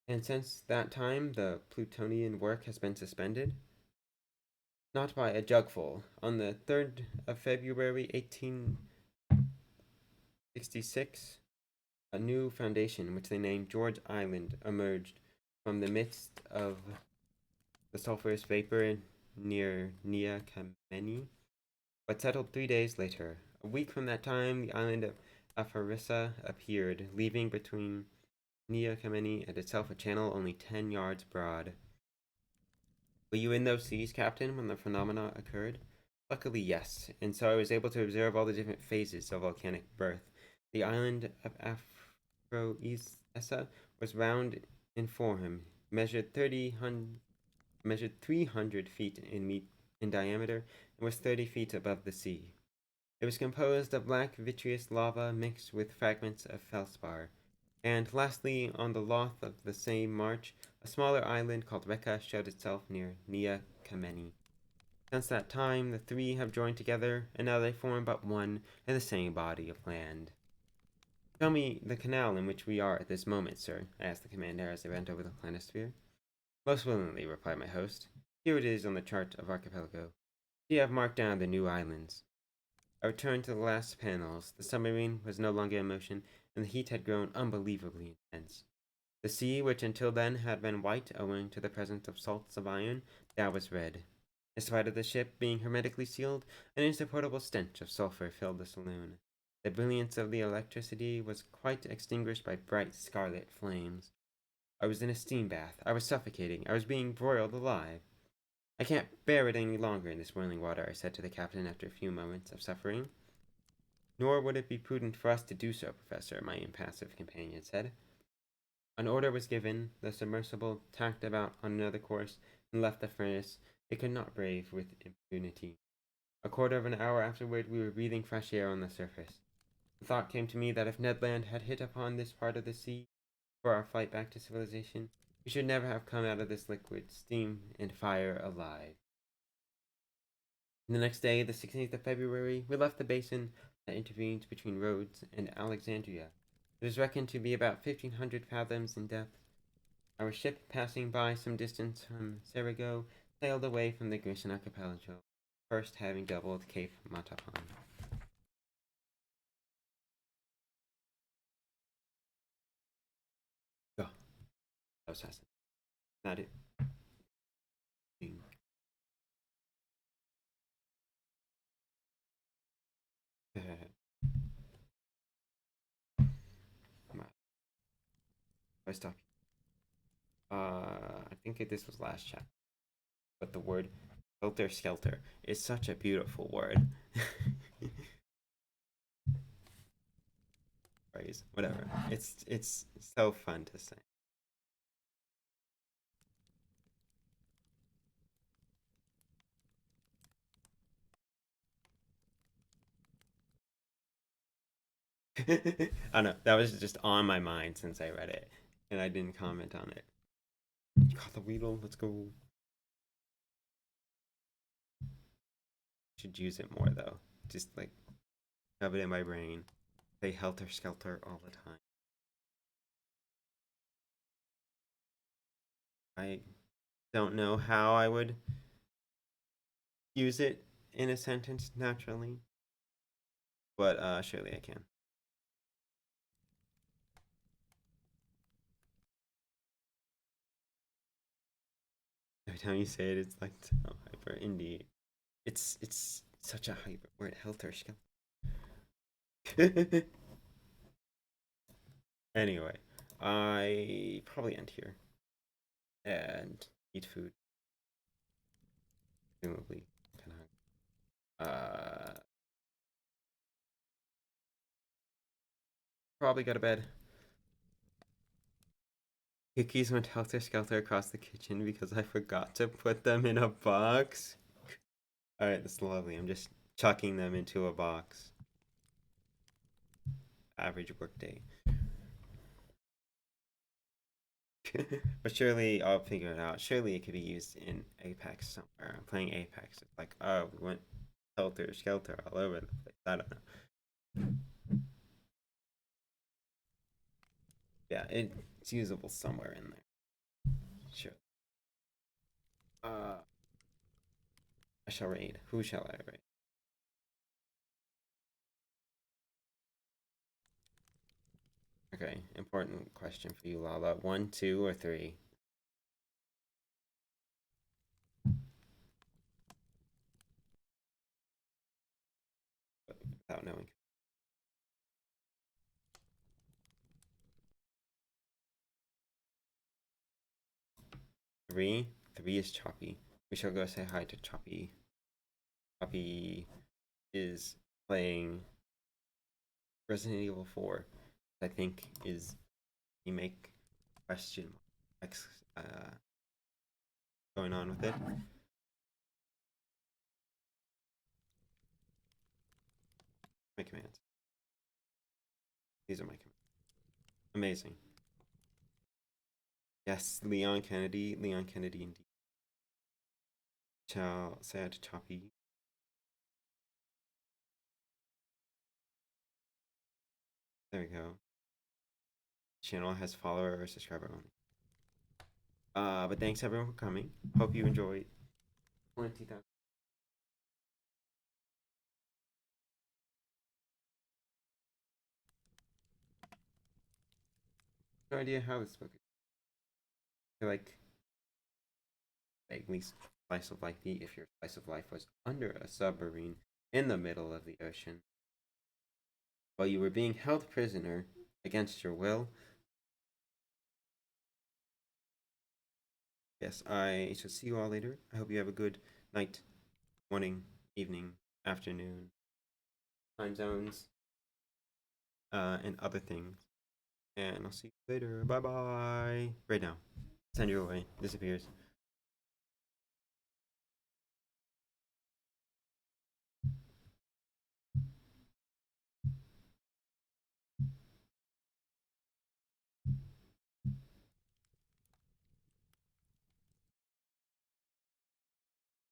And since that time, the Plutonian work has been suspended? Not by a jugful. On the 3rd of February, 1866, a new foundation, which they named George Island, emerged from the midst of the sulphurous vapor near Nea Kameni, but settled 3 days later. A week from that time, the island of Aphorissa appeared, leaving between Nea Kameni and itself a channel only 10 yards broad. Were you in those seas, Captain, when the phenomena occurred? Luckily, yes, and so I was able to observe all the different phases of volcanic birth. The island of Aphroessa was round in form, measured 300 feet in diameter, and was 30 feet above the sea. It was composed of black vitreous lava mixed with fragments of felspar. And lastly, on the loth of the same march, a smaller island called Rekka showed itself near Nea Kameni. Since that time, the three have joined together, and now they form but one and the same body of land. Show me the canal in which we are at this moment, sir, asked the commander as they bent over the planisphere. Most willingly, replied my host. Here it is on the chart of archipelago. You have marked down the new islands. I returned to the last panels. The submarine was no longer in motion, and the heat had grown unbelievably intense. The sea, which until then had been white owing to the presence of salts of iron, now was red. In spite of the ship being hermetically sealed, an insupportable stench of sulphur filled the saloon. The brilliance of the electricity was quite extinguished by bright scarlet flames. I was in a steam bath. I was suffocating. I was being broiled alive. I can't bear it any longer in this boiling water, I said to the captain after a few moments of suffering. Nor would it be prudent for us to do so, Professor, my impassive companion said. An order was given, the submersible tacked about on another course, and left the furnace it could not brave with impunity. A quarter of an hour afterward, we were breathing fresh air on the surface. The thought came to me that if Ned Land had hit upon this part of the sea for our flight back to civilization, we should never have come out of this liquid, steam, and fire alive. The next day, the 16th of February, we left the basin that intervenes between Rhodes and Alexandria. It was reckoned to be about 1,500 fathoms in depth. Our ship, passing by some distance from Cerigo, sailed away from the Grecian archipelago, first having doubled Cape Matapan. Oh, that was fascinating. Not it. I stop. I think this was last chapter, but the word "helter skelter" is such a beautiful word. Phrase, whatever. It's so fun to say. I don't know. That was just on my mind since I read it, and I didn't comment on it. You caught the Weedle. Let's go. should use it more though. Just like shove it in my brain. Say helter skelter all the time. I don't know how I would use it in a sentence naturally, but surely I can. Every time you say it, it's like so hyper indie. It's such a hyper word, helter skelter. Anyway, I probably end here and eat food. Presumably, kind of. Probably go to bed. Cookies went helter skelter across the kitchen because I forgot to put them in a box. Alright, that's lovely. I'm just chucking them into a box. Average workday. But surely I'll figure it out. Surely it could be used in Apex somewhere. I'm playing Apex. It's like, oh, we went helter skelter all over the place. I don't know. Yeah, it's usable somewhere in there. Sure. I shall raid. Who shall I raid? Okay, important question for you, Lala. 1, 2, or 3? Without knowing. 3? 3 is Choppy. We shall go say hi to Choppy. Choppy is playing Resident Evil 4. I think is remake question X going on with it. My commands. These are my commands. Amazing. Yes, Leon Kennedy. Leon Kennedy indeed. Shall say hi to Choppy. There we go. Channel has follower or subscriber only. But thanks everyone for coming. Hope you enjoyed 20,000. No idea how this book is. I feel like vaguely slice of life if your slice of life was under a submarine in the middle of the ocean while you were being held prisoner against your will. Yes, I shall see you all later. I hope you have a good night, morning, evening, afternoon, time zones, and other things. And I'll see you later. Bye bye. Right now. Send you away. Disappears.